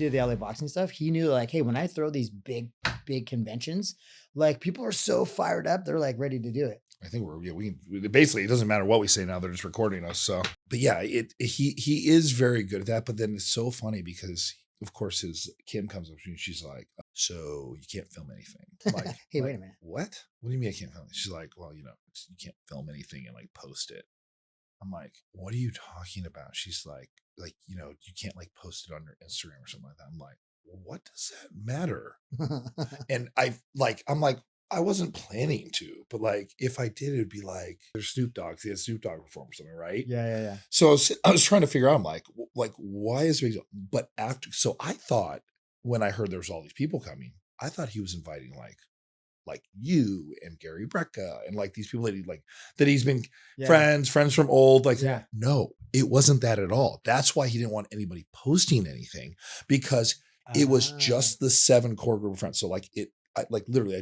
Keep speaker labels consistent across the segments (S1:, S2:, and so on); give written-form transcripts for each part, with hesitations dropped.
S1: did the LA boxing stuff, he knew like, hey, when I throw these big conventions, like people are so fired up, they're like ready to do it.
S2: I think we basically, it doesn't matter what we say now, they're just recording us. So, but yeah, he is very good at that. But then it's so funny because of course Kim comes up to me and she's like, so you can't film anything. I'm like,
S1: hey, wait a minute.
S2: What do you mean I can't film it? She's like, well, you can't film anything and like post it. I'm like, what are you talking about? She's like, you can't like post it on your Instagram or something like that. I'm like, well, what does that matter? And I'm like, I wasn't planning to, but like, if I did, it'd be like, there's Snoop Dogg. He had Snoop Dogg perform or something, right?
S1: Yeah.
S2: So I was trying to figure out, I'm like, why is it? But so I thought when I heard there was all these people coming, I thought he was inviting like you and Gary Brecka and like these people that he's been friends from old. No, it wasn't that at all. That's why he didn't want anybody posting anything, because it was just the 7 core group of friends. So like literally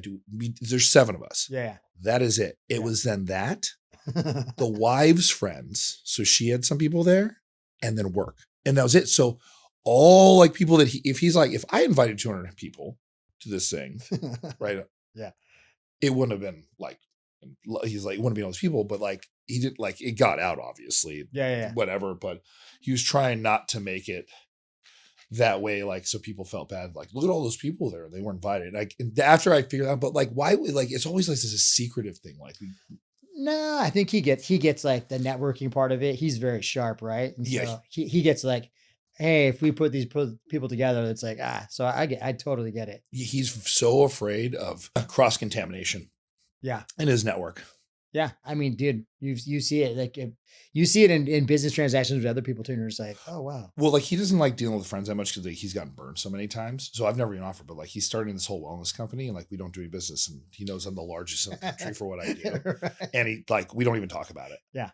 S2: there's 7 of us.
S1: Yeah.
S2: That is it. It was then that the wives' friends. So she had some people there and then work. And that was it. So all like people that if I invited 200 people to this thing, right?
S1: Yeah.
S2: It wouldn't have been like, he's like, it wouldn't be all those people, but like he did, like it got out obviously.
S1: Yeah.
S2: Whatever. But he was trying not to make it that way, like, so people felt bad, like, look at all those people there, they weren't invited. Like after I figured out, but like, why, like, it's always like this is a secretive thing. Like,
S1: no, I think he gets like the networking part of it. He's very sharp, right? And so he gets like, hey, if we put these people together, it's like, so I totally get it.
S2: He's so afraid of cross contamination.
S1: Yeah.
S2: In his network.
S1: Yeah. I mean, dude, you see it, like you see it in business transactions with other people too. And you're just like, oh, wow.
S2: Well, like he doesn't like dealing with friends that much because he's gotten burned so many times. So I've never even offered, but like he's starting this whole wellness company and like we don't do any business, and he knows I'm the largest in the country for what I do. Right. And he like, we don't even talk about it.
S1: Yeah.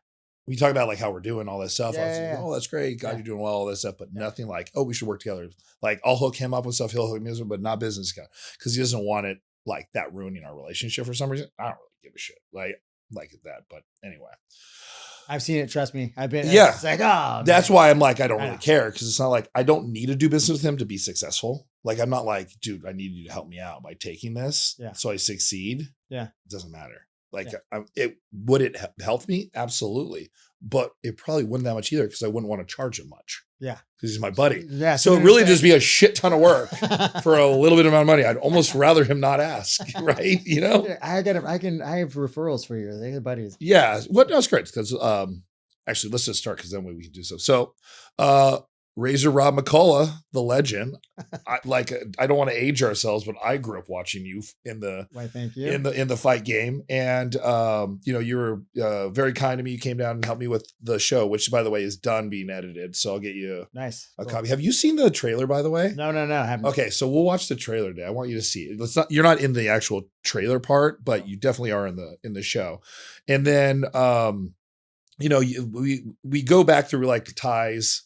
S2: We talk about like how we're doing all this stuff. I was like, oh, that's great. God,
S1: Yeah.
S2: you're doing well, all this stuff, but nothing like, oh, we should work together. Like I'll hook him up with stuff. He'll hook me up, but not business guy. Cause he doesn't want it like that ruining our relationship for some reason. I don't really give a shit. Like that. But anyway,
S1: I've seen it. Trust me. I've been,
S2: yeah.
S1: It's like, oh,
S2: that's why I'm like, I don't really care. Cause it's not like, I don't need to do business with him to be successful. Like, I'm not like, dude, I need you to help me out by taking this.
S1: Yeah.
S2: So I succeed.
S1: Yeah.
S2: It doesn't matter. Like would it help me? Absolutely. But it probably wouldn't that much either, because I wouldn't want to charge him much.
S1: Yeah.
S2: Because he's my buddy.
S1: Yeah.
S2: So it really just be a shit ton of work for a little bit amount of money. I'd almost rather him not ask, right? You know?
S1: I have referrals for you. They're buddies.
S2: Yeah. Well, that's great. Because actually, let's just start, because then we can do so. So Razor Rob McCullough, the legend. I don't want to age ourselves, but I grew up watching you in the
S1: thank you.
S2: in the fight game, and you were very kind to me. You came down and helped me with the show, which by the way is done being edited. So I'll get you a copy. Have you seen the trailer, by the way?
S1: No, I haven't.
S2: Okay, so we'll watch the trailer today. I want you to see it. You're not in the actual trailer part, but you definitely are in the show. And then we go back through like ties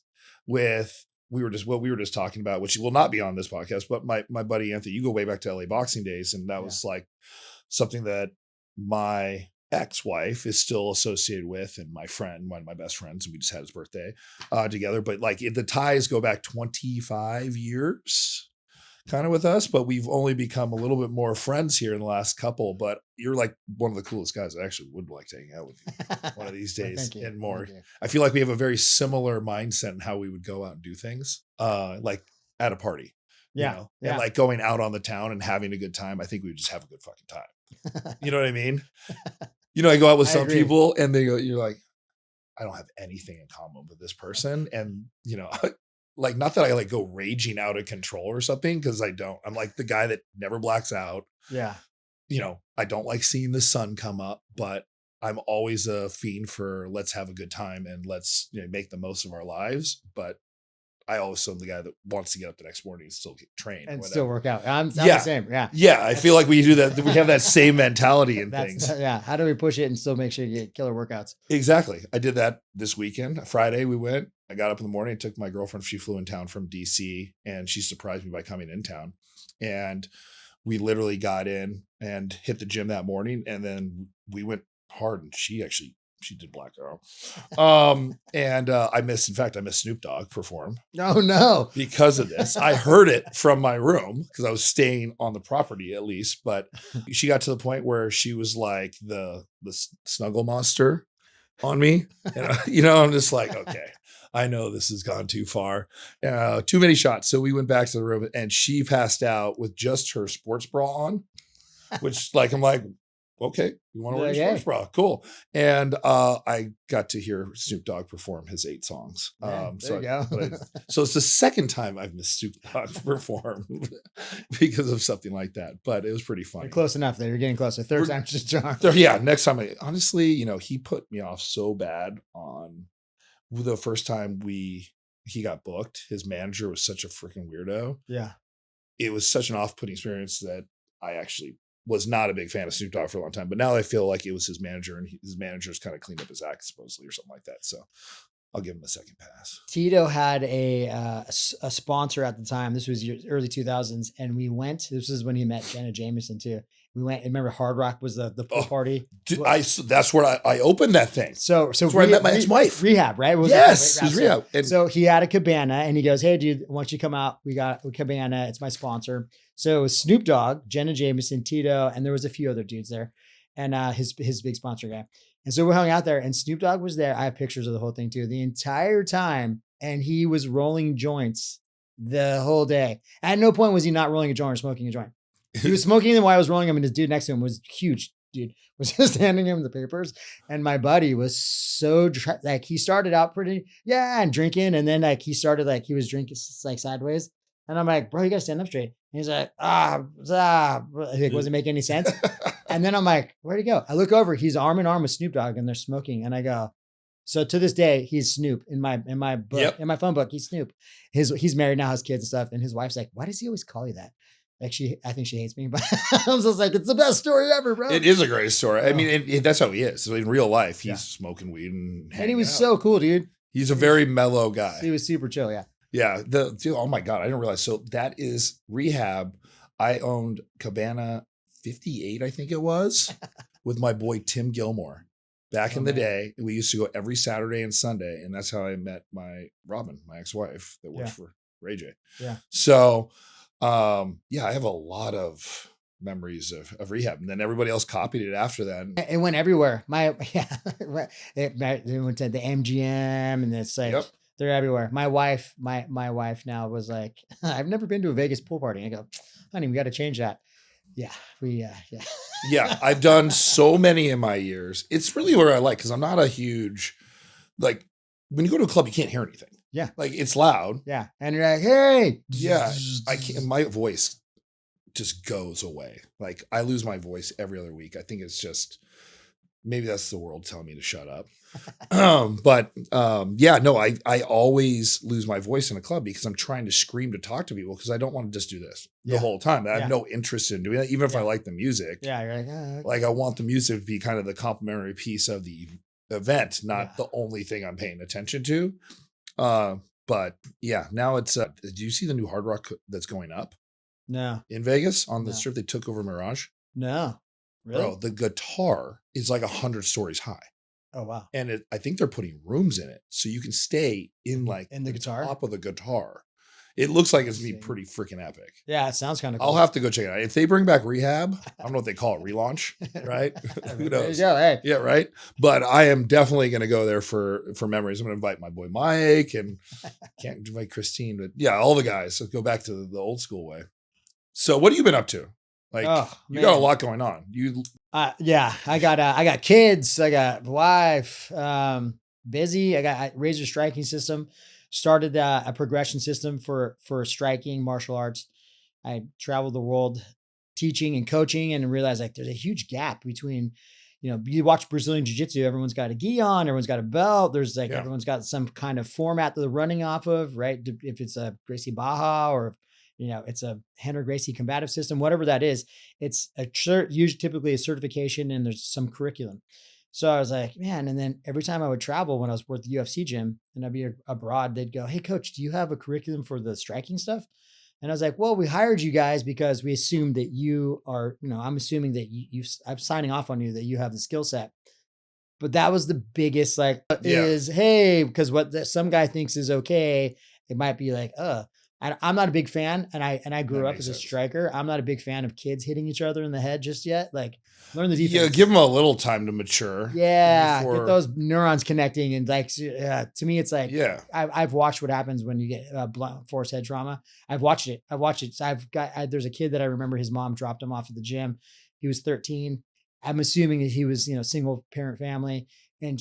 S2: with what we were just talking about, which will not be on this podcast, but my buddy Anthony, you go way back to LA boxing days. And that was like something that my ex-wife is still associated with, and my friend, one of my best friends, and we just had his birthday together. But like the ties go back 25 years kind of with us, but we've only become a little bit more friends here in the last couple. But you're like one of the coolest guys. I actually would like to hang out with you one of these days and more. I feel like we have a very similar mindset in how we would go out and do things, like at a party.
S1: Yeah.
S2: And like going out on the town and having a good time. I think we would just have a good fucking time. You know what I mean? I go out with some people and you're like, I don't have anything in common with this person. And, like, not that I like go raging out of control or something, because I don't. I'm like the guy that never blacks out.
S1: Yeah.
S2: I don't like seeing the sun come up, but I'm always a fiend for let's have a good time and let's make the most of our lives. But I also am the guy that wants to get up the next morning and still get trained
S1: and still work out. I'm the same. Yeah.
S2: Yeah. I feel like we do that. We have that same mentality in things.
S1: Yeah. How do we push it and still make sure you get killer workouts?
S2: Exactly. I did that this weekend. Friday we went. I got up in the morning, took my girlfriend. She flew in town from DC and she surprised me by coming in town. And we literally got in and hit the gym that morning. And then we went hard, and she actually she did Black Girl. And I missed Snoop Dogg perform.
S1: Oh no.
S2: Because of this. I heard it from my room because I was staying on the property at least, but she got to the point where she was like the snuggle monster on me. And, I'm just like, okay, I know this has gone too far. Too many shots. So we went back to the room and she passed out with just her sports bra on, which like, I'm like, okay, you want to wear your sports bra? Cool. And I got to hear Snoop Dogg perform his 8 songs. So it's the second time I've missed Snoop Dogg perform because of something like that. But it was pretty funny.
S1: You're close enough there. You're getting closer. Third time's just charm.
S2: Yeah, next time. Honestly, he put me off so bad on the first time he got booked. His manager was such a freaking weirdo.
S1: Yeah.
S2: It was such an off-putting experience that I actually was not a big fan of Snoop Dogg for a long time, but now I feel like it was his manager and his manager's kind of cleaned up his act supposedly or something like that. So I'll give him a second pass.
S1: Tito had a sponsor at the time. This was early 2000s. And we went, this is when he met Jenna Jameson too. We went, remember Hard Rock was the pool party?
S2: Dude, that's where I opened that thing.
S1: So
S2: that's where I met my ex-wife.
S1: Rehab, right?
S2: Yes, it was rehab.
S1: And so he had a cabana and he goes, hey dude, why don't you come out? We got a cabana. It's my sponsor. So it was Snoop Dogg, Jenna Jameson, Tito, and there was a few other dudes there. And his big sponsor guy. And so we hung out there and Snoop Dogg was there. I have pictures of the whole thing too, the entire time. And he was rolling joints the whole day. At no point was he not rolling a joint or smoking a joint. He was smoking them while I was rolling them, and his dude next to him was huge. Dude was just handing him the papers, and my buddy was so like he started out pretty and drinking, and then like he started like he was drinking like sideways, and I'm like, bro, you gotta stand up straight. And he's like, it wasn't making any sense. And then I'm like, where'd he go? I look over, he's arm in arm with Snoop Dogg, and they're smoking, and I go, so to this day, he's Snoop in my book, in my phone book. He's Snoop. He's married now, has kids and stuff, and his wife's like, why does he always call you that? Like I think she hates me, but I was just like, it's the best story ever, bro.
S2: It is a great story. I mean, that's how he is. So in real life, he's smoking weed and
S1: he was so cool, dude.
S2: He's a very mellow guy.
S1: He was super chill. Yeah.
S2: Yeah. Oh my God. I didn't realize. So that is rehab. I owned Cabana 58, I think it was, with my boy, Tim Gilmore. Back in the day, we used to go every Saturday and Sunday. And that's how I met my Robin, my ex-wife that works for Ray J.
S1: Yeah.
S2: So, I have a lot of memories of rehab, and then everybody else copied it after that.
S1: It went everywhere. It went to the MGM, and it's like they're everywhere. My wife now was like, I've never been to a Vegas pool party. And I go, honey, we got to change that. Yeah,
S2: yeah. I've done so many in my years. It's really where I like because I'm not a huge like when you go to a club, you can't hear anything.
S1: Yeah.
S2: Like it's loud.
S1: Yeah. And you're like, hey.
S2: Yeah. I can't, my voice just goes away. Like I lose my voice every other week. I think it's just, maybe that's the world telling me to shut up. I always lose my voice in a club because I'm trying to scream to talk to people because I don't want to just do this the whole time. I have no interest in doing that, even if I like the music.
S1: Yeah. You're like, okay.
S2: Like I want the music to be kind of the complementary piece of the event, not the only thing I'm paying attention to. But yeah, now it's, do you see the new Hard Rock that's going up?
S1: No.
S2: In Vegas on the strip they took over Mirage?
S1: No. Really?
S2: Bro, the guitar is like 100 stories high.
S1: Oh, wow.
S2: And I think they're putting rooms in it. So you can stay in the
S1: guitar
S2: top of the guitar. It looks like it's going to be pretty freaking epic.
S1: Yeah, it sounds kind of cool.
S2: I'll have to go check it out. If they bring back rehab, I don't know what they call it, relaunch, right? Who knows?
S1: There you go, hey.
S2: Yeah, right? But I am definitely going to go there for memories. I'm going to invite my boy Mike and can't invite Christine, but yeah, all the guys. So go back to the old school way. So what have you been up to? Like you got a lot going on.
S1: I got kids, I got wife, busy. I got Razor striking system. Started a progression system for striking martial arts. I traveled the world teaching and coaching and realized like there's a huge gap between, you watch Brazilian jiu-jitsu, everyone's got a gi on, everyone's got a belt. There's like, everyone's got some kind of format that they're running off of, right? If it's a Gracie Baja or, it's a Henry Gracie combative system, whatever that is, it's usually typically a certification and there's some curriculum. So I was like, man, and then every time I would travel when I was with the UFC gym and I'd be abroad, they'd go, hey coach, do you have a curriculum for the striking stuff? And I was like, well, we hired you guys because we assumed that you are, I'm assuming that I'm signing off on you, that you have the skill set. But that was the biggest, like,
S2: Yeah.
S1: is, hey, because some guy thinks is okay, it might be like, I'm not a big fan, and I grew up
S2: makes
S1: as a
S2: sense.
S1: striker. I'm not a big fan of kids hitting each other in the head just yet. Like, learn the defense.
S2: Yeah, give them a little time to mature.
S1: Yeah,
S2: before-
S1: get those neurons connecting, and like, to me, it's like,
S2: Yeah.
S1: I've watched what happens when you get blunt force head trauma. I've watched it. So there's a kid that I remember. His mom dropped him off at the gym. He was 13. I'm assuming that he was, single parent family. And,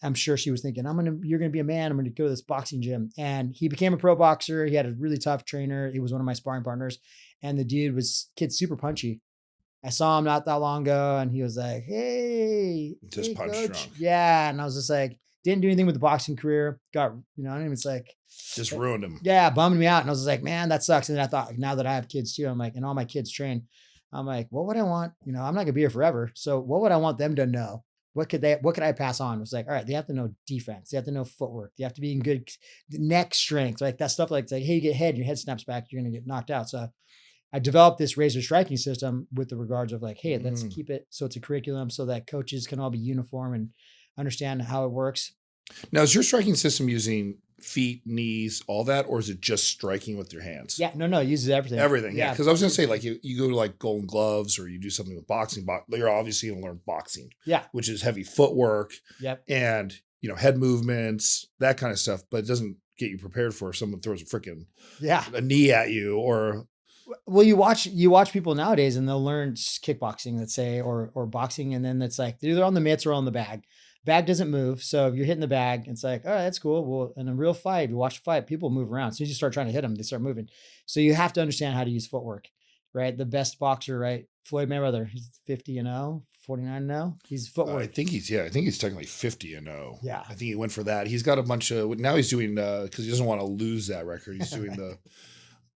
S1: I'm sure she was thinking, you're going to be a man. I'm going to go to this boxing gym. And he became a pro boxer. He had a really tough trainer. He was one of my sparring partners. And the kid's super punchy. I saw him not that long ago, and he was like, hey,
S2: punch
S1: coach.
S2: drunk.
S1: Yeah. And I was just like, didn't do anything with the boxing career. Got, it's like,
S2: just ruined him.
S1: Yeah. Bummed me out. And I was just like, man, that sucks. And then I thought, now that I have kids too, I'm like, and all my kids train, I'm like, what would I want? I'm not gonna be here forever. So what would I want them to know? What could I pass on? It was like, all right, they have to know defense. They have to know footwork. They have to be in good neck strength. Like that stuff, like, hey, you get head, your head snaps back, you're going to get knocked out. So I developed this razor striking system with the regards of like, hey, let's keep it so it's a curriculum so that coaches can all be uniform and understand how it works.
S2: Now, is your striking system using feet, knees, all that, or is it just striking with your hands?
S1: Yeah, no, it uses everything.
S2: Everything, yeah. Because I was going to say, like, you go to like Golden Gloves or you do something with boxing, you're obviously going to learn boxing.
S1: Yeah.
S2: Which is heavy footwork.
S1: Yep.
S2: And, head movements, that kind of stuff. But it doesn't get you prepared for if someone throws a knee at you or...
S1: Well, you watch people nowadays and they'll learn kickboxing, let's say, or boxing. And then it's like, they're either on the mitts or on the bag. Bag doesn't move. So if you're hitting the bag, it's like, all right, that's cool. Well, in a real fight, you watch a fight, people move around. As soon as you start trying to hit them, they start moving. So you have to understand how to use footwork, right? The best boxer, right? Floyd Mayweather, he's 50-0, 49-0. He's footwork.
S2: I think he's technically 50-0.
S1: Yeah.
S2: I think he went for that. He's got a bunch of, now he's doing, because he doesn't want to lose that record. He's doing the,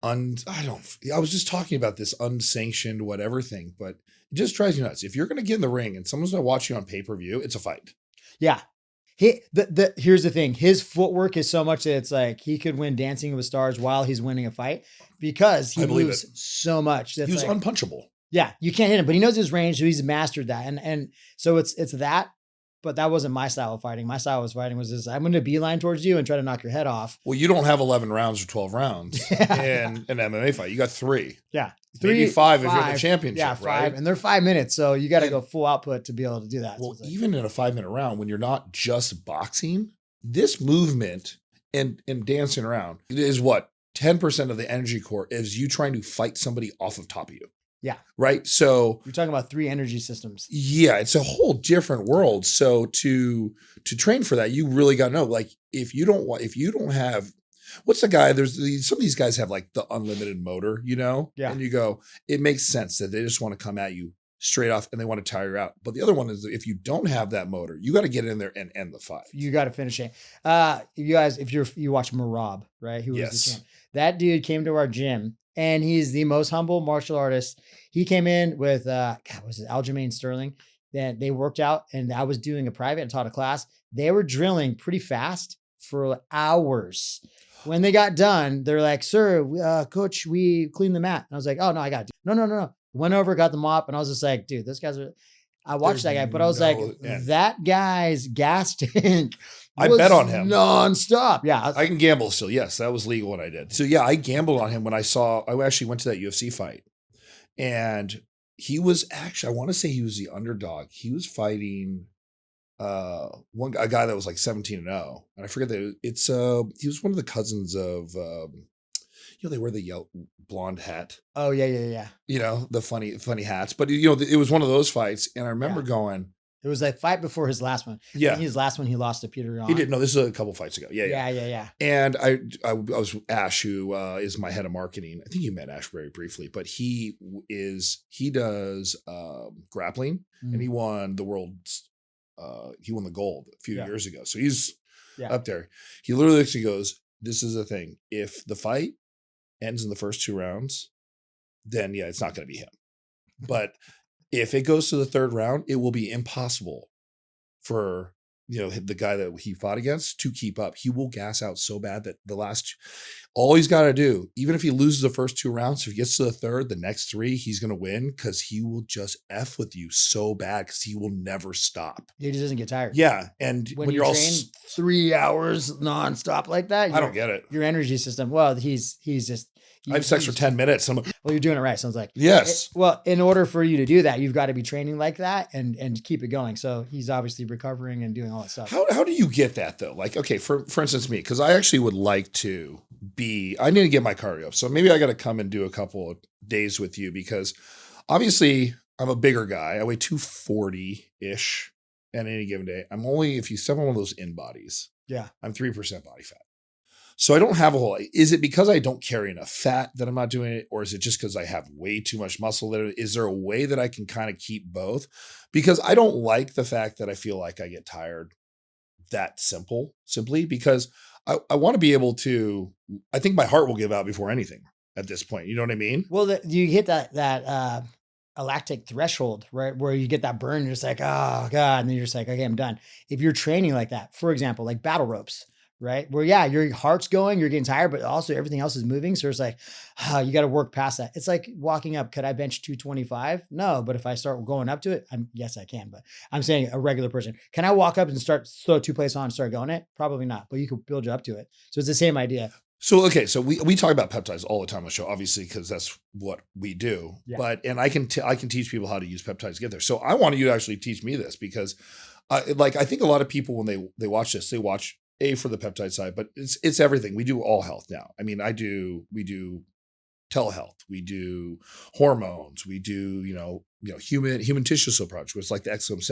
S2: I was just talking about this unsanctioned whatever thing, but it just drives you nuts. If you're going to get in the ring and someone's going to watch you on pay-per-view, it's a fight.
S1: Yeah. Here's the thing. His footwork is so much that it's like he could win Dancing with Stars while he's winning a fight because he moves so much.
S2: He was unpunchable.
S1: Yeah, you can't hit him, but he knows his range, so he's mastered that. And so it's that, but that wasn't my style of fighting. My style of fighting was this: I'm going to beeline towards you and try to knock your head off.
S2: Well, you don't have 11 rounds or 12 rounds in an MMA fight. You got 3.
S1: Yeah.
S2: Maybe 5 if you're in the championship,
S1: yeah, 5,
S2: right?
S1: And they're 5 minutes, so you got to go full output to be able to do that.
S2: Well, so even in a 5-minute round, when you're not just boxing, this movement and dancing around is what 10% of the energy core is you trying to fight somebody off of top of you.
S1: Yeah.
S2: Right. So
S1: you're talking about 3 energy systems.
S2: Yeah, it's a whole different world. So to train for that, you really got to know. Like if you don't have. What's the guy? Some of these guys have like the unlimited motor, Yeah. And you go, it makes sense that they just want to come at you straight off and they want to tire you out. But the other one is if you don't have that motor, you got to get in there and end the fight.
S1: You got to finish it. You guys, if you watch Rob, right? Who was the champ? That dude came to our gym and he's the most humble martial artist. He came in with, Aljamain Sterling. Then they worked out and I was doing a private and taught a class. They were drilling pretty fast for hours. When they got done, they're like, sir, coach, we cleaned the mat. And I was like, oh, no, I got it. No. Went over, got the mop. And I was just like, dude, those guys are, I watched that guy, but I was like, that guy's gas tank.
S2: I bet on him
S1: nonstop. Yeah.
S2: I can gamble still. Yes, that was legal when I did. So yeah, I gambled on him when I actually went to that UFC fight. And he was actually, I want to say he was the underdog. He was fighting a guy that was like 17-0, and I forget that he was one of the cousins of they wear the yellow blonde hat.
S1: Oh yeah.
S2: The funny hats. But it was one of those fights, and I remember going.
S1: It was like fight before his last one.
S2: Yeah,
S1: his last one he lost to Peter Yan.
S2: He did. No, this is a couple fights ago.
S1: Yeah.
S2: And I was Ash, who is my head of marketing. I think you met Ash very briefly, but he does grappling, and he won the world's. He won the gold a few years ago. So he's up there. He literally looks and goes, this is the thing. If the fight ends in the first 2 rounds, then it's not going to be him. But if it goes to the 3rd round, it will be impossible for the guy that he fought against to keep up. He will gas out so bad that all he's got to do, even if he loses the first 2 rounds, if he gets to the third, the next 3, he's going to win because he will just F with you so bad because he will never stop.
S1: He just doesn't get tired.
S2: Yeah. And
S1: when you're all 3 hours nonstop like that,
S2: I don't get it.
S1: Your energy system. Well, he's just.
S2: I have sex for 10 minutes.
S1: Well, you're doing it right. Sounds like.
S2: Yes.
S1: Well, in order for you to do that, you've got to be training like that and keep it going. So he's obviously recovering and doing all that stuff.
S2: How do you get that though? Like, okay, for instance, me, because I actually would like to I need to get my cardio up. So maybe I got to come and do a couple of days with you because obviously I'm a bigger guy. I weigh 240-ish at any given day. I'm only, if you step on one of those in bodies, I'm 3% body fat. So I don't have a whole, is it because I don't carry enough fat that I'm not doing it? Or is it just because I have way too much muscle? Is there a way that I can kind of keep both? Because I don't like the fact that I feel like I get tired that simply because I want to be able to, I think my heart will give out before anything at this point. You know what I mean?
S1: Well, you hit that a lactic threshold, right? Where you get that burn, you're just like, oh God. And then you're just like, okay, I'm done. If you're training like that, for example, like battle ropes, right? Where, your heart's going, you're getting tired, but also everything else is moving. So it's like, you got to work past that. It's like walking up. Could I bench 225? No, but if I start going up to it, yes, I can. But I'm saying a regular person, can I walk up and throw 2 plates on and start going it? Probably not, but you could build you up to it. So it's the same idea.
S2: So, okay. So we talk about peptides all the time on the show, obviously, because that's what we do. Yeah. And I can teach people how to use peptides to get there. So I want you to actually teach me this because I think a lot of people, when they watch this, they watch for the peptide side, but it's everything. We do all health now. I mean, we do telehealth, we do hormones, we do, human tissue cell project, which is like the exome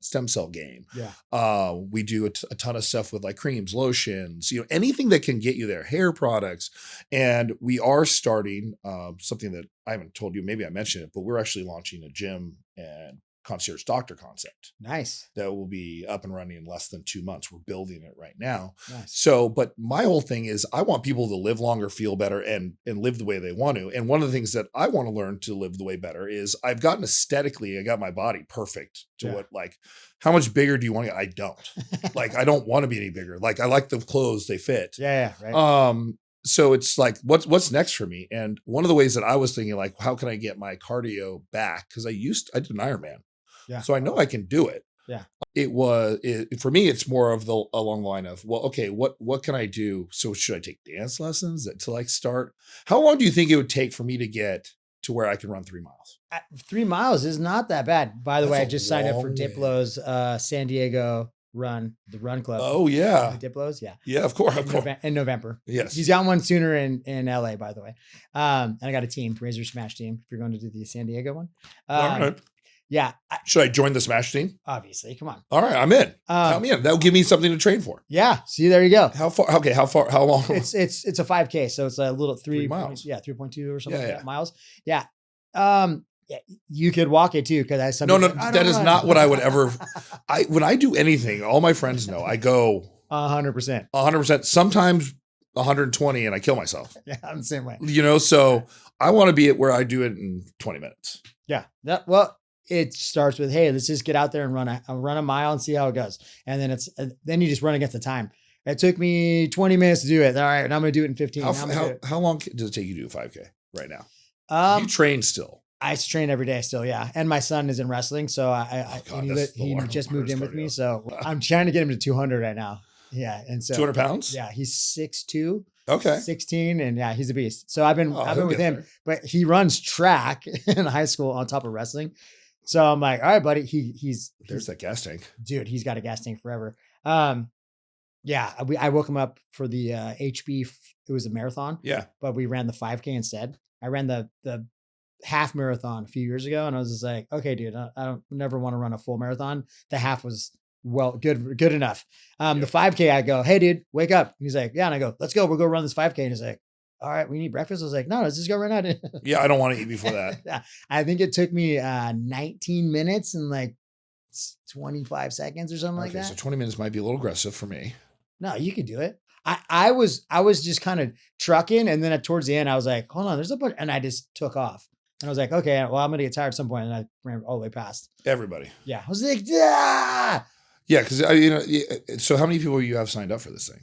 S2: stem cell game. Yeah. We do a ton of stuff with like creams, lotions, anything that can get you there, hair products. And we are starting something that I haven't told you, maybe I mentioned it, but we're actually launching a gym and concierge doctor concept.
S1: Nice.
S2: That will be up and running in less than 2 months. We're building it right now.
S1: Nice.
S2: So, but my whole thing is I want people to live longer, feel better, and live the way they want to. And one of the things that I want to learn to live the way better is I've gotten aesthetically, I got my body perfect to what, like, how much bigger do you want to get? I don't. Like, I don't want to be any bigger. Like, I like the clothes, they fit.
S1: Yeah, right.
S2: So it's like, what's next for me? And one of the ways that I was thinking, like, how can I get my cardio back? Because I did an Ironman. Yeah. So I know I can do it.
S1: Yeah.
S2: For me, it's more of along the line of, well, okay, what can I do? So should I take dance lessons to like start? How long do you think it would take for me to get to where I can run 3 miles?
S1: 3 miles is not that bad. By the way, I just signed up for Diplo's San Diego run, the run club.
S2: Oh yeah.
S1: Diplo's. Yeah.
S2: Yeah, of course.
S1: In November.
S2: Yes.
S1: He's got one sooner in LA, by the way. And I got a team, Razor Smash team, if you're going to do the San Diego one.
S2: All right.
S1: Yeah.
S2: Should I join the Smash team?
S1: Obviously. Come on.
S2: All right. I'm in. Count me in. That'll give me something to train for.
S1: Yeah. See, there you go.
S2: How far? Okay. How long?
S1: It's a 5K. So it's a little
S2: 3 miles.
S1: 3.2 or something miles. Yeah. You could walk it too. Cause
S2: No, that is not what I would ever, when I do anything, all my friends know I go 100%, sometimes 120 and I kill myself.
S1: Yeah. I'm the same way.
S2: So I want to be at where I do it in 20 minutes.
S1: Yeah. Well, it starts with, hey, let's just get out there and run a mile and see how it goes. And then you just run against the time. It took me 20 minutes to do it. All right. And I'm going to do it in 15.
S2: How long does it take you to do a 5K right now? You train still?
S1: I train every day still. Yeah. And my son is in wrestling. So he just moved in with me. So I'm trying to get him to 200 right now. Yeah. And so
S2: 200 pounds?
S1: Yeah. He's 6'2".
S2: Okay.
S1: 16. And yeah, he's a beast. So I've been with him, but he runs track in high school on top of wrestling. So I'm like, all right, buddy.
S2: There's that gas tank.
S1: Dude, he's got a gas tank forever. Yeah. I woke him up for the HB. It was a marathon.
S2: Yeah.
S1: But we ran the 5K instead. I ran the half marathon a few years ago. And I was just like, okay, dude, I don't never want to run a full marathon. The half was good enough. The 5K, I go, hey dude, wake up. And he's like, yeah. And I go, let's go. We'll go run this 5K. And he's like, all right, we need breakfast. I was like, no, let's just go right now.
S2: Yeah, I don't want to eat before that.
S1: Yeah, I think it took me 19 minutes and like 25 seconds or something like that.
S2: So 20 minutes might be a little aggressive for me.
S1: No, you could do it. I was just kind of trucking. And then towards the end, I was like, hold on, there's a bunch. And I just took off. And I was like, okay, well, I'm going to get tired at some point. And I ran all the way past.
S2: Everybody.
S1: Yeah. I was like, yeah.
S2: Yeah, because so how many people you have signed up for this thing?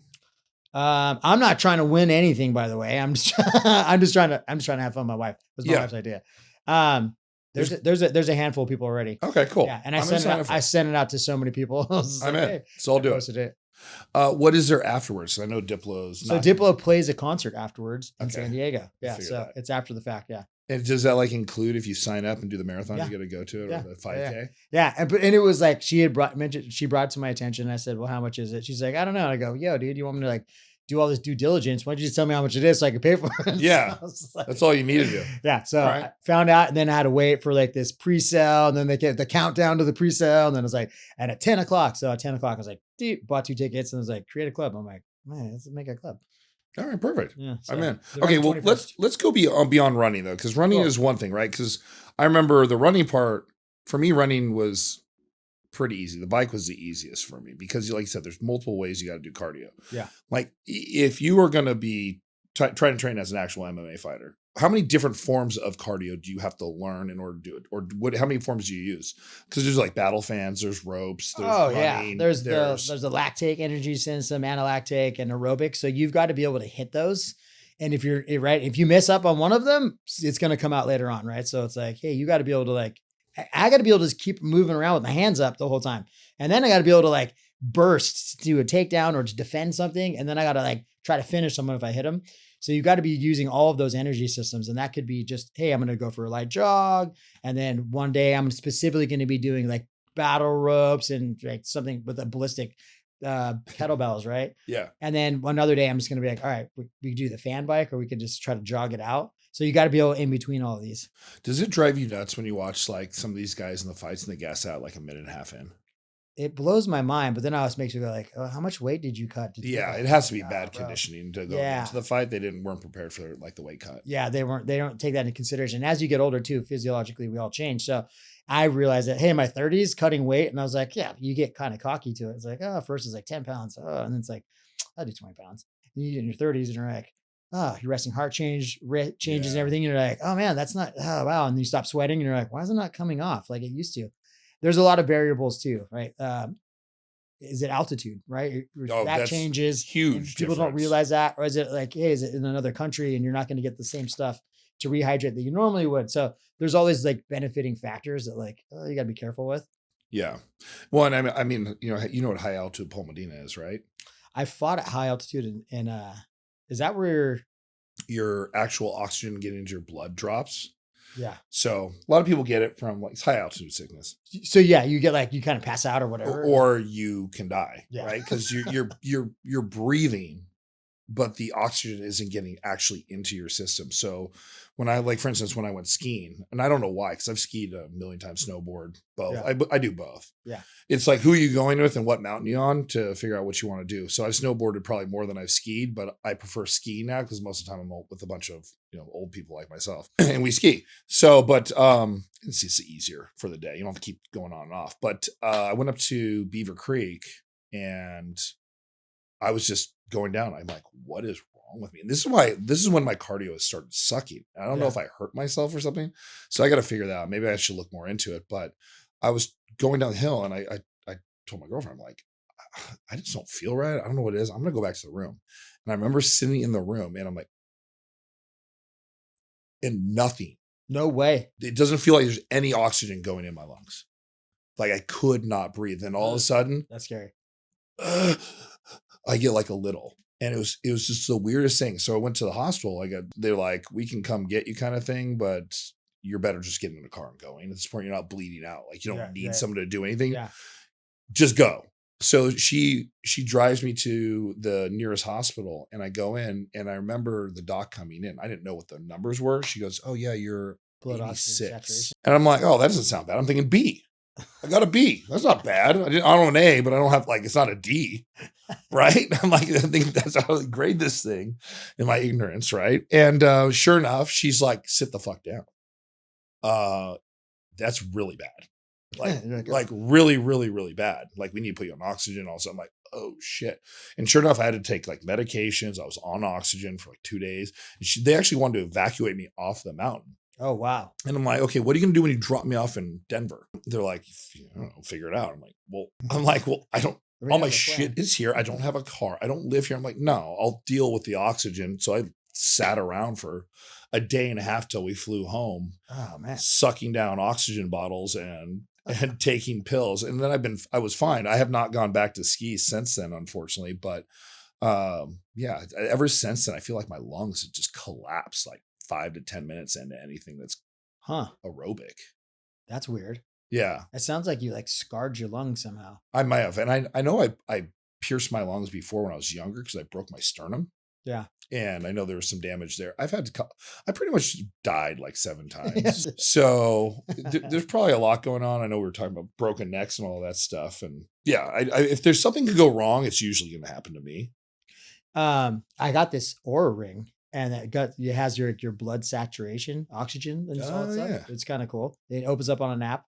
S1: I'm not trying to win anything, by the way. I'm just trying to have fun with my wife. It was my wife's idea. There's a handful of people already.
S2: Okay, cool.
S1: Yeah, and I sent it out to so many people.
S2: I'm in. Hey, so I'll do it. What is there afterwards? I know Diplo's.
S1: So Diplo plays a concert afterwards in San Diego. Yeah, so it's after the fact. Yeah.
S2: And does that like include if you sign up and do the marathon, you got to go to it or the 5K?
S1: Yeah. And it was like she brought it to my attention. And I said, well, how much is it? She's like, I don't know. And I go, yo, dude, you want me to like do all this due diligence? Why don't you just tell me how much it is so I can pay for it?
S2: Yeah. So that's all you need to do.
S1: Yeah. So I found out, and then I had to wait for like this pre-sale, and then they get the countdown to the pre-sale. And then it was like, and at 10 o'clock. So at 10 o'clock, I was like, dude, bought 2 tickets, and it was like, create a club. I'm like, man, let's make a club.
S2: All right, perfect.
S1: Yeah, so
S2: I'm in. Okay, well, let's go beyond running though, because running is one thing, right? Because I remember the running part for me. Running was pretty easy. The bike was the easiest for me because, like you said, there's multiple ways you got to do cardio.
S1: Yeah,
S2: like if you are going to be trying to train as an actual MMA fighter, how many different forms of cardio do you have to learn in order to do it, or how many forms do you use? Because there's like battle fans, there's ropes, there's running,
S1: there's the lactate energy system, analactic, and aerobic. So you've got to be able to hit those. And if if you mess up on one of them, it's going to come out later on, right? So it's like, hey, you got to be able to like, I got to be able to just keep moving around with my hands up the whole time, and then I got to be able to like burst, do a takedown, or to defend something, and then I got to like try to finish someone if I hit them. So you got to be using all of those energy systems. And that could be just, hey, I'm going to go for a light jog. And then one day I'm specifically going to be doing like battle ropes and like something with a ballistic kettlebells, right?
S2: Yeah.
S1: And then one other day I'm just going to be like, all right, we do the fan bike, or we could just try to jog it out. So you got to be able in between all of these.
S2: Does it drive you nuts when you watch like some of these guys in the fights and they gas out like a minute and a half in?
S1: It blows my mind, but then it always makes me go like, oh, how much weight did you cut?
S2: It has to be bad conditioning to go into the fight. They weren't prepared for like the weight cut.
S1: Yeah, they don't take that into consideration. As you get older too, physiologically, we all change. So I realized that, hey, in my 30s, cutting weight, and I was like, yeah, you get kind of cocky to it. It's like, oh, first it's like 10 pounds. Oh, and then it's like, I'll do 20 pounds. And you get in your 30s and you're like, oh, your resting heart changes and everything. And you're like, oh man, that's not, oh wow. And you stop sweating and you're like, why is it not coming off like it used to? There's a lot of variables too, right? Is it altitude, right? That changes.
S2: Huge.
S1: People don't realize that. Or is it like, hey, is it in another country and you're not going to get the same stuff to rehydrate that you normally would? So there's all these like benefiting factors that like, you got to be careful with.
S2: Yeah. Well, and I mean, you know what high altitude pulmonina is, right?
S1: I fought at high altitude and is that where
S2: your actual oxygen getting into your blood drops?
S1: Yeah.
S2: So a lot of people get it from like high altitude sickness.
S1: So yeah, you get like, you kind of pass out or whatever,
S2: or you can die, right? Because you're breathing, but the oxygen isn't getting actually into your system. So when I for instance, when I went skiing, and I don't know why, because I've skied a million times, snowboard, both. Yeah. I do both.
S1: Yeah. It's
S2: like who are you going with and what mountain you're on to figure out what you want to do. So I've snowboarded probably more than I've skied, but I prefer skiing now because most of the time I'm with a bunch of old people like myself and we ski. So, but it's just easier for the day. You don't have to keep going on and off. But I went up to Beaver Creek and I was just going down. I'm like, what is wrong with me? And this is when my cardio has started sucking. I don't know if I hurt myself or something. So I got to figure that out. Maybe I should look more into it. But I was going down the hill and I told my girlfriend, I'm like, I just don't feel right. I don't know what it is. I'm going to go back to the room. And I remember sitting in the room and I'm like, and nothing.
S1: No way.
S2: It doesn't feel like there's any oxygen going in my lungs. Like I could not breathe. And all of a sudden,
S1: that's scary.
S2: I get like a little, and it was just the weirdest thing. So I went to the hospital. They're like, we can come get you kind of thing, but you're better just getting in the car and going. At this point, you're not bleeding out. Like you don't need someone to do anything. Yeah. Just go. So she drives me to the nearest hospital and I go in and I remember the doc coming in. I didn't know what the numbers were. She goes, oh yeah, you're blood 86. And I'm like, oh, that doesn't sound bad. I'm thinking B. I got a B. That's not bad. I don't know an A, but I don't have it's not a D. Right. I'm like, I think that's how I grade this thing in my ignorance. Right. And sure enough, she's like, sit the fuck down. That's really bad. Like really, really, really bad. Like we need to put you on oxygen. Also, I'm like, oh shit. And sure enough, I had to take like medications. I was on oxygen for like 2 days. And they actually wanted to evacuate me off the mountain.
S1: Oh, wow.
S2: And I'm like, okay, what are you going to do when you drop me off in Denver? They're like, I don't know, figure it out. I'm like, well, I don't, all my shit is here. I don't have a car. I don't live here. I'm like, no, I'll deal with the oxygen. So I sat around for a day and a half till we flew home,
S1: Oh, man.
S2: sucking down oxygen bottles and taking pills. And then I was fine. I have not gone back to ski since then, unfortunately. But yeah, ever since then, I feel like my lungs have just collapsed like 5 to 10 minutes into anything that's aerobic.
S1: That's weird.
S2: Yeah.
S1: It sounds like you like scarred your lungs somehow.
S2: I might have. And I know I pierced my lungs before when I was younger because I broke my sternum.
S1: Yeah.
S2: And I know there was some damage there. I pretty much died like 7 times. So there's probably a lot going on. I know we were talking about broken necks and all that stuff. And yeah, if there's something could go wrong, it's usually going to happen to me.
S1: I got this Oura ring and it has your blood saturation, oxygen and all that stuff. Yeah. It's kind of cool. It opens up on an app.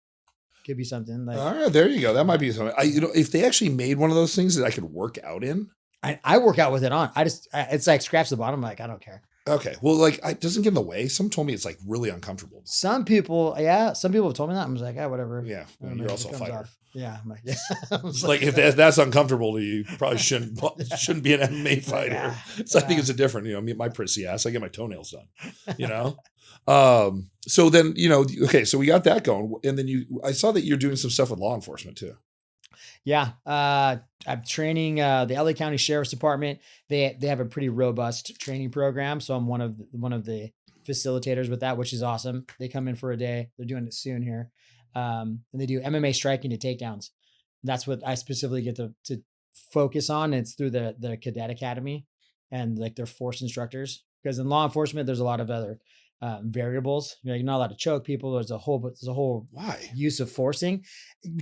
S1: Could be something like,
S2: all right, there you go. That might be something. If they actually made one of those things that I could work out in.
S1: I work out with it on. It's like scratch the bottom. Like, I don't care.
S2: Okay. Well, like it doesn't get in the way. Someone told me it's like really uncomfortable.
S1: Some people have told me that. I'm just like, whatever.
S2: Yeah. Well, you're also a fighter.
S1: Off. Yeah. I'm like, yeah.
S2: Like if that's uncomfortable to you, probably shouldn't be an MMA fighter. Yeah. So I think it's a different, my prissy ass, I get my toenails done, So then, okay, so we got that going. And then I saw that you're doing some stuff with law enforcement too.
S1: Yeah. I'm training the LA County Sheriff's Department. They have a pretty robust training program. So I'm one of the facilitators with that, which is awesome. They come in for a day. They're doing it soon here. And they do MMA striking to takedowns. That's what I specifically get to focus on. It's through the Cadet Academy and like their force instructors. Because in law enforcement, there's a lot of other variables. You're not allowed to choke people. There's a whole
S2: why
S1: use of forcing.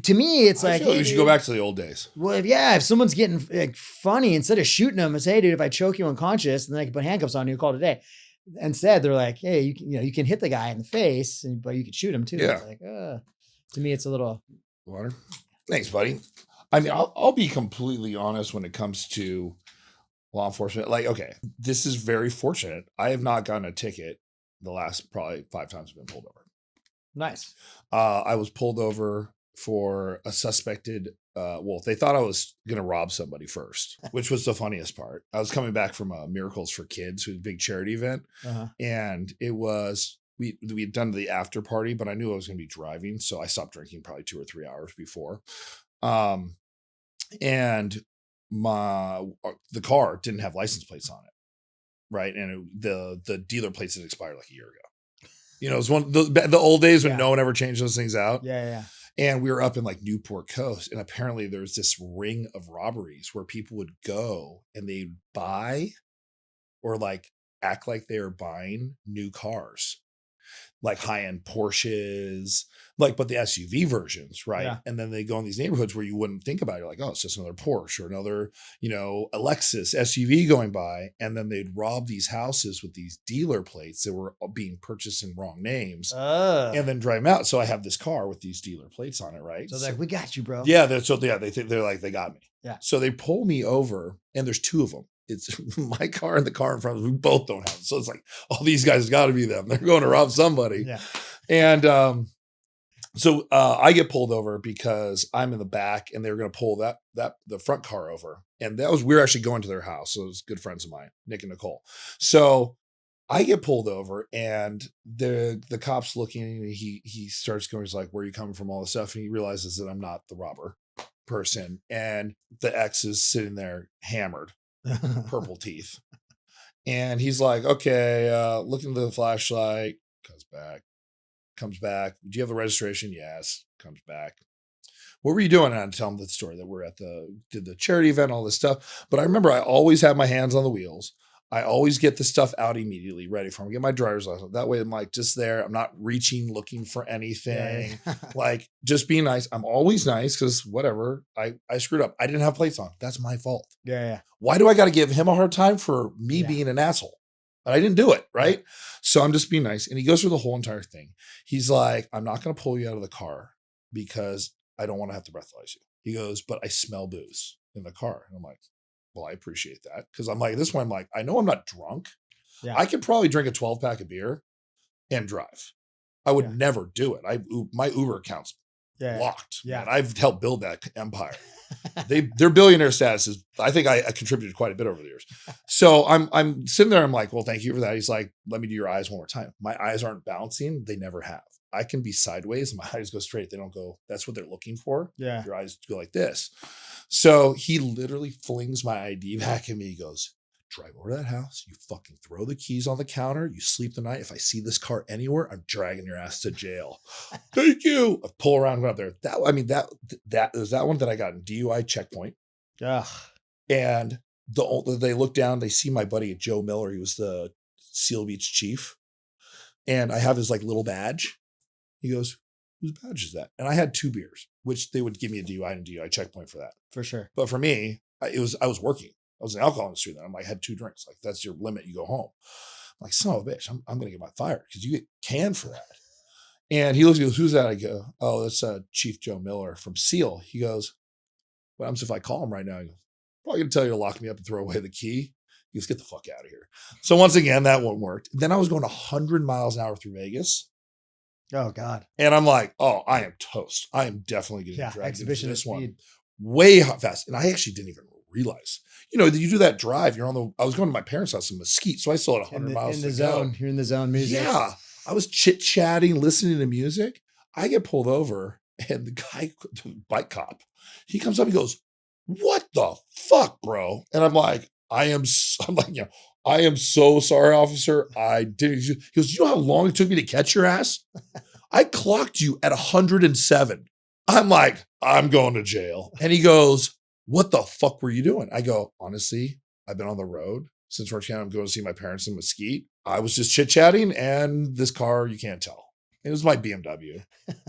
S1: To me, it's like,
S2: hey, we should go back to the old days.
S1: Well, if someone's getting like funny, instead of shooting them, it's, hey, dude, if I choke you unconscious, then I can put handcuffs on you, call it a day. Instead, they're like, hey, you can hit the guy in the face, but you can shoot him too.
S2: Yeah.
S1: It's like, to me, it's a little
S2: water. Thanks, buddy. I mean, I'll be completely honest when it comes to law enforcement. Like, okay, this is very fortunate. I have not gotten a ticket the last probably 5 times I've been pulled over.
S1: Nice.
S2: I was pulled over for a suspected. They thought I was going to rob somebody first, which was the funniest part. I was coming back from Miracles for Kids, a big charity event. And it was, we had done the after party, but I knew I was going to be driving. So I stopped drinking probably 2 or 3 hours before. And the car didn't have license plates on it. Right. And the dealer plates had expired like a year ago. It was one of the old days when no one ever changed those things out.
S1: Yeah.
S2: And we were up in like Newport Coast. And apparently there's this ring of robberies where people would go and they'd buy or like act like they were buying new cars, like high-end Porsches, but the SUV versions, right? Yeah. And then they go in these neighborhoods where you wouldn't think about it. You're like, oh, it's just another Porsche or another, a Lexus SUV going by. And then they'd rob these houses with these dealer plates that were being purchased in wrong names and then drive them out. So I have this car with these dealer plates on it, right?
S1: So they're like, we got you, bro.
S2: Yeah. They think they're like, they got me.
S1: Yeah.
S2: So they pull me over and there's 2 of them. It's my car and the car in front of us. We both don't have it. So it's like, oh, these guys got to be them. They're going to rob somebody.
S1: Yeah.
S2: And so I get pulled over because I'm in the back and they were going to pull the front car over. And we were actually going to their house. So it was good friends of mine, Nick and Nicole. So I get pulled over and the cop's looking and he starts going, he's like, where are you coming from? All this stuff. And he realizes that I'm not the robber person. And the ex is sitting there hammered. Purple teeth. And he's like, okay, look into the flashlight, comes back. Do you have the registration? Yes. Comes back. What were you doing? And I tell him the story that we're did the charity event, all this stuff. But I remember I always have my hands on the wheels. I always get the stuff out immediately, ready for him. Get my driver's license. That way I'm like just there. I'm not reaching, looking for anything. Yeah. Like just being nice. I'm always nice because whatever. I screwed up. I didn't have plates on. That's my fault.
S1: Yeah.
S2: Why do I got to give him a hard time for me being an asshole? But I didn't do it, right? So I'm just being nice. And he goes through the whole entire thing. He's like, I'm not going to pull you out of the car because I don't want to have to breathalyze you. He goes, but I smell booze in the car. And I'm like, well, I appreciate that. Because I'm like, this one, I'm like, I know I'm not drunk. Yeah. I could probably drink a 12-pack of beer, and drive. I would
S1: Yeah.
S2: never do it. My Uber account's locked.
S1: Yeah.
S2: And I've helped build that empire. Their billionaire status is, I think I contributed quite a bit over the years. So I'm sitting there. I'm like, well, thank you for that. He's like, let me do your eyes one more time. My eyes aren't bouncing. They never have. I can be sideways and my eyes go straight. They don't go. That's what they're looking for.
S1: Yeah.
S2: Your eyes go like this. So he literally flings my ID back at me. He goes, drive over to that house. You fucking throw the keys on the counter. You sleep the night. If I see this car anywhere, I'm dragging your ass to jail. Thank you. I pull around and go up there. That was that one that I got in DUI checkpoint.
S1: Ugh.
S2: And they look down, they see my buddy Joe Miller. He was the Seal Beach chief. And I have his like little badge. He goes, whose badge is that? And I had 2 beers, which they would give me a DUI and DUI checkpoint for that.
S1: For sure.
S2: But for me, I was working. I was in the alcohol industry then. I'm like, I had 2 drinks. Like, that's your limit. You go home. I'm like, son of a bitch, I'm going to get my fired because you get canned for that. And he looks at me, who's that? I go, oh, that's Chief Joe Miller from SEAL. He goes, what happens if I call him right now? He goes, probably going to tell you to lock me up and throw away the key. He goes, get the fuck out of here. So once again, that one worked. Then I was going 100 miles an hour through Vegas.
S1: Oh, God.
S2: And I'm like, oh, I am toast. I am definitely getting dragged into
S1: exhibition
S2: this one.
S1: speed.
S2: Way fast. And I actually didn't even realize. You know, you do that drive, I was going to my parents' house in Mesquite, so I still had 100 miles
S1: in the
S2: to
S1: zone.
S2: go.
S1: You're in the zone music.
S2: Yeah. I was chit-chatting, listening to music. I get pulled over, and the bike cop, he comes up and goes, what the fuck, bro? And I'm like, I am so sorry, officer. I didn't. He goes, you know how long it took me to catch your ass? I clocked you at 107. I'm like, I'm going to jail. And he goes, what the fuck were you doing? I go, honestly, I've been on the road since Orange County. I'm going to see my parents in Mesquite. I was just chit-chatting, and this car, you can't tell. It was my BMW.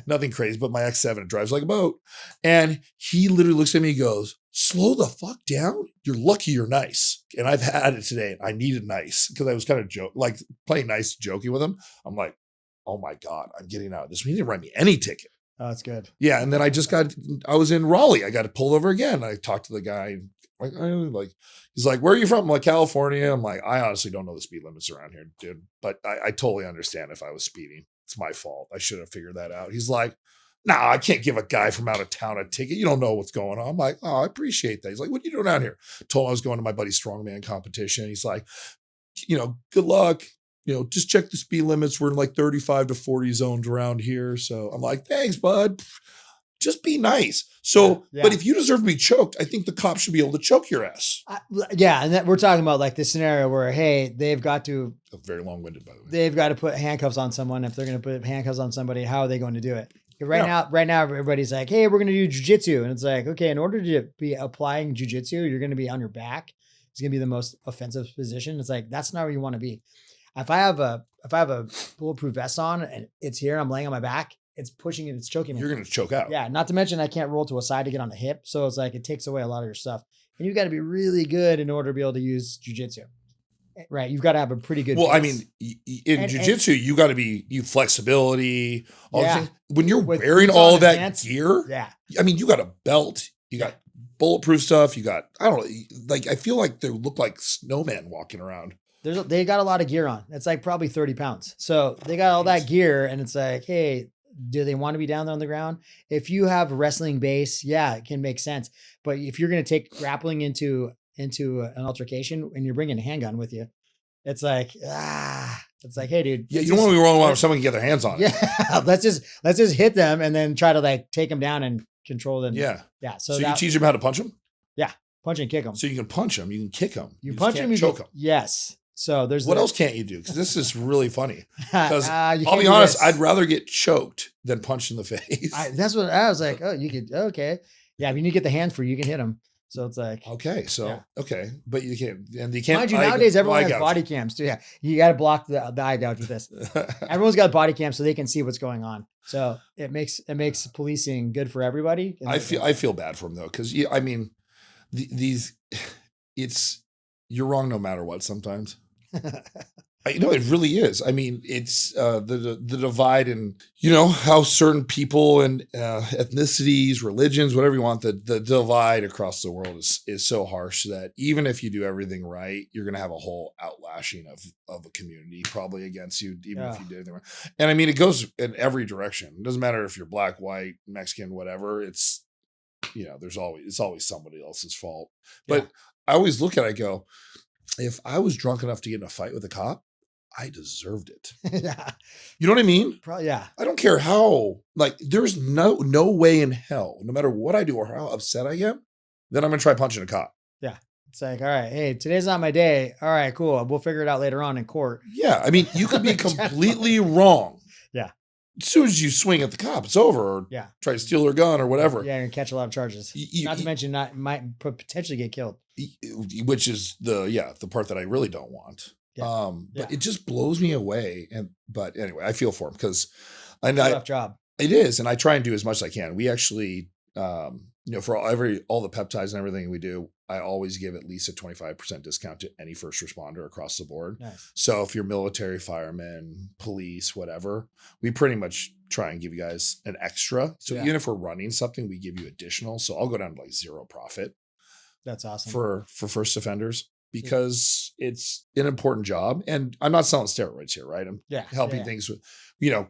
S2: Nothing crazy, but my X7, it drives like a boat. And he literally looks at me and goes, slow the fuck down. You're lucky you're nice. And I've had it today. And I needed nice because I was kind of playing nice, joking with him. I'm like, oh my God, I'm getting out of this. He didn't write me any ticket.
S1: Oh, that's good.
S2: Yeah. And then I was in Raleigh. I got pulled over again. I talked to the guy. He's like, where are you from? I'm like, California. I'm like, I honestly don't know the speed limits around here, dude. But I totally understand if I was speeding. It's my fault. I should have figured that out. He's like, nah, I can't give a guy from out of town a ticket. You don't know what's going on. I'm like, oh, I appreciate that. He's like, what are you doing out here? Told him I was going to my buddy's strongman competition. He's like, good luck. Just check the speed limits. We're in like 35 to 40 zones around here. So I'm like, thanks, bud. Just be nice. So,
S1: yeah.
S2: But if you deserve to be choked, I think the cops should be able to choke your ass.
S1: And we're talking about like this scenario where, hey, they've got to.
S2: Very long-winded, by the way.
S1: They've got to put handcuffs on someone. If they're going to put handcuffs on somebody, how are they going to do it? Right now, everybody's like, hey, we're going to do jujitsu. And it's like, okay, in order to be applying jujitsu, you're going to be on your back. It's going to be the most offensive position. It's like, that's not where you want to be. If I have a bulletproof vest on and it's here, I'm laying on my back, it's pushing it, it's choking me.
S2: You're going to choke out.
S1: Yeah. Not to mention I can't roll to a side to get on the hip. So it's like, it takes away a lot of your stuff. And you've got to be really good in order to be able to use jujitsu. Right. You've got to have a pretty good.
S2: Well,
S1: base.
S2: I mean, in jiu-jitsu, you got to be flexibility. All the things. When you're wearing all of that gear, I mean, you got a belt, you got bulletproof stuff. You got, I don't know, like, I feel like they look like snowmen walking around.
S1: They got a lot of gear on. It's like probably 30 pounds. So they got all that gear and it's like, hey, do they want to be down there on the ground? If you have a wrestling base, yeah, it can make sense. But if you're going to take grappling into an altercation and you're bringing a handgun with you, it's like, it's like, hey, dude.
S2: Yeah, you don't want to be wrong when someone can get their hands on it.
S1: Yeah, let's just hit them and then try to like take them down and control them.
S2: Yeah.
S1: Yeah.
S2: So you teach them how to punch them?
S1: Yeah. Punch and kick them.
S2: So you can punch them, you can kick them.
S1: You punch them, you choke them. Yes. So there's
S2: what else can't you do? Because this is really funny. Because I'll be
S1: honest,
S2: I'd rather get choked than punched in the face.
S1: That's what I was like. Oh, you could. Okay. Yeah. If you need to get the hand free, you can hit them. So it's like,
S2: okay. So, okay. But you can't, and you can't.
S1: Mind you, nowadays everyone has body cams too. Yeah. You got to block the eye gouge with this. Everyone's got body cams so they can see what's going on. So it makes policing good for everybody.
S2: I feel bad for them though. Cause I mean, you're wrong no matter what sometimes. It really is. I mean, it's the divide in, how certain people and ethnicities, religions, whatever you want, the divide across the world is so harsh that even if you do everything right, you're going to have a whole outlashing of a community probably against you, even if you did everything right. And I mean, it goes in every direction. It doesn't matter if you're black, white, Mexican, whatever. It's, it's always somebody else's fault. But I always look at it, I go, if I was drunk enough to get in a fight with a cop, I deserved it.
S1: Yeah.
S2: You know what I mean?
S1: Yeah.
S2: I don't care how, there's no way in hell, no matter what I do or how upset I am, then I'm going to try punching a cop.
S1: Yeah. It's like, all right, hey, today's not my day. All right, cool. We'll figure it out later on in court.
S2: Yeah. I mean, you could be completely wrong.
S1: Yeah.
S2: As soon as you swing at the cop, it's over. Or try to steal their gun or whatever.
S1: Yeah, and catch a lot of charges. Not to mention, might potentially get killed.
S2: Which is the part that I really don't want. But it just blows me away. But anyway, I feel for him because
S1: it's a tough job.
S2: It is. And I try and do as much as I can. We actually, for all the peptides and everything we do, I always give at least a 25% discount to any first responder across the board.
S1: Nice.
S2: So if you're military, firemen, police, whatever, we pretty much try and give you guys an extra. So even if we're running something, we give you additional. So I'll go down to zero profit.
S1: That's awesome.
S2: For first offenders. Because it's an important job, and I'm not selling steroids here, right? I'm helping things with,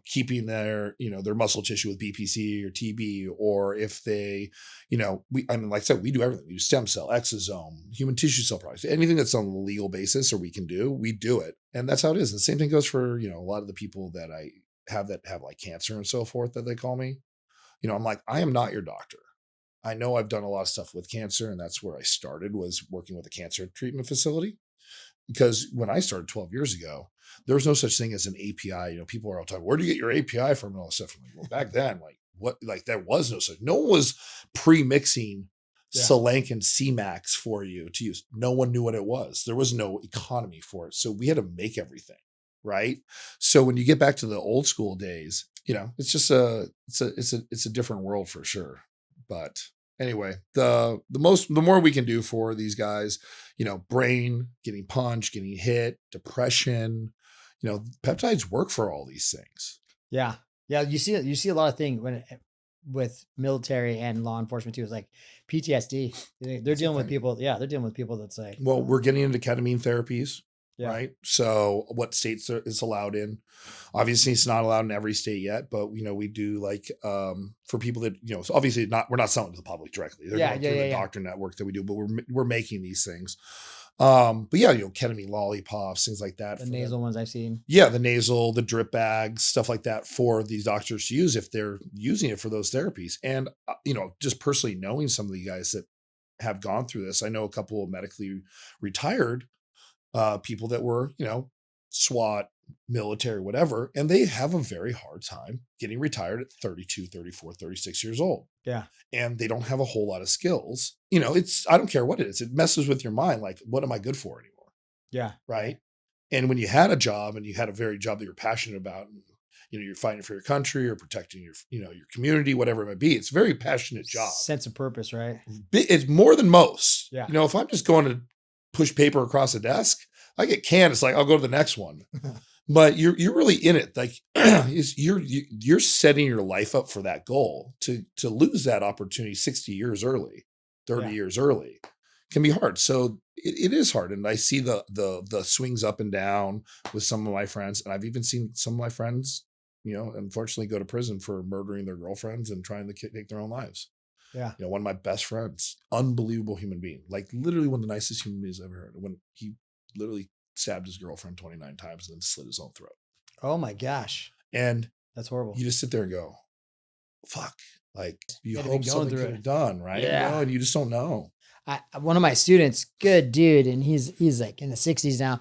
S2: keeping their muscle tissue with BPC or TB, or if they, like I said, we do everything. We do stem cell, exosome, human tissue cell products, anything that's on a legal basis or we can do, we do it. And that's how it is. And the same thing goes for, a lot of the people that I have that have cancer and so forth that they call me. I'm like, I am not your doctor. I know I've done a lot of stuff with cancer, and that's where I started, was working with a cancer treatment facility. Because when I started 12 years ago, there was no such thing as an API. People are all talking, where do you get your API from and all this stuff? I'm like, well, back then, there was no such. No one was pre-mixing Selenk and C-Max for you to use. No one knew what it was. There was no economy for it. So we had to make everything, right? So when you get back to the old school days, it's just it's a different world for sure. But anyway, the more we can do for these guys, brain, getting punched, getting hit, depression, peptides work for all these things.
S1: Yeah. Yeah. You see a lot of things with military and law enforcement too. It's like PTSD. They're dealing with people. Yeah. They're dealing with people that's like,
S2: well, we're getting into ketamine therapies. Yeah. Right. So what states it's allowed in? Obviously it's not allowed in every state yet, but we do for people that, so obviously we're not selling to the public directly. They're going through the doctor network that we do, but we're making these things. But ketamine lollipops, things like that.
S1: The nasal ones I've seen.
S2: Yeah. The nasal, the drip bags, stuff like that for these doctors to use if they're using it for those therapies. And, just personally knowing some of the guys that have gone through this, I know a couple of medically retired people that were, SWAT, military, whatever, and they have a very hard time getting retired at 32, 34, 36 years old.
S1: Yeah.
S2: And they don't have a whole lot of skills. I don't care what it is. It messes with your mind. Like, what am I good for anymore?
S1: Yeah.
S2: Right. And when you had a job and you had a very job that you're passionate about, and, you're fighting for your country or protecting your, your community, whatever it might be, it's a very passionate job.
S1: Sense of purpose, right?
S2: It's more than most.
S1: Yeah.
S2: If I'm just going to push paper across a desk, I get canned. It's like, I'll go to the next one. But you're really in it. Like you're setting your life up for that goal. To lose that opportunity 60 years early, 30 years early can be hard. So it is hard. And I see the swings up and down with some of my friends. And I've even seen some of my friends, unfortunately go to prison for murdering their girlfriends and trying to take their own lives.
S1: Yeah.
S2: One of my best friends, unbelievable human being, like literally one of the nicest human beings I've ever heard. When he literally stabbed his girlfriend 29 times and then slit his own throat.
S1: Oh my gosh.
S2: And
S1: that's horrible.
S2: You just sit there and go, fuck. Like you hope something could have done, right?
S1: Yeah.
S2: And you just don't know.
S1: One of my students, good dude, and he's like in the 60s now.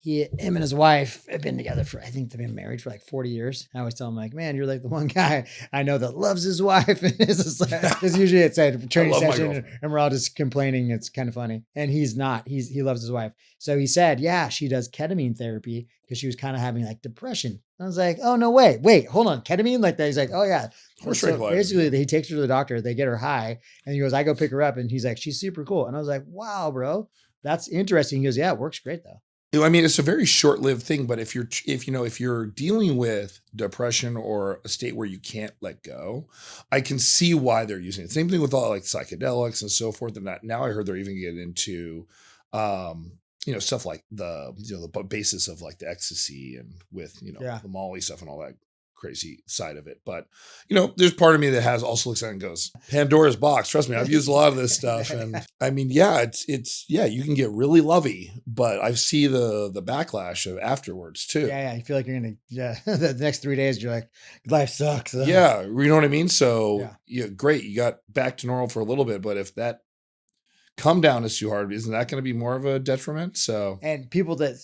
S1: Him and his wife have been together I think they've been married for 40 years. I always tell him man, you're like the one guy I know that loves his wife. And it's usually it's a training session and we're all just complaining. It's kind of funny. And he's not, he loves his wife. So he said, she does ketamine therapy because she was kind of having depression. I was like, oh, no way. Wait, hold on. Ketamine like that? He's like, oh yeah. So basically he takes her to the doctor. They get her high and he goes, I go pick her up. And he's like, she's super cool. And I was like, wow, bro, that's interesting. He goes, yeah, it works great though.
S2: I mean, it's a very short-lived thing, but if you're dealing with depression or a state where you can't let go, I can see why they're using it. Same thing with all like psychedelics and so forth. And that now I heard they're even getting into, stuff like the basis of like the ecstasy and with,
S1: Yeah.
S2: the Molly stuff and all that crazy side of it. But, there's part of me that also looks at it and goes, Pandora's box. Trust me, I've used a lot of this stuff. And I mean, yeah, you can get really lovey, but I see the backlash of afterwards too.
S1: Yeah. You feel like you're going to, the next 3 days, you're like, life sucks.
S2: Yeah. You know what I mean? So yeah, great. You got back to normal for a little bit, but if that come down is too hard, isn't that going to be more of a detriment? So,
S1: and people that,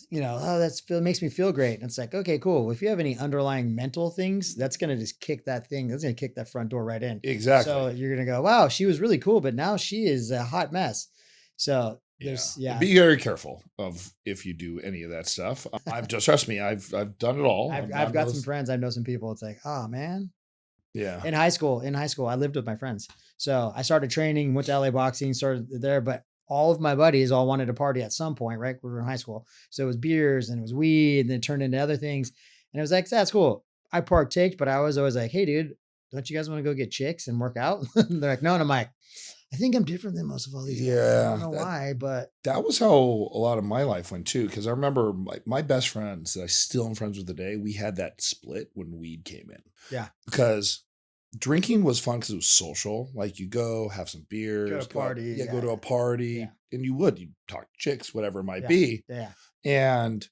S1: makes me feel great. And it's like, okay, cool. If you have any underlying mental things, that's going to just kick that thing. That's going to kick that front door right in.
S2: Exactly.
S1: So you're going to go, wow, she was really cool, but now she is a hot mess. So be
S2: very careful of if you do any of that stuff. Trust me, I've done it all.
S1: I've got some friends. I know some people. It's like, oh man.
S2: Yeah.
S1: In high school, I lived with my friends. So I started training, went to LA boxing, started there, but all of my buddies all wanted to party at some point, right? We were in high school. So it was beers and it was weed and then it turned into other things. And it was like, that's cool. I partaked, but I was always like, hey dude, don't you guys want to go get chicks and work out? They're like, no. And I'm like, I think I'm different than most of all these guys. I don't know why, but
S2: that was how a lot of my life went too. Cause I remember my best friends that I still am friends with today, we had that split when weed came in.
S1: Yeah.
S2: Because drinking was fun because it was social. Like you go have some beers,
S1: go to a party.
S2: Go to a party and you'd talk to chicks, whatever it might be.
S1: Yeah.
S2: And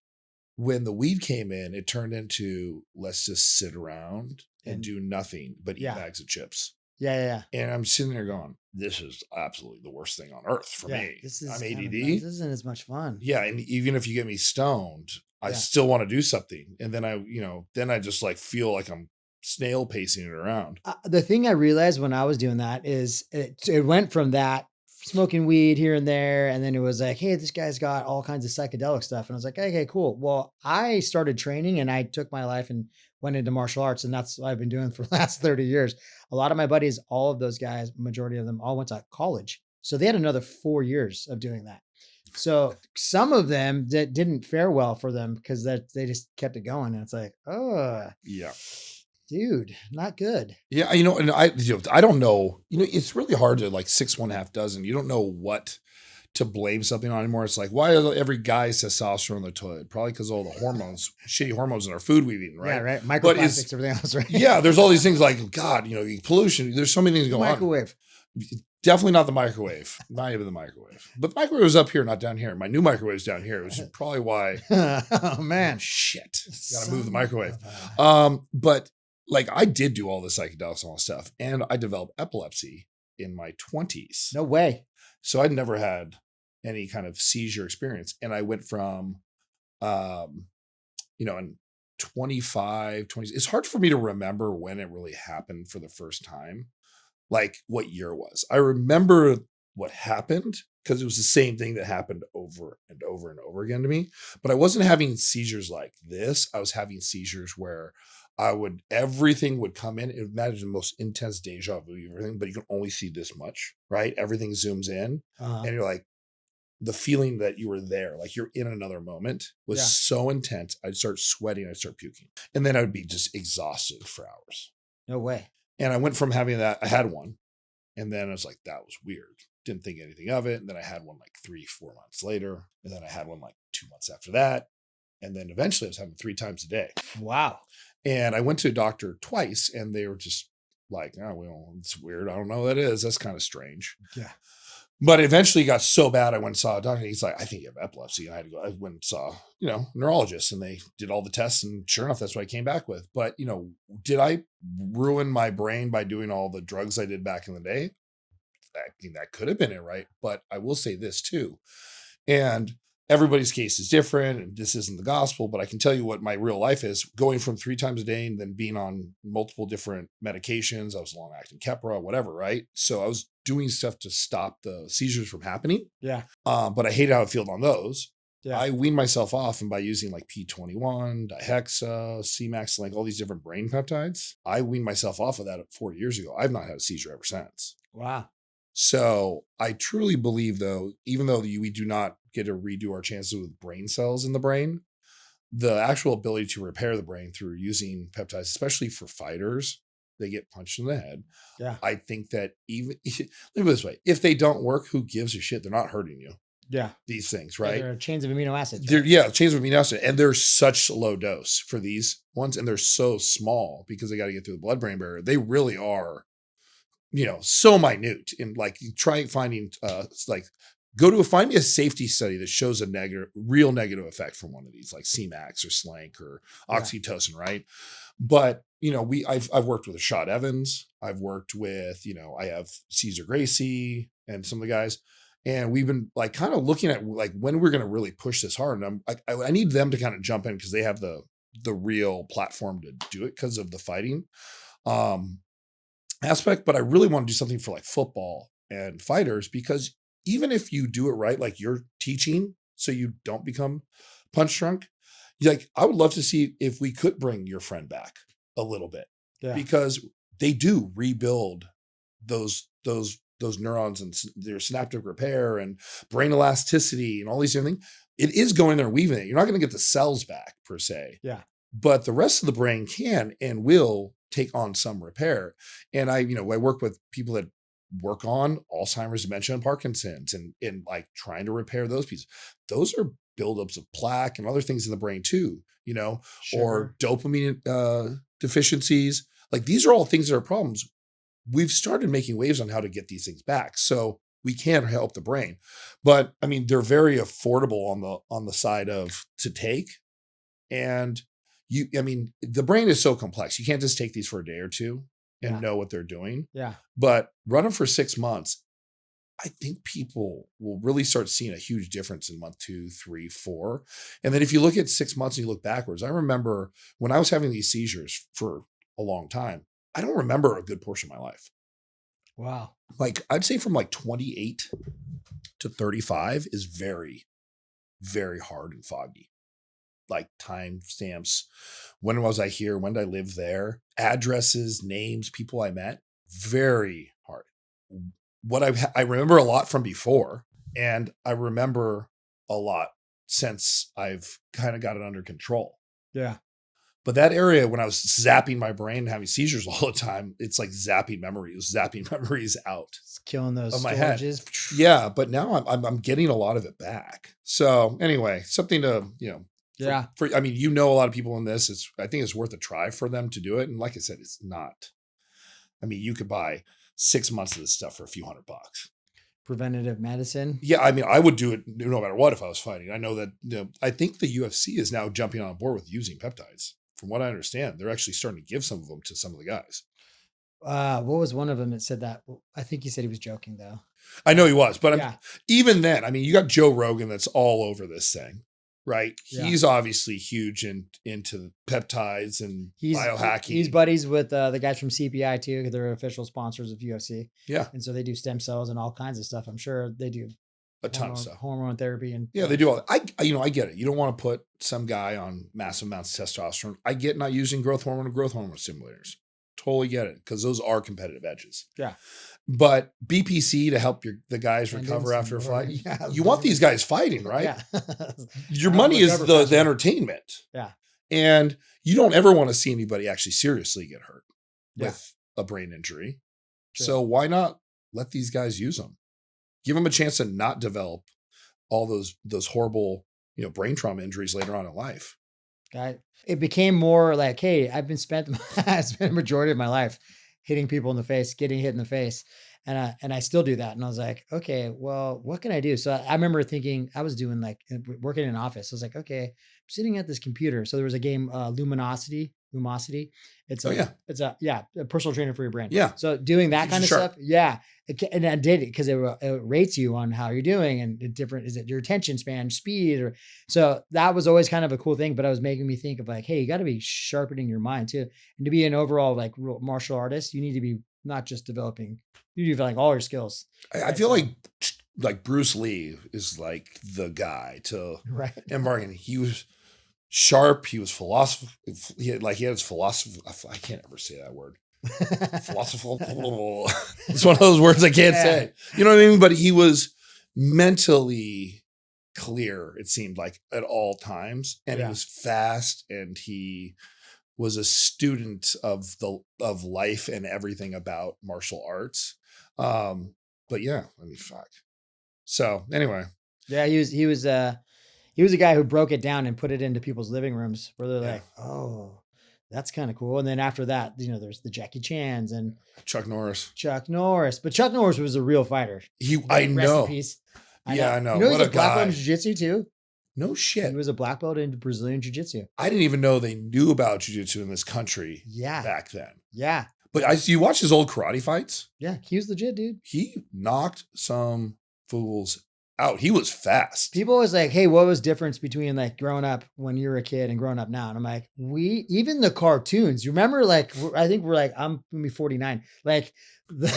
S2: when the weed came in, it turned into let's just sit around and do nothing but eat bags of chips.
S1: Yeah.
S2: And I'm sitting there going, this is absolutely the worst thing on earth for me. I'm ADD.
S1: This isn't as much fun.
S2: Yeah. And even if you get me stoned, I still want to do something. And then I just like feel like I'm snail pacing it around.
S1: The thing I realized when I was doing that is it went from that smoking weed here and there. And then it was like, hey, this guy's got all kinds of psychedelic stuff. And I was like, okay, cool. Well, I started training and I took my life and went into martial arts. And that's what I've been doing for the last 30 years. A lot of my buddies, all of those guys, majority of them all went to college. So they had another 4 years of doing that. So some of them that didn't fare well for them because they just kept it going. And it's like, oh,
S2: yeah.
S1: Dude, not good.
S2: Yeah, and I don't know. It's really hard to like 6 1/2 dozen. You don't know what to blame something on anymore. It's like, why are every guy's testosterone in the toilet? Probably because of all the hormones, shitty hormones in our food we've eaten, right?
S1: Yeah, right. Microplastics, everything else, right?
S2: Yeah, there's all these things like, God, pollution. There's so many things going
S1: Microwave.
S2: on. Definitely not the microwave. Not even the microwave. But the microwave was up here, not down here. My new microwave's down here, which is probably why.
S1: Oh, man.
S2: Shit. Got to move the microwave. But like I did do all the psychedelics and all that stuff. And I developed epilepsy in my 20s.
S1: No way.
S2: So I'd never had any kind of seizure experience. And I went from, in 25, 20, it's hard for me to remember when it really happened for the first time, like what year it was. I remember what happened because it was the same thing that happened over and over and over again to me. But I wasn't having seizures like this. I was having seizures where everything would come in. Imagine the most intense deja vu, everything, but you can only see this much, right? Everything zooms in and you're like, the feeling that you were there, like you're in another moment was so intense. I'd start sweating. I'd start puking. And then I would be just exhausted for hours.
S1: No way.
S2: And I went from having that, I had one. And then I was like, that was weird. Didn't think anything of it. And then I had one like 3-4 months later. And then I had one like 2 months after that. And then eventually I was having 3 times a day.
S1: Wow.
S2: And I went to a doctor twice and they were just like, oh, well, it's weird. I don't know what that is. That's kind of strange.
S1: Yeah.
S2: But eventually it got so bad, I went and saw a doctor. He's like, I think you have epilepsy. And I went and saw, a neurologist and they did all the tests. And sure enough, that's what I came back with. But, did I ruin my brain by doing all the drugs I did back in the day? I think that could have been it, right? But I will say this too. And everybody's case is different and this isn't the gospel, but I can tell you what my real life is going from 3 times a day and then being on multiple different medications. I was long acting Keppra, whatever. Right. So I was doing stuff to stop the seizures from happening.
S1: Yeah.
S2: But I hated how it felt on those.
S1: Yeah.
S2: I weaned myself off. And by using like P21, Dihexa, C-Max, like all these different brain peptides, I weaned myself off of that 4 years ago. I've not had a seizure ever since.
S1: Wow.
S2: So I truly believe, though, even though we do not get to redo our chances with brain cells in the brain, the actual ability to repair the brain through using peptides, especially for fighters, they get punched in the head.
S1: Yeah.
S2: I think that even, let me put it this way, if they don't work, who gives a shit? They're not hurting you.
S1: Yeah.
S2: These things,
S1: Yeah,
S2: right?
S1: they're chains of amino acids.
S2: They're,
S1: Right?
S2: yeah, chains of amino acid. And they're such low dose for these ones. And they're so small because they got to get through the blood-brain barrier. They really are, so minute. And like, you try finding, find me a safety study that shows a real negative effect from one of these, like C-Max or Slank or oxytocin, right? But, I've worked with Rashad Evans. I've worked with, I have Cesar Gracie and some of the guys. And we've been like kind of looking at like when we're going to really push this hard. And I need them to kind of jump in because they have the real platform to do it because of the fighting aspect. But I really want to do something for like football and fighters, because even if you do it right, like you're teaching so you don't become punch drunk, like I would love to see if we could bring your friend back a little bit, because they do rebuild those neurons and their synaptic repair and brain elasticity and all these different things. It is going there and weaving it. You're not going to get the cells back per se.
S1: Yeah.
S2: But the rest of the brain can and will take on some repair. And I work with people that work on Alzheimer's, dementia, and Parkinson's and like trying to repair those pieces. Those are buildups of plaque and other things in the brain too, or dopamine deficiencies. Like these are all things that are problems. We've started making waves on how to get these things back. So we can help the brain, but I mean, they're very affordable on the side of to take. And the brain is so complex. You can't just take these for a day or two and know what they're doing.
S1: Yeah.
S2: But run them for 6 months. I think people will really start seeing a huge difference in month 2, 3, 4. And then if you look at 6 months and you look backwards, I remember when I was having these seizures for a long time, I don't remember a good portion of my life.
S1: Wow.
S2: Like I'd say from like 28 to 35 is very, very hard and foggy. Like time stamps. When was I here? When did I live there? Addresses, names, people I met. Very hard. What I remember a lot from before, and I remember a lot since I've kind of got it under control.
S1: Yeah.
S2: But that area when I was zapping my brain and having seizures all the time, it's like zapping memories out.
S1: It's killing those
S2: of my head.
S1: storages.
S2: Yeah, but now I'm getting a lot of it back. So anyway, something to For I mean, a lot of people in this. I think it's worth a try for them to do it. And like I said, it's not. I mean, you could buy 6 months of this stuff for a few $100.
S1: Preventative medicine.
S2: Yeah, I mean, I would do it no matter what if I was fighting. I know that I think the UFC is now jumping on board with using peptides. From what I understand, they're actually starting to give some of them to some of the guys.
S1: What was one of them that said that? I think he said he was joking though.
S2: I know he was, but even then, I mean, you got Joe Rogan that's all over this thing, right? Yeah. He's obviously huge into peptides and biohacking.
S1: He's buddies with the guys from CPI too. They're official sponsors of UFC.
S2: Yeah.
S1: And so they do stem cells and all kinds of stuff. I'm sure they do
S2: a ton of stuff.
S1: Hormone therapy. And
S2: they do all that. I get it. You don't want to put some guy on massive amounts of testosterone. I get not using growth hormone or growth hormone stimulators. Totally get it, because those are competitive edges.
S1: Yeah.
S2: But BPC to help the guys recover after a fight. Yeah, you want these guys fighting, right? Yeah. Your money is the entertainment.
S1: Yeah.
S2: And you don't ever want to see anybody actually seriously get hurt with a brain injury. Sure. So why not let these guys use them? Give them a chance to not develop all those horrible, brain trauma injuries later on in life.
S1: It became more like, hey, I spent a majority of my life hitting people in the face, getting hit in the face. And I still do that. And I was like, okay, well, what can I do? So I remember thinking, I was doing working in an office. I was like, okay, I'm sitting at this computer. So there was a game, Lumosity. It's a personal trainer for your brain.
S2: Yeah.
S1: So doing that kind of stuff. Yeah. And I did it because it rates you on how you're doing and is it your attention span, speed, so that was always kind of a cool thing, but it was making me think of like, hey, you got to be sharpening your mind too. And to be an overall like martial artist, you need to be not just developing, you need to develop all your skills.
S2: I feel like Bruce Lee is like the guy to embark in. He was sharp. He was philosophy. He had his philosophy. I can't ever say that word. philosophical. It's one of those words I can't say. You know what I mean? But he was mentally clear, it seemed like, at all times. And he was fast, and he was a student of life and everything about martial arts. But yeah, I mean, fuck. So anyway.
S1: Yeah, he was a guy who broke it down and put it into people's living rooms where they're like, oh, that's kind of cool. And then after that, you know, there's the Jackie Chans and
S2: Chuck Norris.
S1: But Chuck Norris was a real fighter.
S2: I know.
S1: I
S2: know.
S1: You know, he's a black belt in jiu-jitsu too.
S2: No shit.
S1: He was a black belt in Brazilian jiu-jitsu.
S2: I didn't even know they knew about jiu-jitsu in this country back then.
S1: Yeah.
S2: But you watch his old karate fights?
S1: Yeah, he was legit, dude.
S2: He knocked some fools out. He was fast.
S1: People always like, hey, what was the difference between like growing up when you were a kid and growing up now? And I'm like, even the cartoons, you remember, like, I think we're like, I'm gonna be 49. Like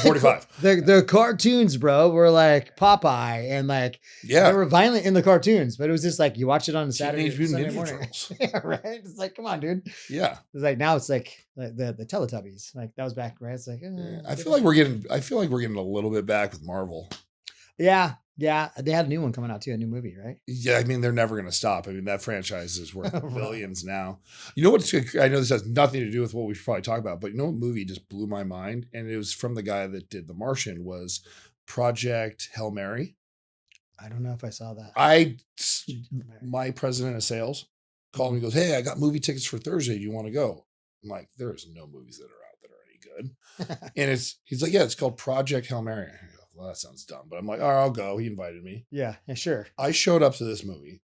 S2: 45.
S1: The cartoons, bro, were like Popeye and like, they were violent in the cartoons, but it was just like, you watch it on a Saturday morning. Yeah, right. It's like, come on, dude.
S2: Yeah.
S1: It's like, now it's like the Teletubbies. Like that was back, right? It's like,
S2: I feel like we're getting a little bit back with Marvel.
S1: Yeah. Yeah, they had a new one coming out too, a new movie, right?
S2: Yeah, I mean, they're never going to stop. I mean, that franchise is worth billions now. You know what? I know this has nothing to do with what we should probably talk about, but you know what movie just blew my mind? And it was from the guy that did The Martian, was Project Hail Mary.
S1: I don't know if I saw that.
S2: My president of sales called me and goes, hey, I got movie tickets for Thursday. Do you want to go? I'm like, there's no movies that are out that are any good. And he's like, yeah, it's called Project Hail Mary. Well, that sounds dumb, but I'm like, all right, I'll go. He invited me.
S1: Yeah, sure.
S2: I showed up to this movie.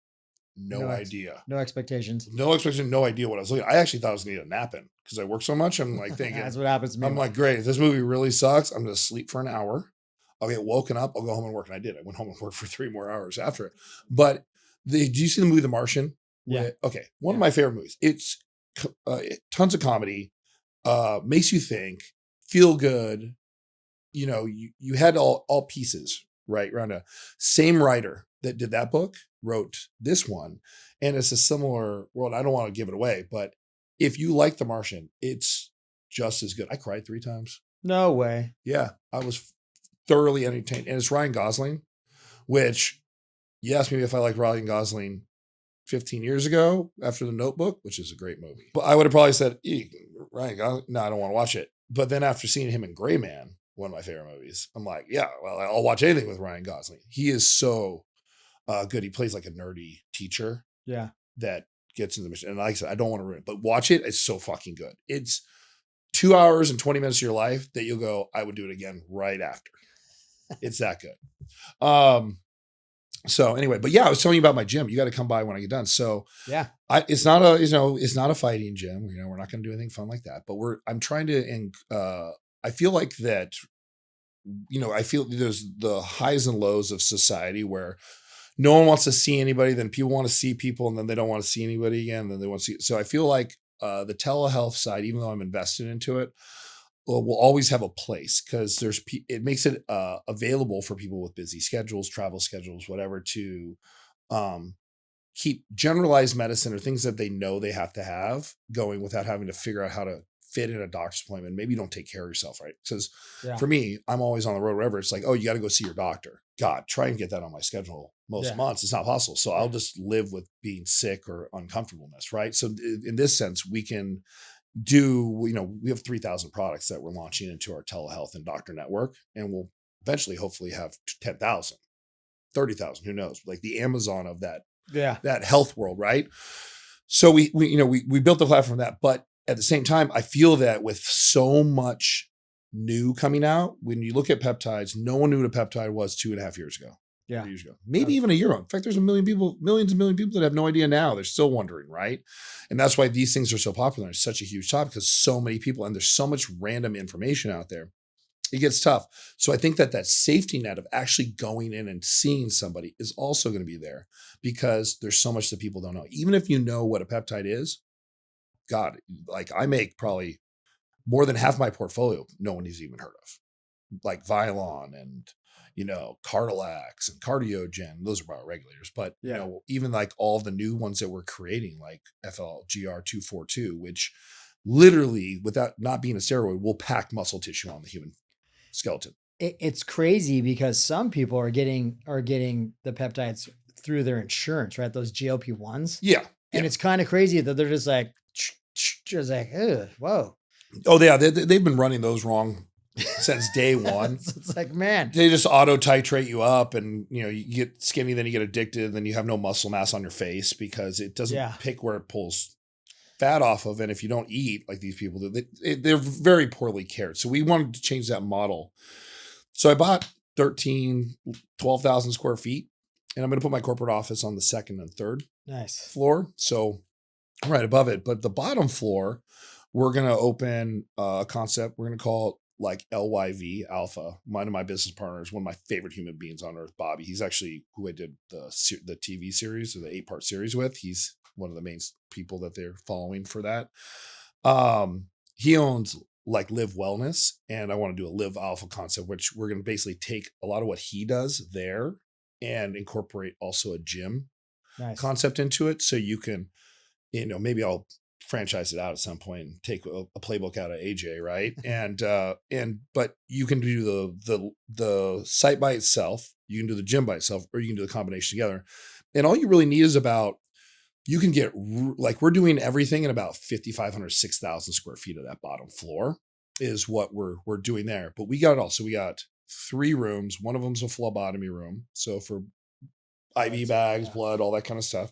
S2: No idea.
S1: No expectations.
S2: No expectation. No idea what I was looking at. I actually thought I was going to need a nap in because I work so much. I'm like thinking.
S1: That's what happens to me.
S2: I'm like, great. If this movie really sucks, I'm going to sleep for an hour. I'll get woken up. I'll go home and work. And I did. I went home and worked for 3 more hours after it. But did you see the movie The Martian?
S1: Yeah.
S2: Okay. One of my favorite movies. It's tons of comedy, makes you think, feel good. You know, you had all pieces, right? Around a same writer that did that book wrote this one. And it's a similar world. I don't want to give it away, but if you like The Martian, it's just as good. I cried 3 times.
S1: No way.
S2: Yeah. I was thoroughly entertained. And it's Ryan Gosling, which you asked me if I like Ryan Gosling 15 years ago after The Notebook, which is a great movie. But I would have probably said, Ryan Gosling, no, I don't want to watch it. But then after seeing him in Gray Man, one of my favorite movies, I'm like, yeah, well, I'll watch anything with Ryan Gosling. He is so good. He plays like a nerdy teacher.
S1: Yeah. That
S2: gets in the mission. And like I said, I don't want to ruin it, but watch it. It's so fucking good. It's 2 hours and 20 minutes of your life that you'll go, I would do it again right after. It's that good. So anyway, but yeah, I was telling you about my gym. You got to come by when I get done. So
S1: yeah,
S2: it's not a fighting gym. You know, we're not going to do anything fun like that, but I'm trying to, I feel like that, you know, I feel there's the highs and lows of society where no one wants to see anybody. Then people want to see people, and then they don't want to see anybody again. And then they want to see. So I feel like the telehealth side, even though I'm invested into it, will always have a place because it makes it available for people with busy schedules, travel schedules, whatever, to keep generalized medicine or things that they know they have to have going without having to figure out how to fit in a doctor's appointment. Maybe you don't take care of yourself, right? Because for me, I'm always on the road, whatever. It's like, oh, you got to go see your doctor. God, try and get that on my schedule most months. It's not possible. So I'll just live with being sick or uncomfortableness, right? So in this sense, we can we have 3,000 products that we're launching into our telehealth and doctor network, and we'll eventually hopefully have 10,000, 30,000, who knows, like the Amazon of that health world, right? So we built the platform for that, but at the same time, I feel that with so much new coming out, when you look at peptides, no one knew what a peptide was 2.5 years ago. 3 years ago, maybe even a year ago. In fact, there's millions and millions of people that have no idea now. They're still wondering, right? And that's why these things are so popular. It's such a huge topic because so many people, and there's so much random information out there. It gets tough. So I think that safety net of actually going in and seeing somebody is also going to be there because there's so much that people don't know. Even if you know what a peptide is, God, like I make probably more than half my portfolio no one has even heard of, like Vialon and Cardilax and Cardiogen. Those are bioregulators, but even like all the new ones that we're creating, like FLGR242, which literally, without not being a steroid, will pack muscle tissue on the human skeleton.
S1: It's crazy because some people are getting the peptides through their insurance, right? Those GLP-1s.
S2: Yeah.
S1: And it's kind of crazy that they're just like, ugh, whoa.
S2: Oh yeah, they've been running those wrong since day one.
S1: It's like, man,
S2: they just auto titrate you up, and you get skinny, then you get addicted, then you have no muscle mass on your face because it doesn't pick where it pulls fat off of. And if you don't eat like these people do, they're very poorly cared. So we wanted to change that model. So I bought 12,000 square feet, and I'm going to put my corporate office on the second and third floor. So I'm right above it. But the bottom floor, we're going to open a concept. We're going to call it like LYV Alpha. One of my business partners, one of my favorite human beings on earth, Bobby. He's actually who I did the TV series, or the 8-part series with. He's one of the main people that they're following for that. He owns like Live Wellness, and I want to do a Live Alpha concept, which we're going to basically take a lot of what he does there and incorporate also a gym concept into it. So you can, maybe I'll franchise it out at some point and take a playbook out of AJ, right? But you can do the site by itself, you can do the gym by itself, or you can do the combination together. And all you really need is you can get, like, we're doing everything in about 5,500, 6,000 square feet of that bottom floor is what we're doing there. But we got it all. So we got 3 rooms. One of them's a phlebotomy room. So for IV bags, blood, all that kind of stuff.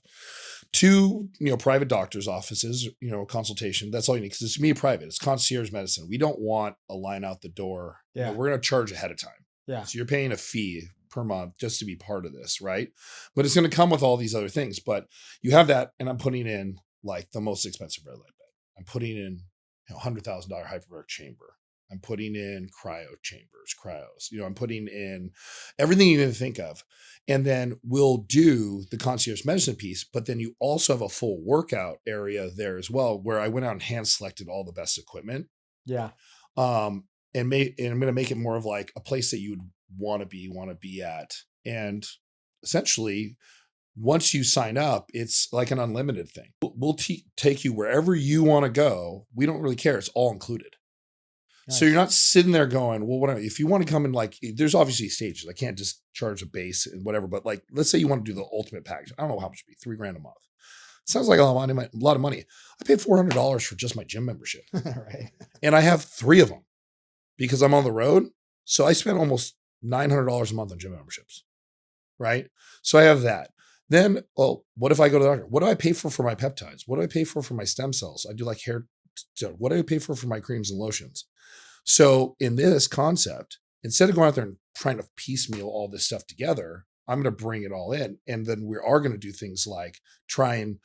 S2: 2, private doctor's offices, consultation. That's all you need, because it's me private. It's concierge medicine. We don't want a line out the door.
S1: Yeah.
S2: We're going to charge ahead of time.
S1: Yeah.
S2: So you're paying a fee per month just to be part of this, right? But it's going to come with all these other things. But you have that, and I'm putting in like the most expensive red light bed. I'm putting in $100,000 hyperbaric chamber. I'm putting in cryos. I'm putting in everything you can think of. And then we'll do the concierge medicine piece, but then you also have a full workout area there as well, where I went out and hand selected all the best equipment.
S1: Yeah.
S2: And I'm going to make it more of like a place that you would want to be at. And essentially, once you sign up, it's like an unlimited thing. We'll take you wherever you want to go. We don't really care. It's all included. Nice. So you're not sitting there going, well, if you want to come in, like, there's obviously stages. I can't just charge a base and whatever, but like, let's say you want to do the ultimate package. I don't know how much it'd be, $3,000 a month. Sounds like a lot of money. I paid $400 for just my gym membership.
S1: Right.
S2: And I have 3 of them because I'm on the road. So I spent almost $900 a month on gym memberships. Right. So I have that. Then, what if I go to the doctor? What do I pay for my peptides? What do I pay for my stem cells? I do like hair. What do I pay for my creams and lotions? So in this concept, instead of going out there and trying to piecemeal all this stuff together, I'm going to bring it all in. And then we are going to do things like try and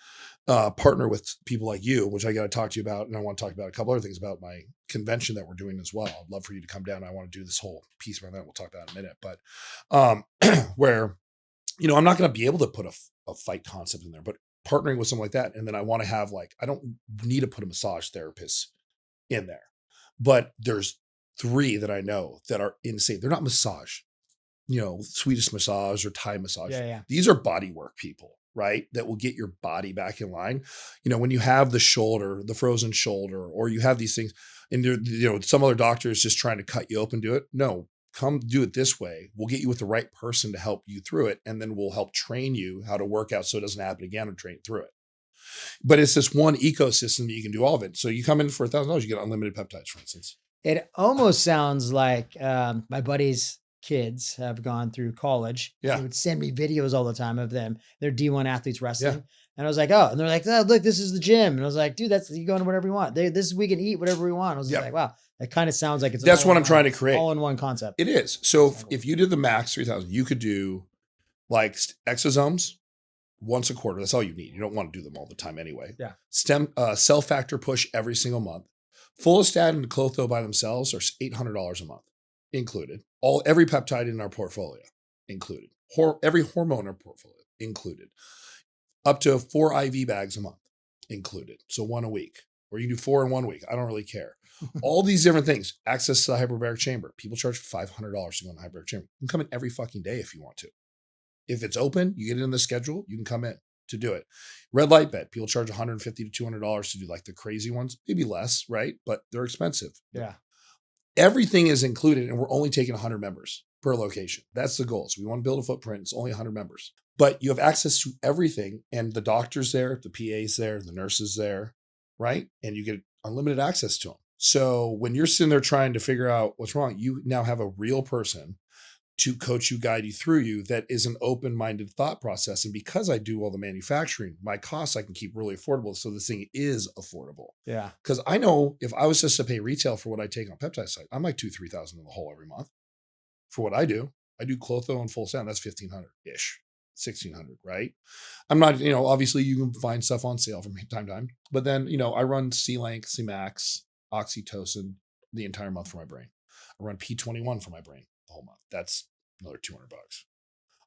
S2: partner with people like you, which I got to talk to you about. And I want to talk about a couple other things about my convention that we're doing as well. I'd love for you to come down. I want to do this whole piece about that. We'll talk about it in a minute. But where, I'm not going to be able to put a fight concept in there, but partnering with something like that. And then I want to have I don't need to put a massage therapist in there. But there's 3 that I know that are insane. They're not massage, Swedish massage or Thai massage.
S1: Yeah.
S2: These are body work people, right? That will get your body back in line. When you have the shoulder, the frozen shoulder, or you have these things, and some other doctor is just trying to cut you open, do it. No, come do it this way. We'll get you with the right person to help you through it. And then we'll help train you how to work out so it doesn't happen again, and train through it. But it's this one ecosystem that you can do all of it. So you come in for $1,000, you get unlimited peptides, for instance.
S1: It almost sounds like my buddy's kids have gone through college.
S2: Yeah.
S1: They would send me videos all the time of them. They're D1 athletes wrestling. Yeah. And I was like, and they're like, oh, look, this is the gym. And I was like, dude, you go into whatever you want. We can eat whatever we want. I was like, wow, that kind of sounds like
S2: that's what I'm trying to create.
S1: All in one concept.
S2: It is. So if you did the max 3,000, you could do like exosomes once a quarter. That's all you need. You don't want to do them all the time anyway.
S1: Yeah.
S2: Cell factor push every single month. Fullistat and Clotho by themselves are $800 a month included. Every peptide in our portfolio included. Every hormone in our portfolio included. Up to 4 IV bags a month included. So 1 a week, or you can do 4 in 1 week. I don't really care. All these different things. Access to the hyperbaric chamber. People charge $500 to go in the hyperbaric chamber. You can come in every fucking day if you want to. If it's open, you get it in the schedule, you can come in. to do it. Red light bed. People charge $150 to $200 to do like the crazy ones, maybe less, right? But they're expensive.
S1: Yeah.
S2: Everything is included, and we're only taking 100 members per location. That's the goal. So we want to build a footprint. It's only 100 members, but you have access to everything, and the doctor's there, the PA's there, the nurse's there, right? And you get unlimited access to them. So when you're sitting there trying to figure out what's wrong, you now have a real person to coach you, guide you through you. That is an open-minded thought process. And because I do all the manufacturing, my costs I can keep really affordable. So this thing is affordable.
S1: Yeah.
S2: Because I know if I was just to pay retail for what I take on peptide site, I'm like $2,000-3,000 in the hole every month for what I do. I do Clotho and full sound. That's $1,500-ish, $1,600, right? I'm not, obviously you can find stuff on sale from time to time, but then, I run C-Link, C-Max, Oxytocin the entire month for my brain. I run P21 for my brain the whole month. That's another $200.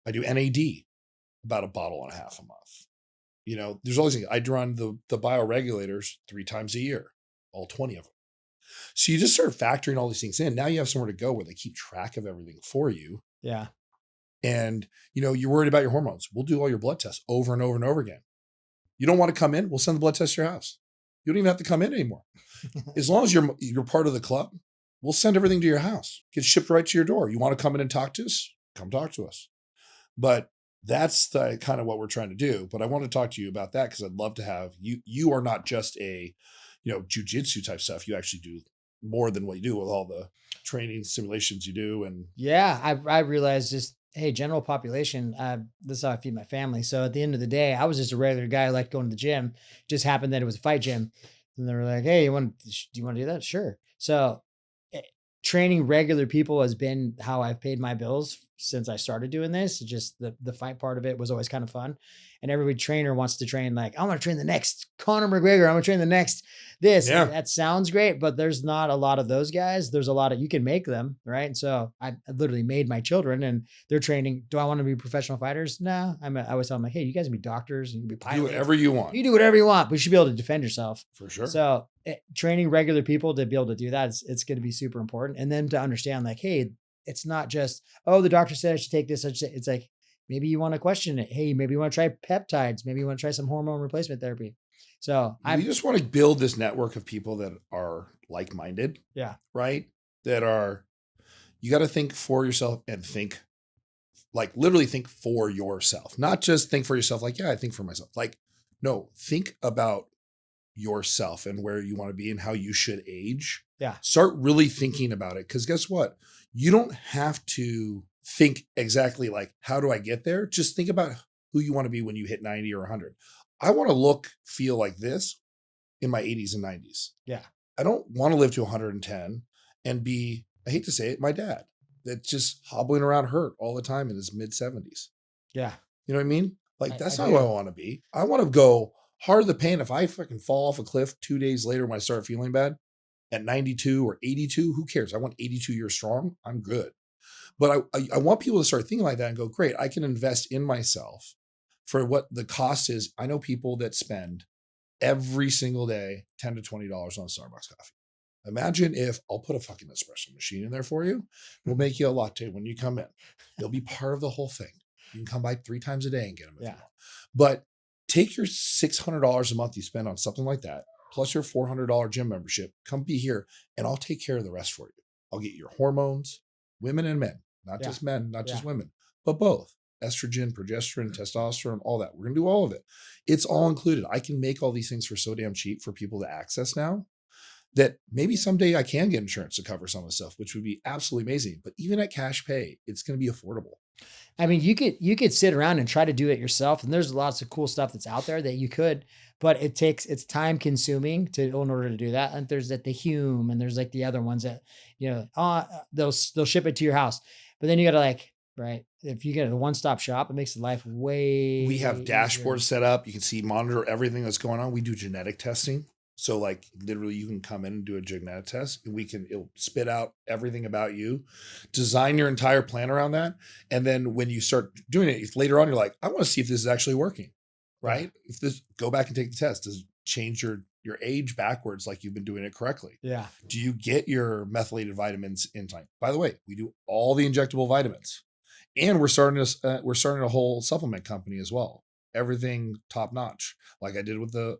S2: I do NAD, about a bottle and a half a month. There's always things. I run the bioregulators 3 times a year, all 20 of them. So you just start factoring all these things in. Now you have somewhere to go where they keep track of everything for you.
S1: Yeah.
S2: And, you're worried about your hormones. We'll do all your blood tests over and over and over again. You don't want to come in? We'll send the blood test to your house. You don't even have to come in anymore. As long as you're part of the club, we'll send everything to your house. Get shipped right to your door. You want to come in and talk to us? Come talk to us. But that's the kind of what we're trying to do. But I want to talk to you about that because I'd love to have you. You are not just a, jujitsu type stuff. You actually do more than what you do with all the training simulations you do. And
S1: yeah, I realized just, hey, general population, this is how I feed my family. So at the end of the day, I was just a regular guy who liked going to the gym. Just happened that it was a fight gym. And they were like, hey, do you want to do that? Sure. So training regular people has been how I've paid my bills since I started doing this. Just the fight part of it was always kind of fun. And every trainer wants to train like, I want to train the next Conor McGregor. I'm going to train the next this.
S2: Yeah.
S1: That sounds great, but there's not a lot of those guys. There's a lot of, you can make them, right? And so I literally made my children and they're training. Do I want to be professional fighters? No. I always tell them like, hey, you guys can be doctors and you can be pilots.
S2: Do whatever you want.
S1: You do whatever you want, but you should be able to defend yourself.
S2: For sure.
S1: So training regular people to be able to do that, it's going to be super important. And then to understand like, hey, it's not just, oh, the doctor said I should take this. It's like, maybe you want to question it. Hey, maybe you want to try peptides. Maybe you want to try some hormone replacement therapy. So
S2: we just want to build this network of people that are like-minded.
S1: Yeah.
S2: Right. You got to think for yourself and think like literally think for yourself, not just think for yourself. Like, yeah, I think for myself. Like, no, think about yourself and where you want to be and how you should age.
S1: Yeah.
S2: Start really thinking about it. Cause guess what? You don't have to think exactly like, how do I get there? Just think about who you want to be when you hit 90 or 100. I want to feel like this in my 80s and 90s.
S1: Yeah.
S2: I don't want to live to 110 and be, I hate to say it, my dad that's just hobbling around hurt all the time in his mid 70s.
S1: Yeah.
S2: You know what I mean? Like, that's not who I want to be. I want to go hard of the pain. If I fucking fall off a cliff 2 days later when I start feeling bad at 92 or 82, who cares? I want 82 years strong. I'm good. But I want people to start thinking like that and go, great, I can invest in myself for what the cost is. I know people that spend every single day $10 to $20 on Starbucks coffee. Imagine if I'll put a fucking espresso machine in there for you. We'll make you a latte when you come in. You'll be part of the whole thing. You can come by 3 times a day and get them if you want. But take your $600 a month you spend on something like that, plus your $400 gym membership, come be here and I'll take care of the rest for you. I'll get your hormones, women and men, not just men, not just women, but both. Estrogen, progesterone, testosterone, all that. We're going to do all of it. It's all included. I can make all these things for so damn cheap for people to access now that maybe someday I can get insurance to cover some of the stuff, which would be absolutely amazing. But even at cash pay, it's going to be affordable.
S1: I mean, you could sit around and try to do it yourself. And there's lots of cool stuff that's out there that you could, but it's time consuming in order to do that. And there's the Hume and there's like the other ones that, they'll ship it to your house, but then you got to right. If you get a one-stop shop, it makes life way.
S2: We have
S1: easier.
S2: dashboards set up. You can monitor everything that's going on. We do genetic testing. So literally you can come in and do a genetic test and it'll spit out everything about you, design your entire plan around that. And then when you start doing it later on, you're like, I want to see if this is actually working, right? Go back and take the test. Does it change your age backwards like you've been doing it correctly?
S1: Yeah.
S2: Do you get your methylated vitamins in time? By the way, we do all the injectable vitamins and we're starting a whole supplement company as well. everything top notch. Like I did with a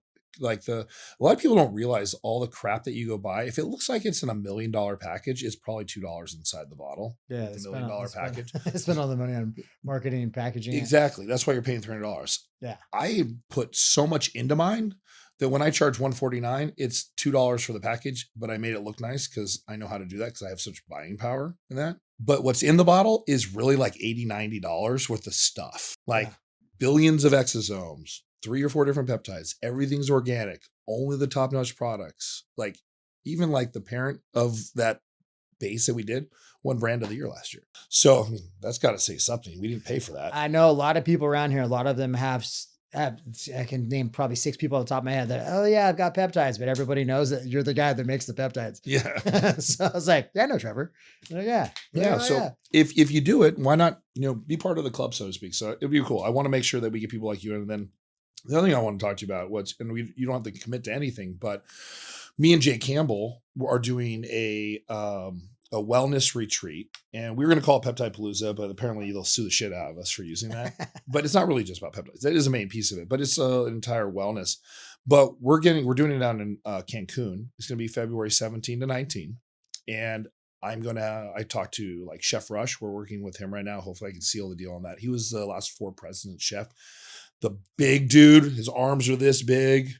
S2: lot of people don't realize all the crap that you go buy. If it looks like it's in $1 million package, it's probably $2 inside the bottle.
S1: Yeah.
S2: The $1 million package.
S1: Spend all the money on marketing and packaging.
S2: Exactly. That's why you're paying $300.
S1: Yeah.
S2: I put so much into mine that when I charge $149, it's $2 for the package, but I made it look nice because I know how to do that because I have such buying power in that. But what's in the bottle is really like $80, $90 worth of stuff. Like billions of exosomes, 3 or 4 different peptides. Everything's organic, only the top-notch products. Like even like the parent of that base that we did won brand of the year last year. So I mean, that's got to say something. We didn't pay for that.
S1: I know a lot of people around here. A lot of them have I can name probably 6 people off the top of my head that, oh yeah, I've got peptides, but everybody knows that you're the guy that makes the peptides.
S2: Yeah.
S1: So I was like, yeah, no, Trevor. Like, yeah.
S2: So if you do it, why not, be part of the club, so to speak. So it'd be cool. I want to make sure that we get people like you. And then the other thing I want to talk to you about you don't have to commit to anything, but me and Jay Campbell are doing a wellness retreat, and we were going to call it Peptide Palooza, but apparently they'll sue the shit out of us for using that. But it's not really just about peptides. That is a main piece of it, but it's an entire wellness. But we're doing it down in Cancun. It's going to be February 17 to 19. And I talked to like Chef Rush. We're working with him right now. Hopefully I can seal the deal on that. He was the last 4 presidents chef. The big dude, his arms are this big.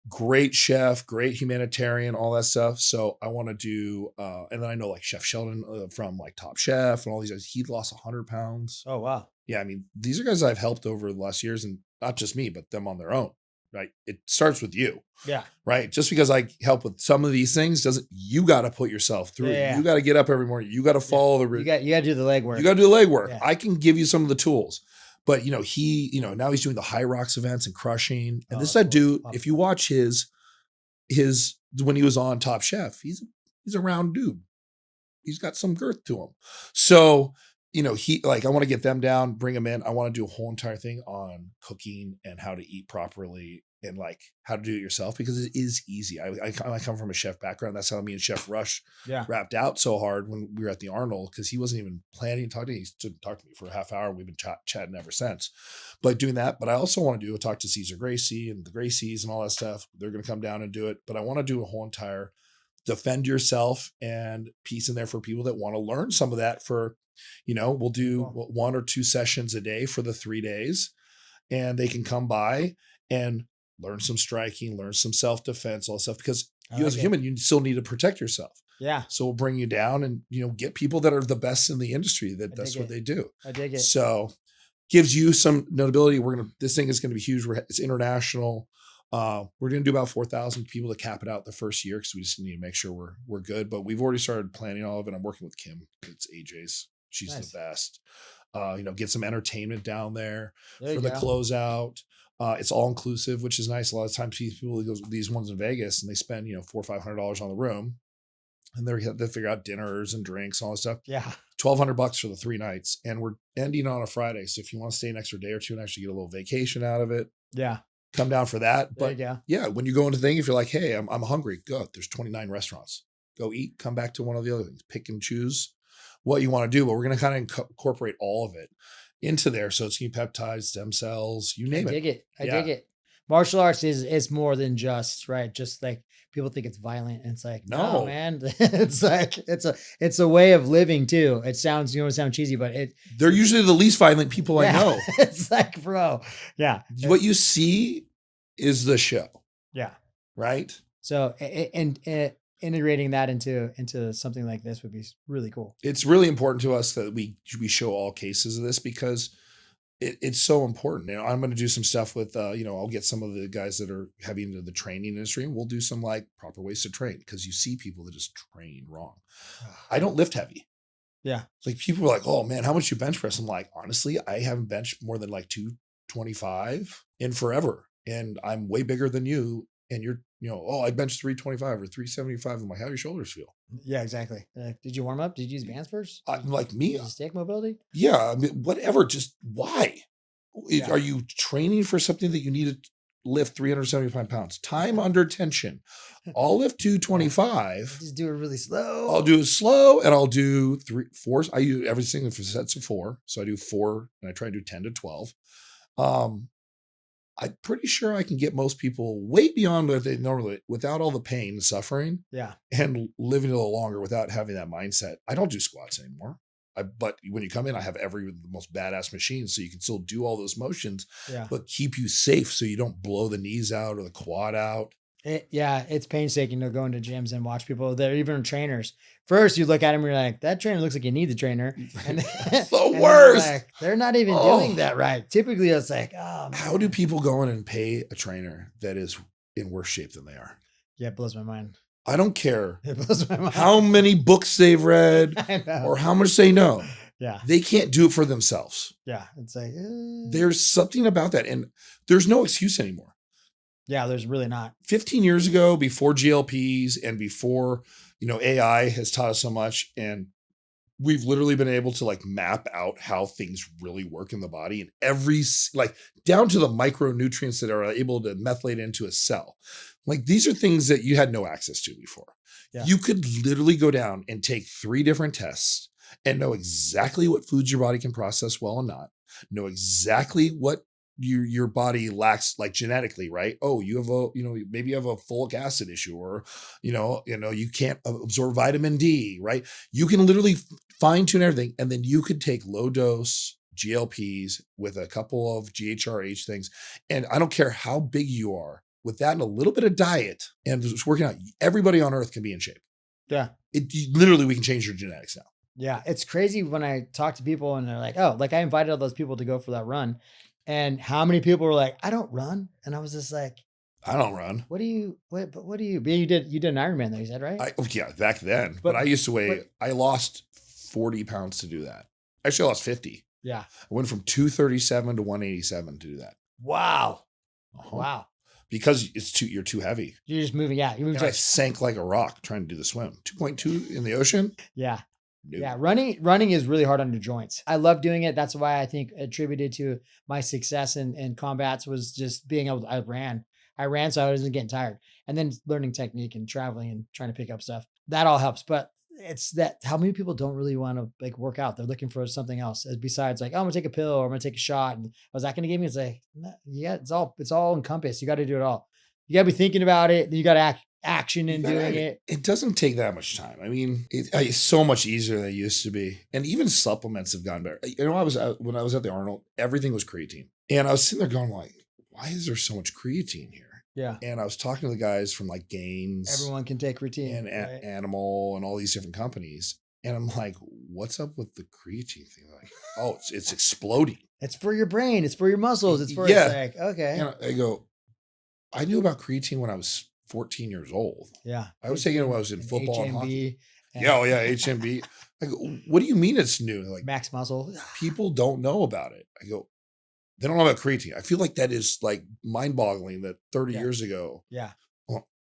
S2: Great chef, great humanitarian, all that stuff. So I want to do, and then I know like Chef Sheldon from like Top Chef and all these guys. He lost 100 pounds.
S1: Oh, wow.
S2: Yeah. I mean, these are guys I've helped over the last years, and not just me, but them on their own, right? It starts with you.
S1: Yeah.
S2: Right. Just because I help with some of these things you got to put yourself through it. You got to get up every morning. You got to follow the,
S1: you got to do the legwork.
S2: You got to do the legwork.
S1: Yeah.
S2: I can give you some of the tools. But now he's doing the High Rocks events and crushing. And this dude, if you watch his when he was on Top Chef, he's a round dude. He's got some girth to him. So, I want to get them down, bring them in. I want to do a whole entire thing on cooking and how to eat properly and like how to do it yourself, because it is easy. I come from a chef background. That's how me and Chef Rush wrapped out so hard when we were at the Arnold, because he wasn't even planning to talk to me. He stood and talked to me for a half hour. We've been chatting ever since. But doing that, but I also want to talk to Caesar Gracie and the Gracies and all that stuff. They're going to come down and do it. But I want to do a whole entire defend yourself and piece in there for people that want to learn some of that for, we'll do 1 or 2 sessions a day for the 3 days, and they can come by and learn some striking, learn some self-defense, all that stuff, because you as a human, you still need to protect yourself. Yeah. So we'll bring you down and, get people that are the best in the industry that's what they do.
S1: I dig it.
S2: So gives you some notability. This thing is going to be huge. It's international. We're going to do about 4,000 people to cap it out the first year, because we just need to make sure we're good. But we've already started planning all of it. I'm working with Kim. It's AJ's. She's the best. Get some entertainment down there for the closeout. It's all inclusive, which is nice. A lot of times people go these ones in Vegas and they spend, $400 or $500 on the room, and they figure out dinners and drinks, all that stuff. Yeah. $1,200 for the 3 nights. And we're ending on a Friday. So if you want to stay an extra day or 2 and actually get a little vacation out of it. Yeah. Come down for that. But yeah, when you go into the thing, if you're like, hey, I'm hungry, go. There's 29 restaurants. Go eat, come back to one of the other things. Pick and choose what you want to do. But we're going to kind of incorporate all of it into there. So it's new peptides, stem cells, you name it.
S1: I dig it. Martial arts is more than just, right? Just like people think it's violent, and it's like, no, man. It's like it's a way of living too. It sounds, cheesy, but
S2: they're usually the least violent people I know.
S1: It's like, bro. Yeah.
S2: What you see is the show. Yeah. Right.
S1: So and integrating that into something like this would be really cool.
S2: It's really important to us that we show all cases of this, because it's so important. I'm going to do some stuff with, I'll get some of the guys that are heavy into the training industry, and we'll do some like proper ways to train, because you see people that just train wrong. I don't lift heavy. Yeah. Like people are like, oh man, how much you bench press? I'm like, honestly, I haven't benched more than like 225 in forever. And I'm way bigger than you. And you're, I benched 325 or 375. I'm like, how do your shoulders feel?
S1: Yeah, exactly. Did you warm up? Did you use bands first?
S2: Like me.
S1: Stick mobility?
S2: Yeah. I mean, whatever. Just why? Yeah. Are you training for something that you need to lift 375 pounds? Time under tension. I'll lift 225.
S1: Just do it really slow.
S2: I'll do it slow, and I'll do 3, 4. I use everything for sets of 4. So I do 4, and I try to do 10 to 12. I'm pretty sure I can get most people way beyond what they normally, without all the pain and suffering,
S1: Yeah.
S2: and living a little longer without having that mindset. I don't do squats anymore. But when you come in, I have the most badass machines, so you can still do all those motions,
S1: Yeah.
S2: but keep you safe so you don't blow the knees out or the quad out.
S1: It's painstaking to go into gyms and watch people. They're even trainers. First, you look at them, and you're like, that trainer looks like you need the trainer. And
S2: it's the worst.
S1: Like, they're not even doing that right. Typically, it's like, oh, man.
S2: How do people go in and pay a trainer that is in worse shape than they are?
S1: Yeah, it blows my mind.
S2: I don't care
S1: It blows my mind.
S2: how many books they've read or how much they know.
S1: Yeah.
S2: They can't do it for themselves.
S1: Yeah. It's like,
S2: there's something about that. And there's no excuse anymore.
S1: Yeah, there's really not.
S2: 15 years ago, before GLPs and before, AI has taught us so much, and we've literally been able to like map out how things really work in the body, and every, like, down to the micronutrients that are able to methylate into a cell. Like, these are things that you had no access to before.
S1: Yeah.
S2: You could literally go down and take 3 different tests and know exactly what foods your body can process well and not, know exactly what your body lacks, like genetically, right? Oh, you have maybe you have a folic acid issue, or, you can't absorb vitamin D, right? You can literally fine tune everything. And then you could take low dose GLPs with a couple of GHRH things. And I don't care how big you are, with that and a little bit of diet and just working out, everybody on earth can be in shape.
S1: Yeah.
S2: Literally, we can change your genetics now.
S1: Yeah. It's crazy when I talk to people and they're like, oh, like I invited all those people to go for that run. And how many people were like, I don't run. And I was just like,
S2: I don't run.
S1: What do you, you did an Ironman though, you said, right?
S2: Yeah, back then. But I used to weigh, I lost 40 pounds to do that. Actually, I lost 50.
S1: Yeah.
S2: I went from 237 to 187 to do that.
S1: Wow.
S2: Uh-huh.
S1: Wow.
S2: Because you're too heavy.
S1: You're just moving. Yeah.
S2: I sank like a rock trying to do the swim. 2.2 in the ocean.
S1: Yeah.
S2: Nope.
S1: Yeah. Running is really hard on your joints. I love doing it. That's why I think attributed to my success in combats was just being able to, I ran so I wasn't getting tired, and then learning technique and traveling and trying to pick up stuff. That all helps. But it's that how many people don't really want to like work out. They're looking for something else besides like, oh, I'm gonna take a pill or I'm gonna take a shot. And was that gonna give me? It's like, yeah, it's all encompassed. You got to do it all. You got to be thinking about it. You got to action in doing it.
S2: It doesn't take that much time. I mean, it's so much easier than it used to be. And even supplements have gotten better. When I was at the Arnold, everything was creatine. And I was sitting there going like, why is there so much creatine here?
S1: Yeah.
S2: And I was talking to the guys from like Gaines.
S1: Everyone can take creatine.
S2: And right? Animal and all these different companies. And I'm like, what's up with the creatine thing? Like, oh, it's exploding.
S1: It's for your brain. It's for your muscles. It's for,
S2: yeah.
S1: It's like, okay.
S2: And I go, I knew about creatine when I was 14 years old.
S1: Yeah.
S2: I was taking it when I was in football and hockey. Yeah, HMB. I go, what do you mean it's new? They're like,
S1: max muscle.
S2: People don't know about it. I go, they don't know about creatine. I feel like that is like mind-boggling that 30 years ago,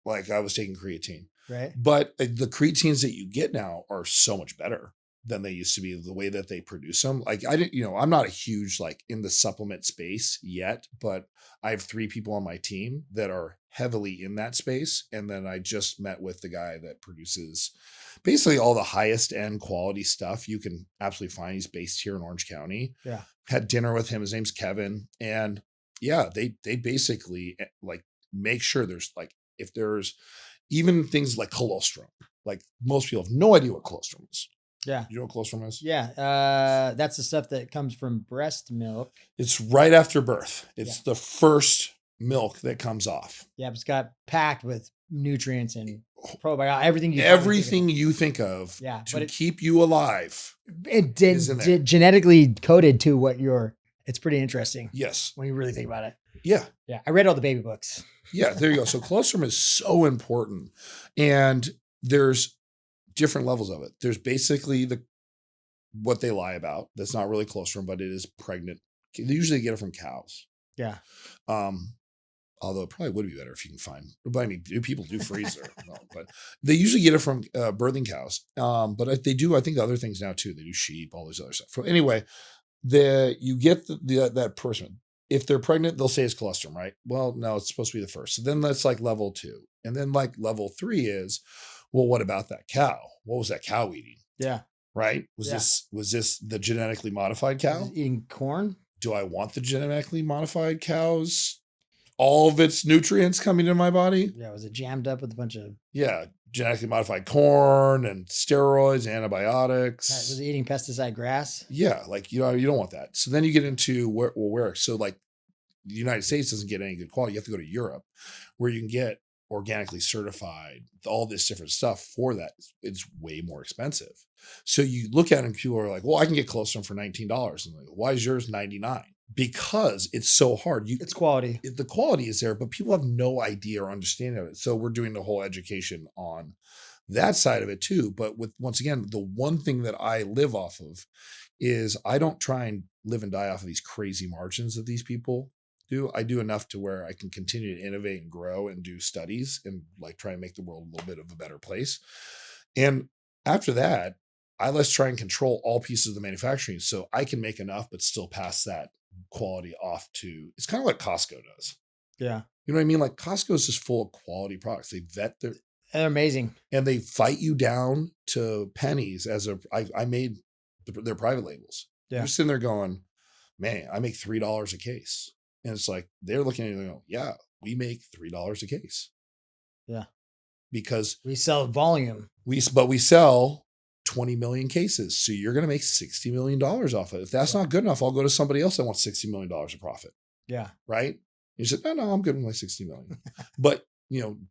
S2: like I was taking creatine.
S1: Right.
S2: But the creatines that you get now are so much better than they used to be, the way that they produce them. Like I'm not a huge like in the supplement space yet, but I have 3 people on my team that are heavily in that space. And then I just met with the guy that produces basically all the highest end quality stuff you can absolutely find. He's based here in Orange County.
S1: Yeah.
S2: Had dinner with him. His name's Kevin. And yeah, they basically like make sure there's like, if there's even things like colostrum, like most people have no idea what colostrum is.
S1: Yeah.
S2: You know what colostrum is?
S1: Yeah. That's the stuff that comes from breast milk.
S2: It's right after birth. It's the first milk that comes off.
S1: Yeah. It's got packed with nutrients and probiotics,
S2: everything you think of to keep you alive.
S1: It did genetically coded to what it's pretty interesting.
S2: Yes.
S1: When you really think about it.
S2: Yeah.
S1: Yeah. I read all the baby books.
S2: Yeah. There you go. So colostrum is so important. And there's different levels of it. There's basically what they lie about. That's not really colostrum, but it is pregnant. They usually get it from cows.
S1: Yeah.
S2: Although it probably would be better if you can find, but I mean, people do freeze it, but they usually get it from birthing cows. But they do, I think, other things now too. They do sheep, all this other stuff. So anyway, you get that person. If they're pregnant, they'll say it's colostrum, right? Well, no, it's supposed to be the first. So then that's like level 2. And then like level 3 is, well, what about that cow? What was that cow eating?
S1: Yeah.
S2: Right? Was this the genetically modified cow?
S1: Eating corn?
S2: Do I want the genetically modified cows all of its nutrients coming into my body.
S1: Yeah, was it jammed up with a bunch of
S2: Genetically modified corn and steroids, antibiotics.
S1: was it eating pesticide grass?
S2: Yeah, like you don't want that. So then you get into where so like the United States doesn't get any good quality. You have to go to Europe where you can get organically certified, all this different stuff for that. It's way more expensive. So you look at it and people are like, well, I can get Colostrum for $19. I'm like, why is yours $99? Because it's so hard.
S1: It's quality.
S2: The quality is there, but people have no idea or understanding of it. So we're doing the whole education on that side of it too. But once again, the one thing that I live off of is I don't try and live and die off of these crazy margins that these people do. I do enough to where I can continue to innovate and grow and do studies and like try and make the world a little bit of a better place. And after that, I let's try and control all pieces of the manufacturing so I can make enough, but still pass that quality off to, it's kind of like Costco does.
S1: Yeah.
S2: You know what I mean? Like Costco is just full of quality products. They vet
S1: they're amazing.
S2: And they fight you down to pennies I made their private labels.
S1: Yeah.
S2: You're sitting there going, man, I make $3 a case. And it's like, they're looking at you and go, yeah, we make $3 a case.
S1: Yeah.
S2: Because
S1: we sell volume.
S2: But we sell 20 million cases. So you're going to make $60 million off of it. If that's not good enough, I'll go to somebody else that wants $60 million of profit.
S1: Yeah.
S2: Right. You said, no, I'm good with my 60 million. But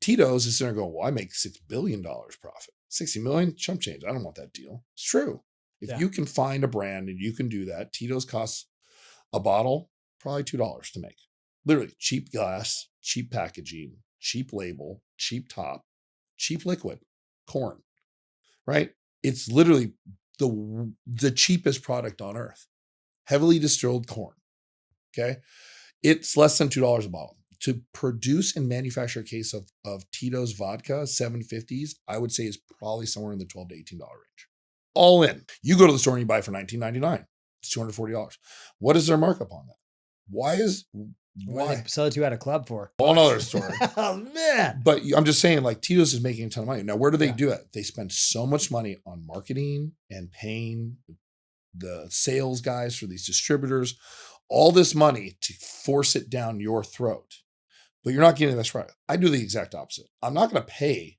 S2: Tito's is there going, well, I make $6 billion profit. 60 million, chump change. I don't want that deal. It's true. If you can find a brand and you can do that, Tito's costs a bottle, probably $2 to make. Literally cheap glass, cheap packaging, cheap label, cheap top, cheap liquid, corn, right? It's literally the cheapest product on earth. Heavily distilled corn. Okay. It's less than $2 a bottle. To produce and manufacture a case of Tito's vodka, 750s, I would say is probably somewhere in the $12 to $18 range. All in. You go to the store and you buy it for $19.99. It's $240. What is their markup on that? Why
S1: they sell it to you at a club for?
S2: Whole nother story.
S1: Oh man.
S2: But I'm just saying, like, Tito's is making a ton of money. Now, where do they do it? They spend so much money on marketing and paying the sales guys for these distributors, all this money to force it down your throat. But you're not getting the best product. I do the exact opposite. I'm not going to pay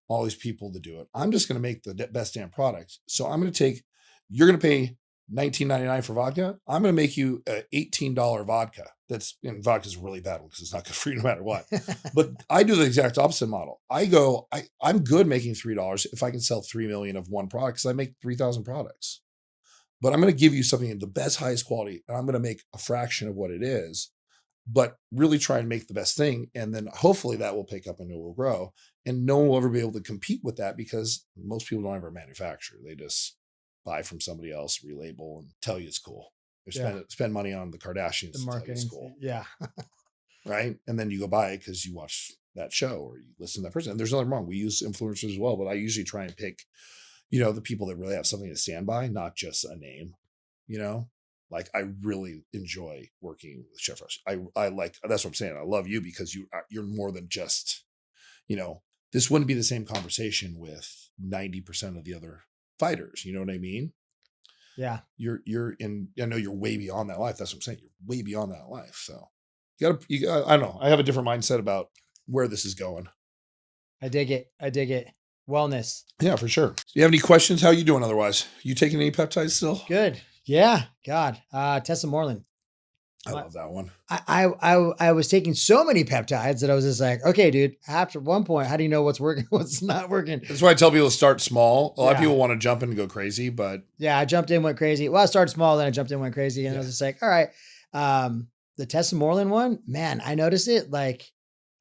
S2: all these people to do it. I'm just going to make the best damn product. So I'm going to take, you're going to pay $19.99 for vodka. I'm going to make you an $18 vodka. And vodka's a really bad one because it's not good for you no matter what. But I do the exact opposite model. I'm good making $3 if I can sell 3 million of one product because I make 3,000 products. But I'm going to give you something in the best, highest quality, and I'm going to make a fraction of what it is, but really try and make the best thing. And then hopefully that will pick up and it will grow. And no one will ever be able to compete with that because most people don't ever manufacture. They just buy from somebody else, relabel, and tell you it's cool. They spend money on the Kardashians
S1: the marketing.
S2: To tell you it's cool.
S1: Yeah.
S2: Right? And then you go buy it because you watch that show or you listen to that person. And there's nothing wrong. We use influencers as well, but I usually try and pick the people that really have something to stand by, not just a name, like I really enjoy working with Chef Rush. I like, that's what I'm saying. I love you because you're more than just, this wouldn't be the same conversation with 90% of the other fighters. You know what I mean?
S1: Yeah.
S2: I know you're way beyond that life. That's what I'm saying. You're way beyond that life. So you got, I don't know. I have a different mindset about where this is going.
S1: I dig it. Wellness.
S2: Yeah, for sure. Do you have any questions? How are you doing otherwise? You taking any peptides still?
S1: Good. Yeah. God. Tesamorelin.
S2: I love that one.
S1: I was taking so many peptides that I was just like, okay, dude, after one point, how do you know what's working, what's not working?
S2: That's why I tell people to start small. A lot of people want to jump in and go crazy, but
S1: yeah, I jumped in, went crazy. Well, I started small, then I jumped in, went crazy. And I was just like, all right. The Tesamorelin one, man, I noticed it like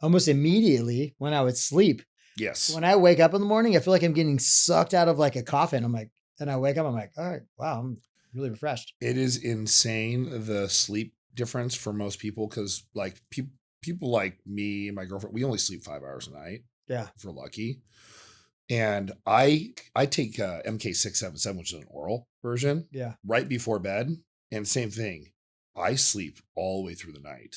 S1: almost immediately when I would sleep.
S2: Yes.
S1: When I wake up in the morning, I feel like I'm getting sucked out of like a coffin. I'm like, and I wake up, I'm like, all right, wow, I'm really refreshed.
S2: It is insane, the sleep difference for most people. Cause like people like me and my girlfriend, we only sleep 5 hours a night.
S1: Yeah.
S2: If we're lucky. And I take MK677, which is an oral version.
S1: Yeah.
S2: Right before bed. And same thing. I sleep all the way through the night.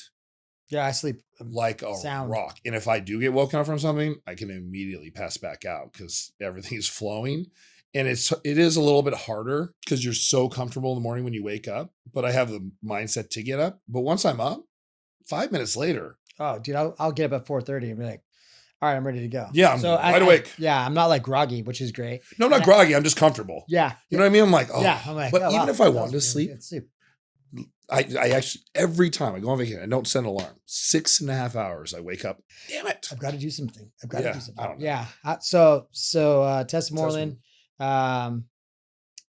S1: Yeah, I sleep
S2: like a rock. And if I do get woken up from something, I can immediately pass back out because everything is flowing. And it is a little bit harder because you're so comfortable in the morning when you wake up. But I have the mindset to get up. But once I'm up, 5 minutes later,
S1: Oh, dude, I'll get up at 4:30 and be like, all right, I'm ready to go.
S2: Yeah, I'm wide awake.
S1: Yeah, I'm not like groggy, which is great.
S2: No, I'm not groggy. I'm just comfortable.
S1: Yeah.
S2: You know what I mean? I'm like, oh.
S1: Yeah, I'm like,
S2: but
S1: oh,
S2: even
S1: wow,
S2: if I
S1: that
S2: wanted to
S1: was really
S2: sleep,
S1: good sleep.
S2: I actually, every time I go on vacation, I don't set an alarm. 6.5 hours, I wake up. Damn it.
S1: I've got to do something. I've got to do something.
S2: I don't know.
S1: Yeah. So Tesamorelin,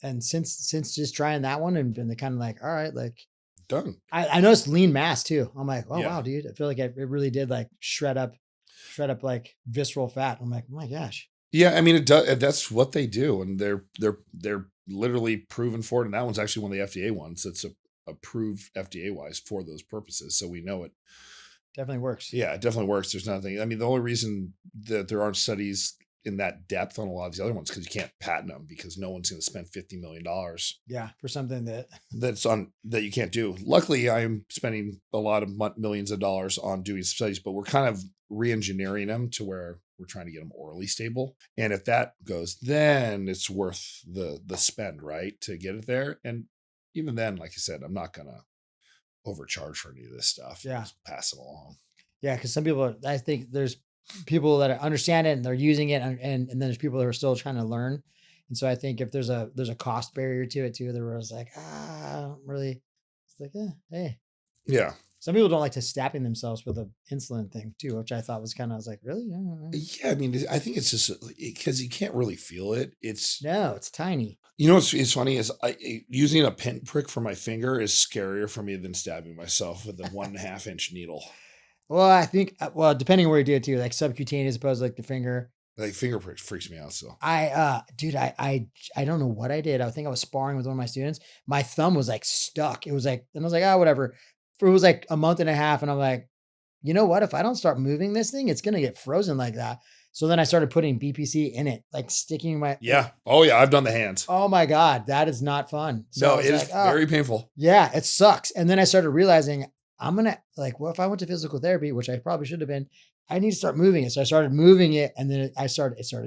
S1: and since just trying that one and been kind of like, all right, like
S2: done.
S1: I noticed lean mass too. I'm like, oh
S2: Yeah.
S1: wow, dude. I feel like it really did like shred up like visceral fat. I'm like, oh my gosh.
S2: Yeah, I mean, it does. That's what they do, and they're literally proven for it. And that one's actually one of the FDA ones that's approved FDA wise for those purposes. So we know it
S1: Definitely works.
S2: Yeah, it definitely works. There's nothing. I mean, the only reason that there aren't studies in that depth on a lot of the other ones because you can't patent them because no one's going to spend $50 million.
S1: Yeah, for something that
S2: you can't do. Luckily, I'm spending a lot of millions of dollars on doing studies, but we're kind of re-engineering them to where we're trying to get them orally stable. And if that goes, then it's worth the spend, right, to get it there. And even then, like I said, I'm not gonna overcharge for any of this stuff.
S1: Yeah,
S2: just pass it along.
S1: Yeah, because some people, I think there's people that understand it and they're using it, and then there's people that are still trying to learn. And so I think if there's a cost barrier to it too, there was like, I don't really. It's like, hey,
S2: yeah.
S1: Some people don't like to stabbing themselves with an insulin thing too, which I thought was kind of, I was like, really?
S2: Yeah, I mean, I think it's just because you can't really feel it. It's
S1: tiny.
S2: You know what's funny is using a pinprick for my finger is scarier for me than stabbing myself with a 1.5 inch needle.
S1: Well, I think, depending on where you do it too, like subcutaneous opposed to like the finger.
S2: Like finger prick freaks me out still.
S1: Dude, I don't know what I did. I think I was sparring with one of my students. My thumb was like stuck. It was like, and I was like, whatever. It was like a month and a half. And I'm like, you know what? If I don't start moving this thing, it's going to get frozen like that. So then I started putting BPC in it, like sticking my.
S2: Yeah. Oh yeah. I've done the hands.
S1: Oh my God. That is not fun. So
S2: no, it is very painful.
S1: Yeah. It sucks. And then I started realizing I'm going to if I went to physical therapy, which I probably should have been, I need to start moving it. So I started moving it, and then it started. So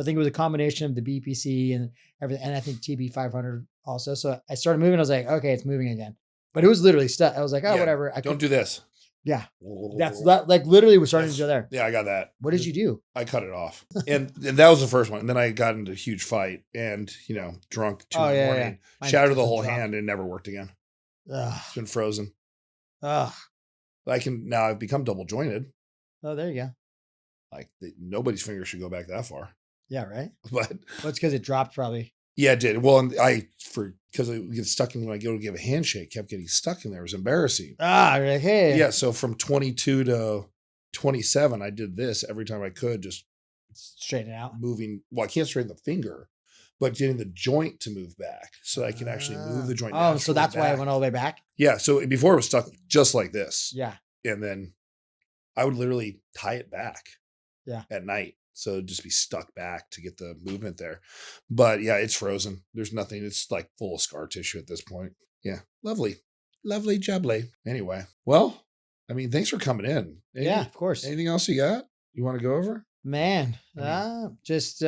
S1: I think it was a combination of the BPC and everything. And I think TB 500 also. So I started moving. I was like, okay, it's moving again, but it was literally stuck. I was like, whatever.
S2: Don't do this.
S1: Yeah. That's like literally we're starting to go there.
S2: Yeah. I got that.
S1: What did you do?
S2: I cut it off. and that was the first one. And then I got into a huge fight and, drunk 2 in the morning, shattered the whole hand and never worked again. It's been frozen. I've become double jointed.
S1: Oh, there you go.
S2: Like nobody's finger should go back that far.
S1: Yeah, right.
S2: But
S1: it's because it dropped probably.
S2: Yeah, it did. Well, and because it gets stuck in when I go to give a handshake, kept getting stuck in there. It was embarrassing.
S1: You're like, hey.
S2: Yeah. So from 22 to 27, I did this every time I could, just
S1: straighten it out.
S2: Moving. Well, I can't straighten the finger, but getting the joint to move back so I can actually move the joint.
S1: Oh, so that's why I went all the way back.
S2: Yeah. So before it was stuck just like this.
S1: Yeah.
S2: And then I would literally tie it back.
S1: Yeah.
S2: At night. So it'd just be stuck back to get the movement there. But yeah, it's frozen. There's nothing. It's like full of scar tissue at this point. Yeah. Lovely. Lovely jubbly. Anyway. Well, I mean, thanks for coming in.
S1: Yeah, of course.
S2: Anything else you got? You want to go over?
S1: Man, just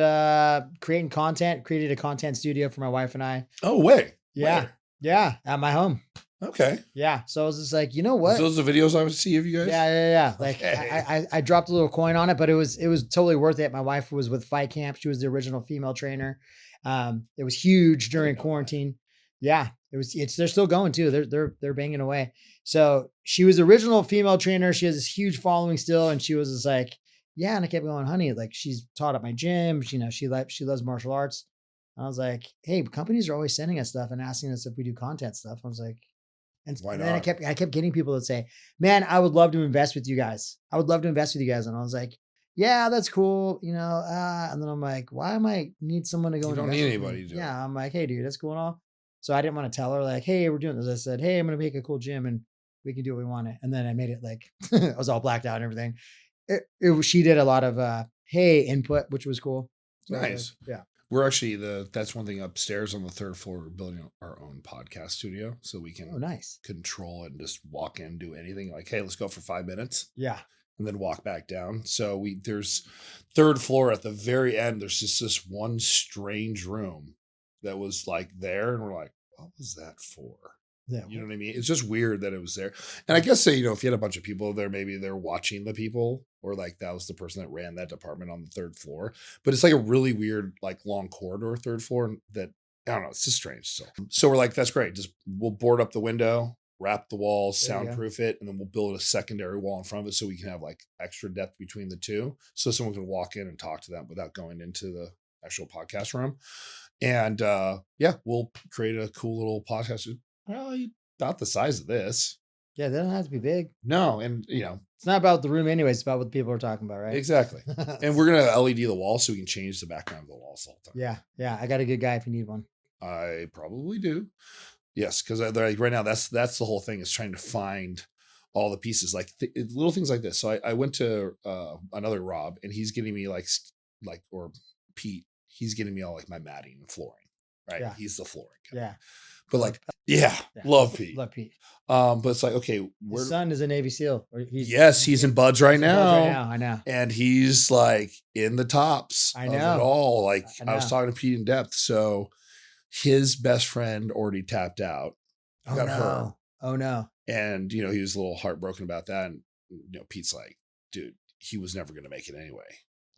S1: creating content, created a content studio for my wife and I.
S2: Oh, way.
S1: Yeah. Where? Yeah. At my home.
S2: Okay.
S1: Yeah. So I was just like, you know what?
S2: Those are the videos I would see of you guys?
S1: Yeah. Like I dropped a little coin on it, but it was totally worth it. My wife was with Fight Camp. She was the original female trainer. It was huge during quarantine. Yeah. They're still going too. They're banging away. So she was the original female trainer. She has this huge following still. And she was just like, yeah. And I kept going, honey, like she's taught at my gym. She loves martial arts. And I was like, hey, companies are always sending us stuff and asking us if we do content stuff. I was like, and then I kept getting people that say, man, I would love to invest with you guys. And I was like, yeah, that's cool. And then I'm like, why am I need someone to go?
S2: You don't need anybody to do it.
S1: Yeah. I'm like, hey dude, that's cool and all. So I didn't want to tell her like, hey, we're doing this. I said, hey, I'm going to make a cool gym and we can do what we want. And then I made it like, I was all blacked out and everything. She did a lot of, input, which was cool. So
S2: nice.
S1: Yeah.
S2: We're actually that's one thing upstairs on the 3rd floor. We're building our own podcast studio so we can control it and just walk in, do anything like, hey, let's go for 5 minutes.
S1: Yeah.
S2: And then walk back down. So there's 3rd floor at the very end. There's just this one strange room that was like there. And we're like, what was that for?
S1: Yeah.
S2: You know what I mean? It's just weird that it was there. And I guess, you know, if you had a bunch of people there, maybe they're watching the people, or like that was the person that ran that department on the third floor. But it's like a really weird, like long corridor, third floor that, I don't know, it's just strange. So we're like, that's great. Just we'll board up the window, wrap the walls,
S1: There you go.
S2: soundproof it, and then we'll build a secondary wall in front of it so we can have like extra depth between the two. So someone can walk in and talk to them without going into the actual podcast room. And yeah, we'll create a cool little podcast. Probably about the size of this.
S1: Yeah, they don't have to be big.
S2: No, and you know,
S1: It's not about the room anyways. It's about what the people are talking about, right?
S2: exactly. And we're gonna LED the wall so we can change the background of the walls all the time.
S1: Yeah. Yeah. I got a good guy if you need one.
S2: I probably do. Yes, because like right now that's the whole thing, is trying to find all the pieces, like little things like this. So I went to another Rob, and he's getting me like or Pete. He's getting me all like my matting and flooring. Right.
S1: Yeah.
S2: He's the flooring guy.
S1: Yeah.
S2: But like, yeah, love Pete.
S1: Love Pete.
S2: But it's like, okay,
S1: His son is a Navy SEAL.
S2: He's in Buds right now.
S1: I know.
S2: And he's like in the tops
S1: I
S2: of
S1: know.
S2: it all. Like
S1: I
S2: I was
S1: know.
S2: talking to Pete in depth. So his best friend already tapped out.
S1: Oh
S2: got
S1: no.
S2: her.
S1: Oh no.
S2: And, you know, he was a little heartbroken about that. And, you know, Pete's like, dude, he was never going to make it anyway.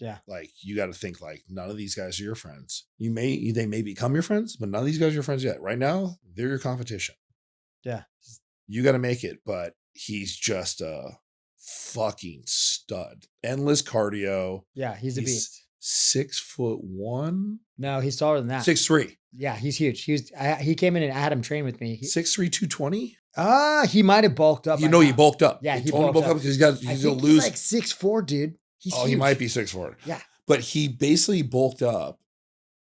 S1: Yeah.
S2: Like, you got to think like none of these guys are your friends. They may become your friends, but none of these guys are your friends yet. Right now, they're your competition.
S1: Yeah.
S2: You got to make it, but he's just a fucking stud. Endless cardio.
S1: Yeah. He's a beast.
S2: 6'1".
S1: No, he's taller than that.
S2: 6'3".
S1: Yeah, he's huge. He came in and I had him train with me.
S2: 6'3", 220.
S1: He might have bulked up.
S2: You know, he bulked up.
S1: Yeah, he
S2: bulked up because
S1: I
S2: he's
S1: think
S2: gonna lose.
S1: He's like 6'4", dude. He's
S2: he
S1: huge.
S2: might be 6'4".
S1: Yeah,
S2: but he basically bulked up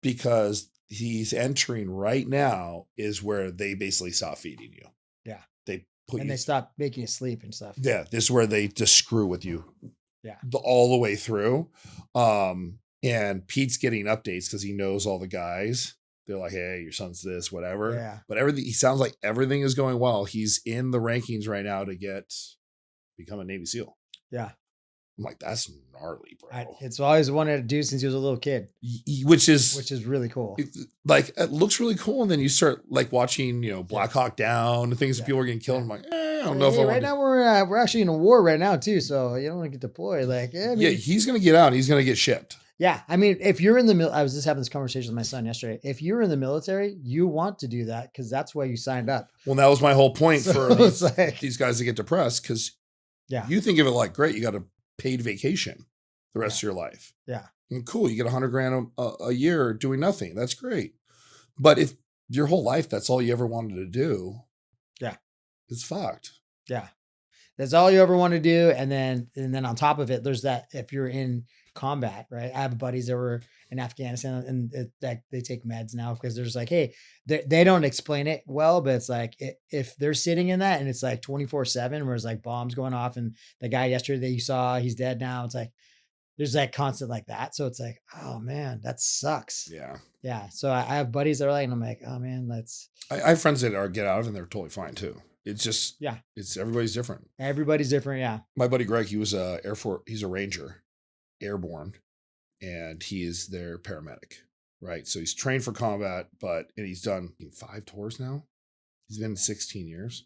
S2: because he's entering right now is where they basically stop feeding you.
S1: Yeah,
S2: they put
S1: and
S2: you,
S1: they stop making you sleep and stuff.
S2: Yeah, this is where they just screw with you.
S1: Yeah,
S2: all the way through. And Pete's getting updates because he knows all the guys. They're like, hey, your son's this, whatever.
S1: Yeah.
S2: But he sounds like everything is going well. He's in the rankings right now to become a Navy SEAL.
S1: Yeah.
S2: I'm like, that's gnarly, bro.
S1: It's always wanted to do since he was a little kid.
S2: Which is
S1: really cool.
S2: It looks really cool. And then you start like watching, you know, Black Hawk Down and things that people are getting killed. I'm like, I don't know if I want
S1: now we're actually in a war right now too. So you don't want to get deployed. Like,
S2: he's going to get out. He's going to get shipped.
S1: Yeah. I mean, if you're in the I was just having this conversation with my son yesterday. If you're in the military, you want to do that because that's why you signed up.
S2: Well, that was my whole point for these guys to get depressed, because you think of it like, great, you got a paid vacation the rest of your life.
S1: Yeah.
S2: And cool, you get $100,000 a year doing nothing. That's great. But if your whole life, that's all you ever wanted to do. Yeah. It's fucked.
S1: Yeah. That's all you ever want to do. And then on top of it, there's that, if you're in combat, right? I have buddies that were in Afghanistan and they take meds now because there's like, hey, they don't explain it well, but it's like, if they're sitting in that and it's like 24/7 where it's like bombs going off and the guy yesterday that you saw, he's dead now. It's like, there's that constant like that. So it's like, oh man, that sucks.
S2: Yeah.
S1: Yeah. So I have buddies that are like, and I'm like, oh man,
S2: I have friends that get out of it and they're totally fine too. It's just, it's everybody's different.
S1: Everybody's different. Yeah.
S2: My buddy Greg, he was Air Force. He's a Ranger, airborne, and he is their paramedic. Right. So he's trained for combat, and he's done 5 tours now. He's been 16 years.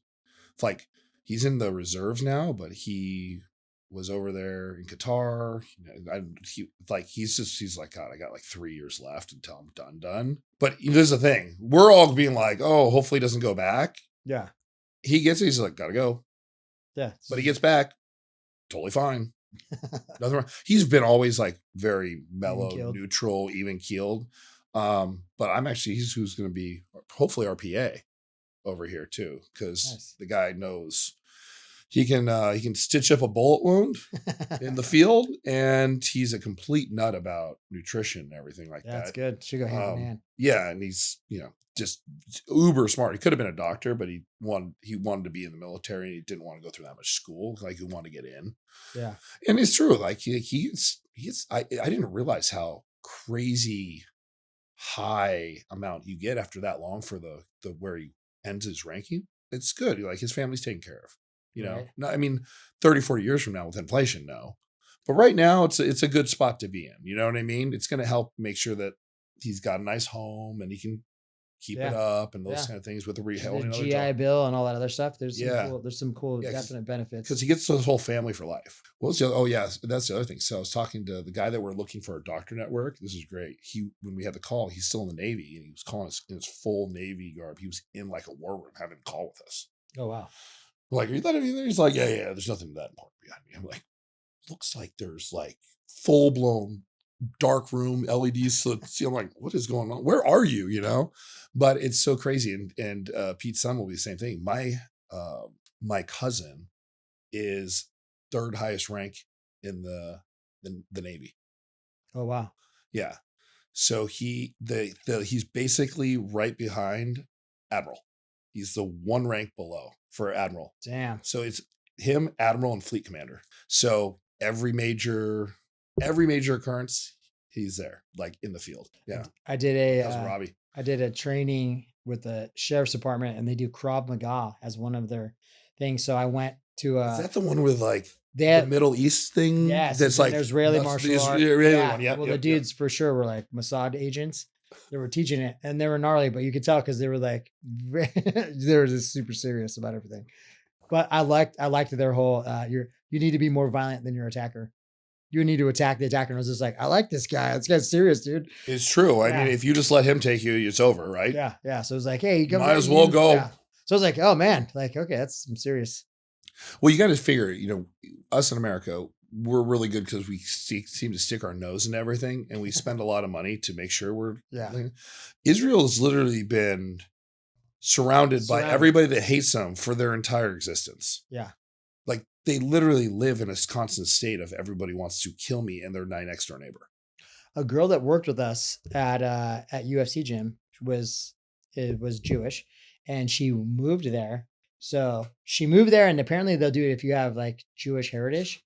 S2: It's like he's in the reserves now, but he was over there in Qatar. He's like, God, I got like 3 years left until I'm done. But there's the thing. We're all being like, oh, hopefully he doesn't go back.
S1: Yeah.
S2: He gets it. He's like, gotta go.
S1: Yeah.
S2: But he gets back. Totally fine. Nothing wrong. He's been always like very mellow, neutral, even keeled. But he's who's going to be hopefully our PA over here too. Cause the guy knows he can stitch up a bullet wound in the field, and he's a complete nut about nutrition and everything like that.
S1: That's good. Should go hand in hand.
S2: Yeah. And he's, just uber smart. He could have been a doctor, but he wanted to be in the military, and he didn't want to go through that much school. Like, he wanted to get in. Yeah. And it's true. Like I didn't realize how crazy high amount you get after that long for the where he ends his ranking. It's good. Like, his family's taken care of,
S1: Right.
S2: No, I mean, 30, 40 years from now with inflation, no, but right now it's a good spot to be in. You know what I mean? It's going to help make sure that he's got a nice home and he can keep it up and those kind of things with the
S1: the GI Bill and all that other stuff. There's some cool
S2: Yeah,
S1: definite benefits.
S2: Because he gets his whole family for life. What was the other? Oh yeah, that's the other thing. So I was talking to the guy that we're looking for a doctor network. This is great. When we had the call, he's still in the Navy and he was calling us in his full Navy garb. He was in like a war room having a call with us.
S1: Oh wow.
S2: We're like, are you that anything? He's like, yeah, there's nothing that important behind me. I'm like, looks like there's like full blown dark room LEDs. So I'm like, what is going on? Where are you? You know, but it's so crazy. And Pete's son will be the same thing. My cousin is third highest rank in the Navy.
S1: Oh wow.
S2: Yeah. So he's basically right behind Admiral. He's the one rank below for Admiral.
S1: Damn.
S2: So it's him, Admiral, and Fleet Commander. So every major occurrence, he's there, like in the field. Yeah.
S1: I did
S2: Robbie.
S1: I did a training with the sheriff's department, and they do Krav Maga as one of their things. So I went to
S2: is that the one with like
S1: the
S2: Middle East thing?
S1: Yes,
S2: that's like
S1: Israeli martial arts.
S2: Yeah.
S1: Well, the dudes for sure were like Mossad agents. They were teaching it, and they were gnarly, but you could tell because they were like they were just super serious about everything. But I liked their whole you need to be more violent than your attacker. You need to attack the attacker. And I was just like, I like this guy. This guy's serious, dude.
S2: It's true. I mean, if you just let him take you, it's over, right?
S1: Yeah, yeah. So it was like, hey, you
S2: might as well go.
S1: Yeah. So I was like, oh man, like okay, that's some serious.
S2: Well, you got to figure, us in America, we're really good because we seem to stick our nose in everything, and we spend a lot of money to make sure we're.
S1: Yeah.
S2: Israel has literally been surrounded by everybody that hates them for their entire existence.
S1: Yeah.
S2: Like they literally live in a constant state of everybody wants to kill me and their next door neighbor.
S1: A girl that worked with us at UFC gym was Jewish, and she moved there. So she moved there, and apparently they'll do it if you have like Jewish heritage.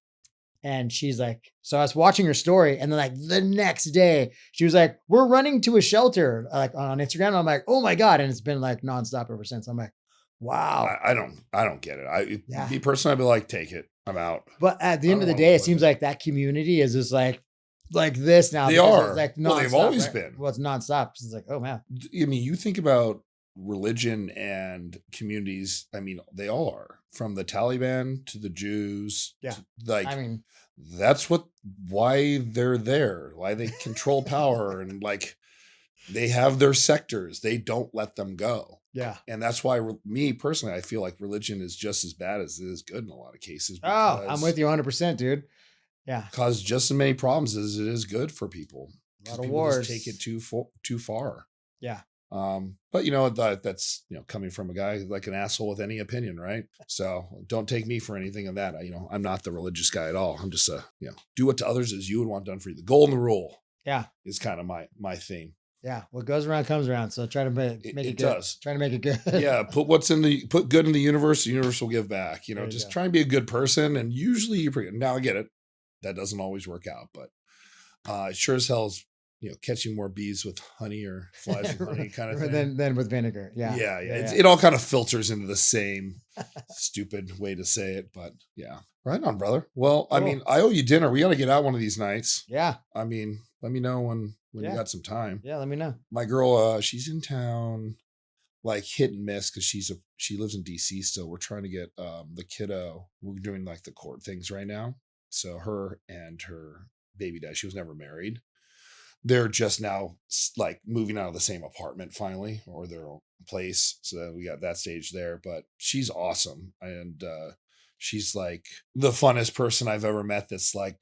S1: And she's like, so I was watching her story, and then like the next day she was like, we're running to a shelter like on Instagram. I'm like, oh my God. And it's been like nonstop ever since. I'm like, wow.
S2: I don't get it. Me personally, I'd be like, take it. I'm out.
S1: But at the end of the day, it seems like that community is just like this now.
S2: They are.
S1: Like
S2: well, they've always
S1: right?
S2: been.
S1: Well, it's nonstop. It's like, oh man.
S2: I mean, you think about religion and communities. I mean, they all are, from the Taliban to the Jews.
S1: Yeah.
S2: That's why they're there, why they control power, and like they have their sectors. They don't let them go.
S1: Yeah.
S2: And that's why me personally, I feel like religion is just as bad as it is good in a lot of cases.
S1: Oh, I'm with you 100%, dude. Yeah.
S2: Cause just as many problems as it is good for people.
S1: A lot of
S2: people
S1: wars.
S2: just take it too far.
S1: Yeah.
S2: But that's coming from a guy like an asshole with any opinion, right? So don't take me for anything of that. I'm not the religious guy at all. I'm just do what to others as you would want done for you. The golden rule, is kind of my theme.
S1: Yeah, what goes around comes around. So try to make it good.
S2: Does.
S1: Try to make it good.
S2: Yeah, put good in the universe will give back. Just try and be a good person, and usually you're pretty good. Now I get it, that doesn't always work out, but it sure as hell is. Catching more bees with honey or flies with honey kind of thing.
S1: Than with vinegar. Yeah.
S2: Yeah. It all kind of filters into the same stupid way to say it, but yeah. Right on, brother. Well, cool. I mean, I owe you dinner. We got to get out one of these nights.
S1: Yeah.
S2: I mean, let me know when you got some time.
S1: Yeah, let me know.
S2: My girl, she's in town, like hit and miss because she lives in DC still. We're trying to get the kiddo. We're doing like the court things right now. So her and her baby dad, she was never married. They're just now like moving out of the same apartment finally, or their own place. So we got that stage there, but she's awesome. And she's like the funnest person I've ever met. That's like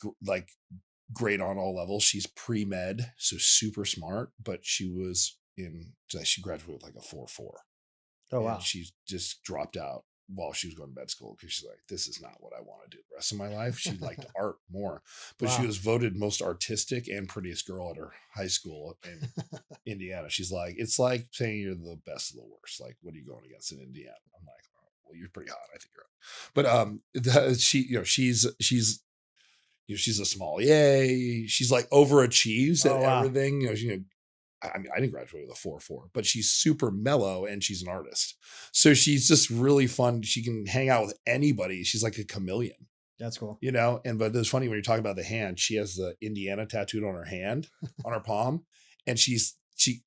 S2: great on all levels. She's pre-med, so super smart, but she graduated with like a 4.4.
S1: Oh, wow.
S2: And she just dropped out while she was going to med school because she's like, this is not what I want to do the rest of my life. She liked art more, but she was voted most artistic and prettiest girl at her high school in Indiana. She's like, it's like saying you're the best of the worst. Like, what are you going against in Indiana? I'm like, oh, well, you're pretty hot. I think you're up. But she's a small yay. She's like overachieves at everything. I mean, I didn't graduate with a 4.4, but she's super mellow and she's an artist. So she's just really fun. She can hang out with anybody. She's like a chameleon.
S1: That's cool.
S2: But it's funny when you're talking about the hand, she has the Indiana tattooed on her hand, on her palm. And she's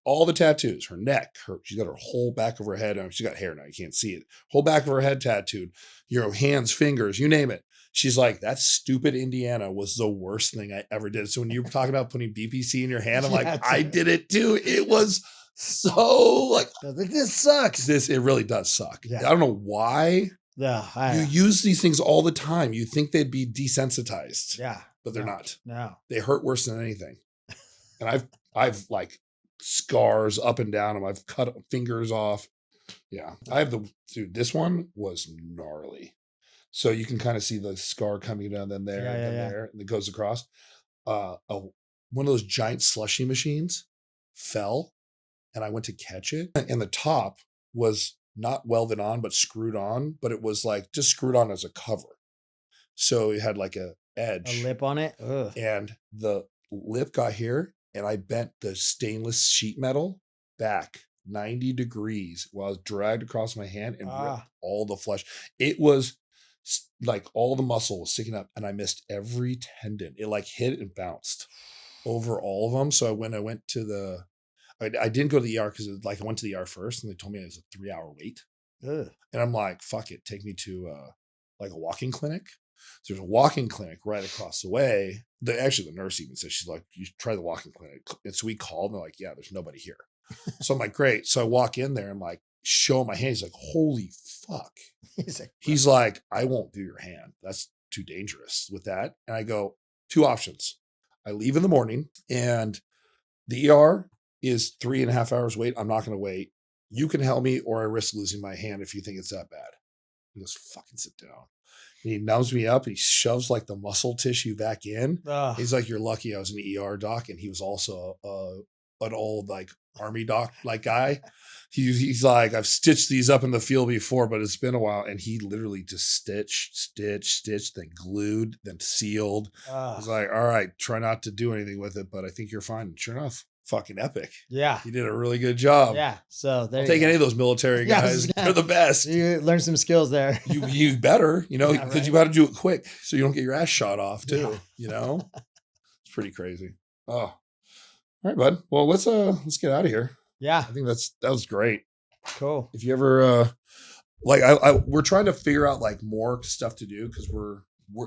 S2: all the tattoos, her neck, she's got her whole back of her head. She's got hair now, you can't see it. Whole back of her head tattooed, hands, fingers, you name it. She's like, that stupid Indiana was the worst thing I ever did. So when you were talking about putting BPC in your hand, I'm like, I did it too. It was so like,
S1: this sucks.
S2: It really does suck. Yeah. I don't know why.
S1: Yeah,
S2: you use these things all the time. You think they'd be desensitized.
S1: Yeah.
S2: But they're not.
S1: No.
S2: They hurt worse than anything. And I've like scars up and down them. I've cut fingers off. Yeah. This one was gnarly. So you can kind of see the scar coming down, then there, there, and it goes across. One of those giant slushy machines fell, and I went to catch it. And the top was not welded on, but screwed on. But it was like just screwed on as a cover. So it had like a edge.
S1: A lip on it? Ugh.
S2: And the lip got here, and I bent the stainless sheet metal back 90 degrees while I was dragged across my hand and ripped all the flesh. It was like all the muscle was sticking up, and I missed every tendon. It like hit and bounced over all of them. So when I went to I didn't go to the ER because I went to the ER first, and they told me it was a 3-hour wait.
S1: Ugh.
S2: And I'm like, fuck it, take me to like a walking clinic. So there's a walking clinic right across the way. The nurse even said, she's like, you should try the walking clinic. And so we called, and they're like, yeah, there's nobody here. So I'm like, great. So I walk in there and like show my hand. He's like, holy fuck. He's like, I won't do your hand. That's too dangerous with that. And I go, 2 options. I leave in the morning, and the ER is 3.5 hours wait. I'm not going to wait. You can help me, or I risk losing my hand if you think it's that bad. He goes, fucking sit down. And he numbs me up. He shoves like the muscle tissue back in. Ugh. He's like, you're lucky I was an ER doc. And he was also an old like army doc like guy. He's like, I've stitched these up in the field before, but it's been a while. And he literally just stitched, then glued, then sealed. He's like, all right, try not to do anything with it, but I think you're fine. And sure enough, fucking epic.
S1: Yeah.
S2: He did a really good job.
S1: Yeah. So
S2: I'll take any of those military guys. They're the best.
S1: You learn some skills there.
S2: You better, because you got to do it quick so you don't get your ass shot off too, It's pretty crazy. Oh, all right, bud. Well, let's get out of here.
S1: Yeah.
S2: I think that was great.
S1: Cool.
S2: If you ever, we're trying to figure out like more stuff to do, because we're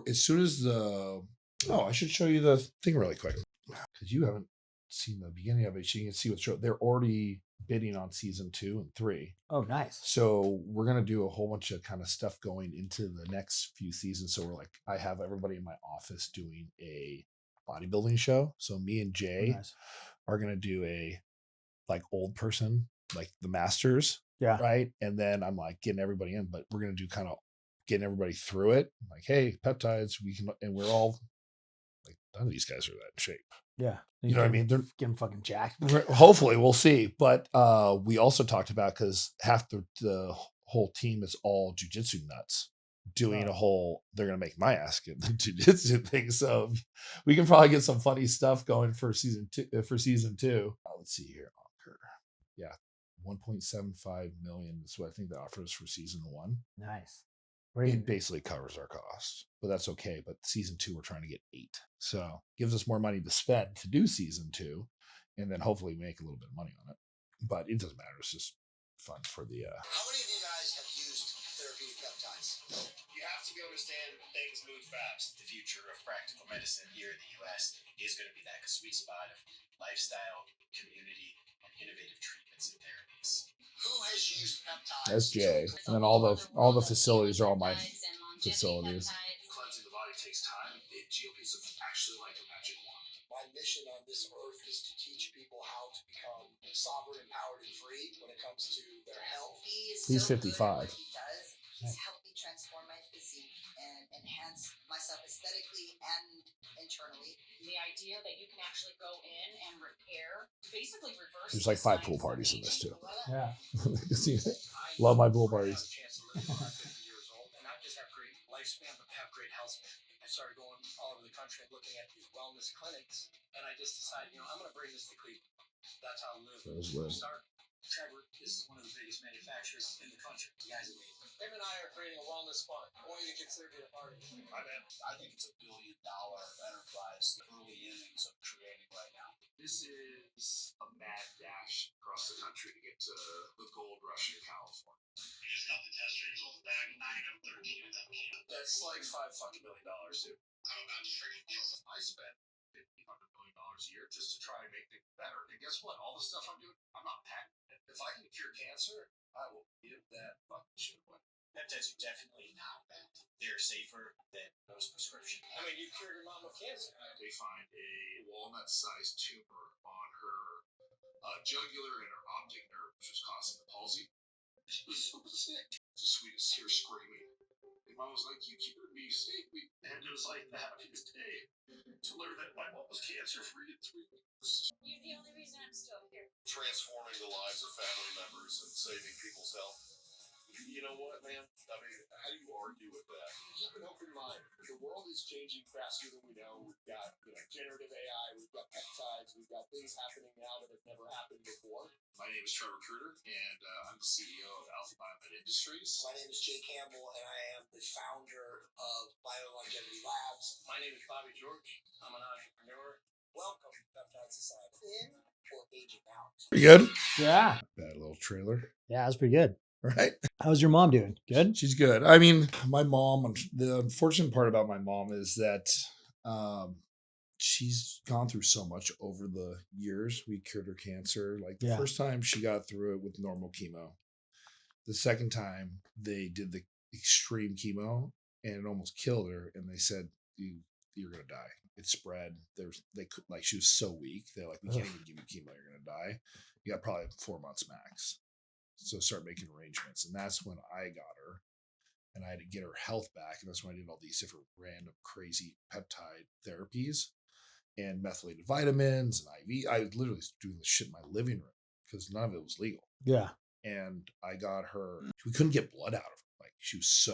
S2: as soon as I should show you the thing really quick, because you haven't seen the beginning of it. So you can see what's show. They're already bidding on season 2 and 3.
S1: Oh, nice.
S2: So we're going to do a whole bunch of kind of stuff going into the next few seasons. So I have everybody in my office doing a bodybuilding show. So me and Jay are going to do a like old person, like the masters.
S1: Yeah.
S2: Right. And then I'm like getting everybody in, but we're going to do kind of getting everybody through it. Like, hey, peptides, we can, and we're all like, none of these guys are that in shape.
S1: Yeah.
S2: You know what I mean? They're
S1: getting fucking jacked.
S2: Hopefully we'll see. But we also talked about, because half the whole team is all jujitsu nuts, doing they're going to make my ass get the jujitsu thing. So we can probably get some funny stuff going for season 2. Let's see here. Yeah. 1.75 million is what I think the offer is for season 1.
S1: Nice.
S2: It basically covers our costs, but that's okay. But season 2, we're trying to get 8. So gives us more money to spend to do season 2, and then hopefully make a little bit of money on it. But it doesn't matter. It's just fun for the.
S3: How many of you guys have used therapeutic peptides?
S4: You have to be able to understand things move fast. The future of practical medicine here in the U.S. is going to be that sweet spot of lifestyle, community, and innovative treatments and therapies.
S3: Who has used peptides?
S2: That's Jay, and then all the facilities are all my facilities.
S4: Cleansing the body takes time. GLPs are actually like a magic wand.
S3: My mission on this earth is to teach people how to become sovereign, empowered, and free when it comes to their health.
S2: He's 55.
S5: He's helped me transform my physique and enhance myself aesthetically and internally.
S6: The idea that you can actually go in and repair, basically reverse.
S2: There's like 5 pool parties in this too.
S1: Yeah.
S2: Love my pool parties.
S4: Years old, and not just have great lifespan, but have great health span. I started going all over the country and looking at these wellness clinics, and I just decided, I'm going to bring this to Cleveland. That's how I live.
S2: Start.
S4: Trevor is one of the biggest manufacturers in the country. The guy's amazing.
S3: Him and I are creating a wellness fund. I want you to consider being a part of it.
S4: I think it's $1 billion enterprise, the early innings of creating right now.
S2: This is a mad dash across the country to get to the gold rush in California.
S4: You just got the test results back. 9 of 13 of them came.
S2: That's like $5 million, dude.
S4: I'm about to freaking kill them.
S2: I spent $100 million a year just to try and make things better. And guess what? All the stuff I'm doing, I'm not patenting it. If I can cure cancer, I will give that fucking shit away.
S4: Peptides are definitely not bad. They're safer than most prescription.
S3: I mean, you cured your mom of cancer.
S2: They find a walnut-sized tumor on her jugular and her optic nerve, which was causing the palsy. She was so sick. The sweetest tear screaming. And mom was like, "You cured me, save me." And it was like the happiest day to learn that my mom was cancer-free in 3 weeks.
S6: You're the only reason I'm still here.
S2: Transforming the lives of family members and saving people's health. You know what, man? I mean, how do you argue with that?
S3: Keep an open mind. The world is changing faster than we know. We've got generative AI, we've got peptides, we've got things happening now that have never happened before.
S2: My name is Trevor Kruder, and I'm the CEO of Alpha Biomed Industries.
S3: My name is Jay Campbell, and I am the founder of BioLongevity Labs.
S4: My name is Bobby George. I'm an entrepreneur.
S3: Welcome to Peptide Society. In or aging out?
S2: Pretty good.
S1: Yeah.
S2: That little trailer,
S1: Yeah, that's pretty good.
S2: right?
S1: How's your mom doing? Good?
S2: She's good. I mean, my mom, the unfortunate part about my mom is that she's gone through so much over the years. We cured her cancer. Like the first time she got through it with normal chemo. The second time they did the extreme chemo and it almost killed her. And they said, you're going to die. It spread. She was so weak. They're like, we can't even give you chemo. You're going to die. You got probably 4 months max. So start making arrangements. And that's when I got her and I had to get her health back. And that's when I did all these different random crazy peptide therapies and methylated vitamins and IV. I was literally doing this shit in my living room because none of it was legal.
S1: Yeah.
S2: And I got her, we couldn't get blood out of her. Like she was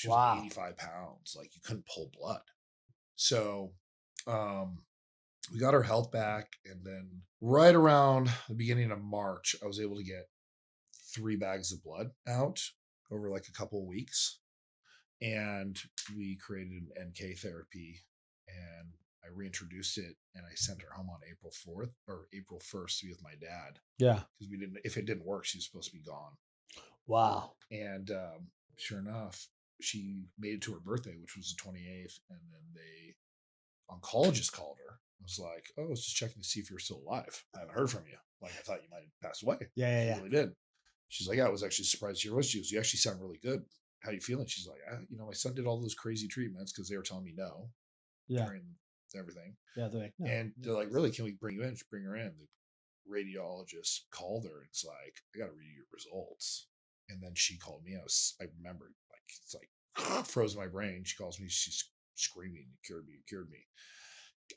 S2: 85 pounds. Like you couldn't pull blood. So, we got her health back. And then right around the beginning of March, I was able to get 3 bags of blood out over like a couple of weeks. And we created an NK therapy and I reintroduced it and I sent her home on April 4th or April 1st to be with my dad.
S1: Yeah.
S2: Because if it didn't work, she was supposed to be gone.
S1: Wow.
S2: And sure enough, she made it to her birthday, which was the 28th. And then the oncologist called her. I was like, "Oh, I was just checking to see if you're still alive. I haven't heard from you. Like, I thought you might have passed away."
S1: Yeah.
S2: She really did. She's like, "Yeah, I was actually surprised to hear what you was. You actually sound really good. How you feeling?" She's like, "My son did all those crazy treatments because they were telling me no."
S1: Yeah.
S2: During everything.
S1: Yeah. They're like, no.
S2: And they're like, "Really? Can we bring you in?" Just bring her in. The radiologist called her. It's like, "I got to read your results." And then she called me. I remember, like, it's like froze my brain. She calls me. She's screaming, "You cured me.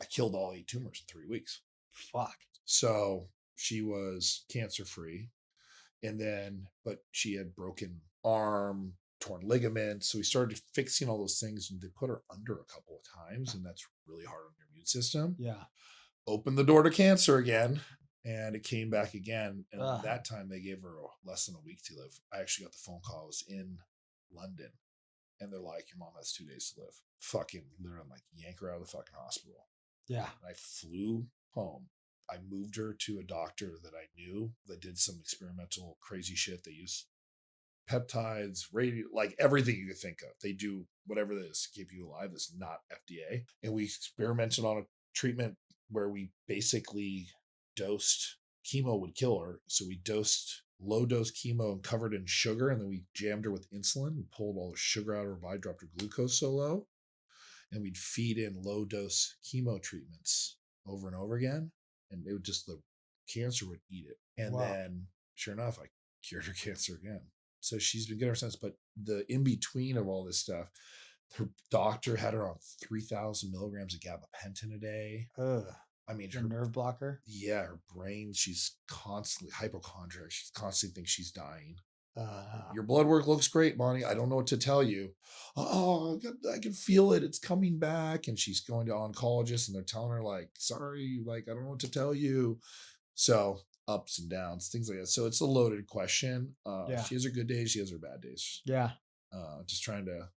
S2: I killed all 8 tumors in 3 weeks."
S1: Fuck.
S2: So she was cancer free. And then, but she had broken arm, torn ligaments. So we started fixing all those things and they put her under a couple of times. And that's really hard on your immune system.
S1: Yeah.
S2: Opened the door to cancer again. And it came back again. And that time they gave her less than a week to live. I actually got the phone call. I was in London. And they're like, "Your mom has 2 days to live." Fucking literally, I'm like, yank her out of the fucking hospital.
S1: Yeah.
S2: And I flew home. I moved her to a doctor that I knew that did some experimental crazy shit. They use peptides, radio, like everything you could think of. They do whatever it is to keep you alive. It's not FDA. And we experimented on a treatment where we basically dosed chemo would kill her. So we dosed low dose chemo and covered in sugar. And then we jammed her with insulin and pulled all the sugar out of her body, dropped her glucose so low. And we'd feed in low dose chemo treatments over and over again. And it would just, the cancer would eat it. And then sure enough, I cured her cancer again. So she's been good ever since. But the in between of all this stuff, her doctor had her on 3,000 milligrams of gabapentin a day. I mean,
S1: her nerve blocker.
S2: Yeah, her brain, she's constantly hypochondriac. She constantly thinks she's dying. Your blood work looks great, Bonnie. I don't know what to tell you. Oh, I can feel it. It's coming back. And she's going to oncologists and they're telling her like, "Sorry, like, I don't know what to tell you." So ups and downs, things like that. So it's a loaded question.
S1: Yeah.
S2: She has her good days, she has her bad days.
S1: Yeah.
S2: Just trying to.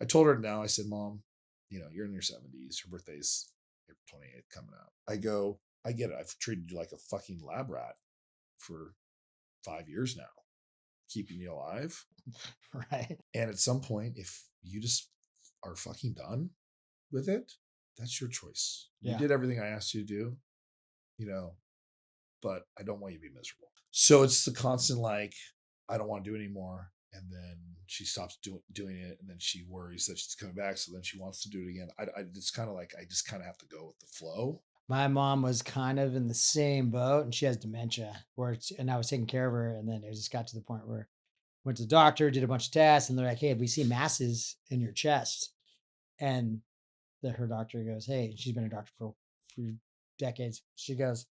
S2: I told her now. I said, "Mom, you're in your 70s. Her birthday's April 28th coming up." I go, I get it. I've treated you like a fucking lab rat for 5 years now, keeping you alive.
S1: Right.
S2: And at some point, if you just are fucking done with it, that's your choice.
S1: Yeah.
S2: You did everything I asked you to do, but I don't want you to be miserable. So it's the constant, like, I don't want to do it anymore. And then she stops doing it. And then she worries that she's coming back. So then she wants to do it again. It's kind of like, I just kind of have to go with the flow.
S1: My mom was kind of in the same boat, and she has dementia, and I was taking care of her. And then it just got to the point where went to the doctor, did a bunch of tests, and they're like, "Hey, we see masses in your chest." And her doctor goes, "Hey," she's been a doctor for decades. She goes,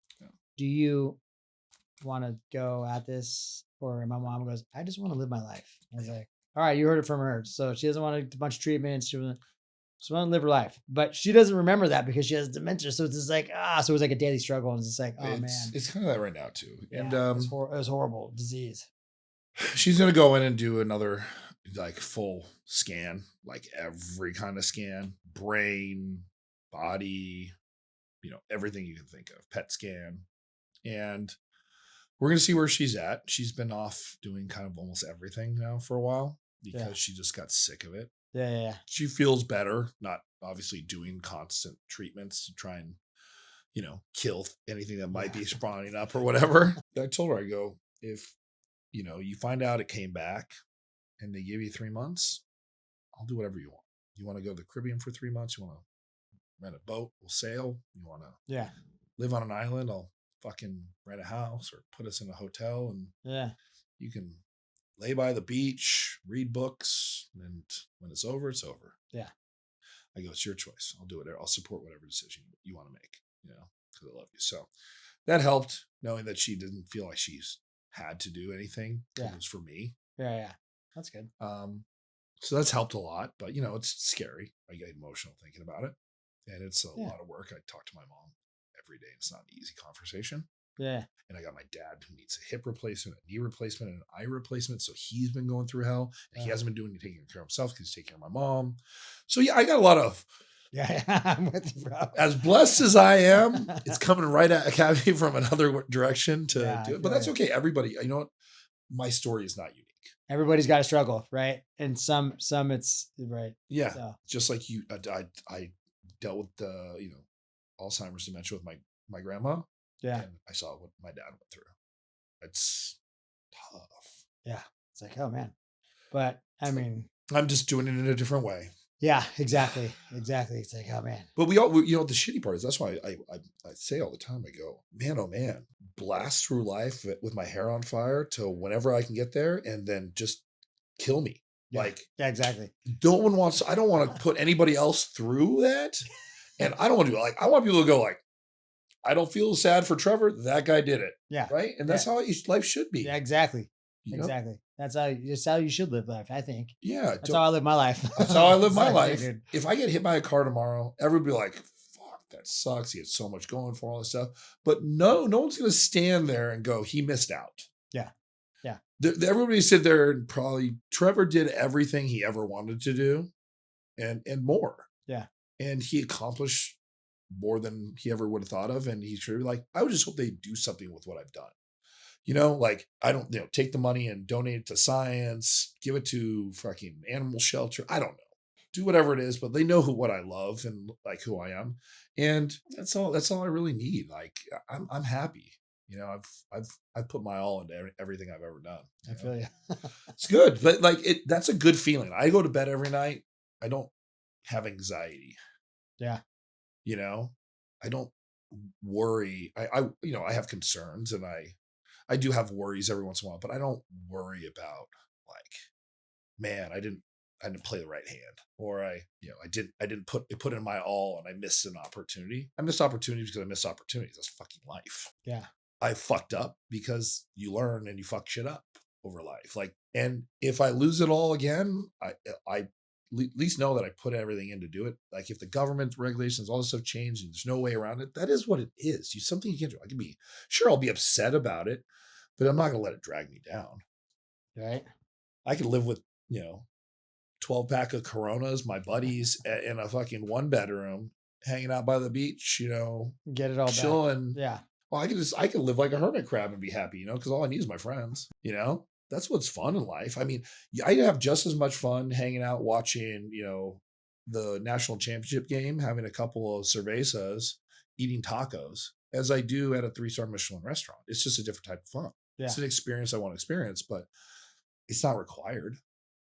S1: "Do you want to go at this?" Or my mom goes, "I just want to live my life." I was like, "All right, you heard it from her." So she doesn't want a bunch of treatments. She want to live her life, but she doesn't remember that because she has dementia. So it's just like, so it was like a daily struggle. And it's just like, man,
S2: it's kind of that right now too.
S1: Yeah,
S2: and
S1: it was horrible disease.
S2: She's going to go in and do another like full scan, like every kind of scan, brain, body, everything you can think of, PET scan. And we're going to see where she's at. She's been off doing kind of almost everything now for a while because she just got sick of it.
S1: Yeah.
S2: She feels better, not obviously doing constant treatments to try and, kill anything that might be spawning up or whatever. I told her, I go, if, you find out it came back and they give you 3 months, I'll do whatever you want. You want to go to the Caribbean for 3 months? You want to rent a boat? We'll sail. You want to live on an island? I'll fucking rent a house or put us in a hotel, and you can lay by the beach, read books, and when it's over, it's over.
S1: Yeah.
S2: I go, it's your choice. I'll do it. I'll support whatever decision you want to make, because I love you. So that helped, knowing that she didn't feel like she's had to do anything.
S1: Yeah.
S2: It was for me.
S1: Yeah. That's good.
S2: So that's helped a lot, but it's scary. I get emotional thinking about it, and it's a lot of work. I talk to my mom every day. It's not an easy conversation.
S1: Yeah.
S2: And I got my dad who needs a hip replacement, a knee replacement, and an eye replacement. So he's been going through hell, and he hasn't been taking care of himself because he's taking care of my mom. So I got a lot of.
S1: Yeah, I'm with you, bro.
S2: As blessed as I am, it's coming right at me from another direction to do it. But that's okay. Everybody, you know what? My story is not unique.
S1: Everybody's got to struggle, right? And some it's right.
S2: Yeah, so. Just like you, I dealt with the Alzheimer's dementia with my grandma.
S1: Yeah,
S2: and I saw what my dad went through. It's tough.
S1: Yeah, it's like, oh man, but I mean,
S2: I'm just doing it in a different way.
S1: Yeah, exactly. It's like, oh man.
S2: But the shitty part is that's why I say all the time, I go, man, oh man, blast through life with my hair on fire to whenever I can get there, and then just kill me.
S1: Yeah. Exactly.
S2: I don't want to put anybody else through that. And I don't want to do it. I want people to go like, I don't feel sad for Trevor. That guy did it.
S1: Yeah.
S2: Right. And that's how life should be.
S1: Yeah, exactly. Exactly. That's how you should live life, I think.
S2: Yeah.
S1: That's how I live my life.
S2: That's how I live my life. Dude. If I get hit by a car tomorrow, everybody will be like, fuck, that sucks. He had so much going for all this stuff. But no one's going to stand there and go, he missed out.
S1: Yeah. Yeah.
S2: Everybody sit there and probably Trevor did everything he ever wanted to do and more.
S1: Yeah.
S2: And he accomplished more than he ever would have thought of. And he should be like, I would just hope they do something with what I've done. I don't, take the money and donate it to science, give it to fucking animal shelter. I don't know. Do whatever it is, but they know what I love and like who I am. And that's all I really need. Like I'm happy. I've put my all into everything I've ever done.
S1: I feel you.
S2: It's good. But that's a good feeling. I go to bed every night. I don't have anxiety.
S1: Yeah.
S2: I don't worry. I have concerns and I do have worries every once in a while, but I don't worry about man, I didn't play the right hand, or I didn't put in my all and I missed an opportunity. I missed opportunities because I missed opportunities. That's fucking life.
S1: Yeah.
S2: I fucked up because you learn and you fuck shit up over life. And if I lose it all again, I least know that I put everything in to do it. Like if the government regulations, all this stuff changed and there's no way around it, that is what it is. Something you can't do. I can be sure I'll be upset about it, but I'm not going to let it drag me down.
S1: Right.
S2: I could live with, 12-pack of Coronas, my buddies in a fucking 1-bedroom, hanging out by the beach,
S1: Get it all
S2: chilling.
S1: back. Yeah.
S2: Well, I could live like a hermit crab and be happy, because all I need is my friends, That's what's fun in life. I mean, I have just as much fun hanging out, watching, the national championship game, having a couple of cervezas, eating tacos, as I do at a 3-star Michelin restaurant. It's just a different type of fun.
S1: Yeah.
S2: It's an experience I want to experience, but it's not required.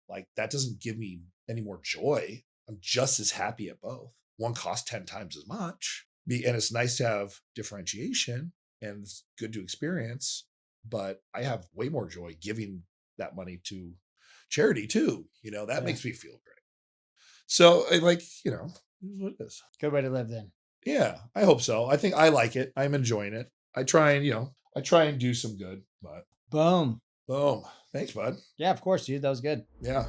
S2: Like that doesn't give me any more joy. I'm just as happy at both. One costs 10 times as much. And it's nice to have differentiation and it's good to experience, but I have way more joy giving that money to charity too. That makes me feel great. So I like, it is what it is.
S1: Good way to live then.
S2: Yeah, I hope so. I think I like it. I'm enjoying it. I try and do some good, but
S1: Boom.
S2: boom. Thanks, bud.
S1: Yeah, of course, dude. That was good.
S2: Yeah.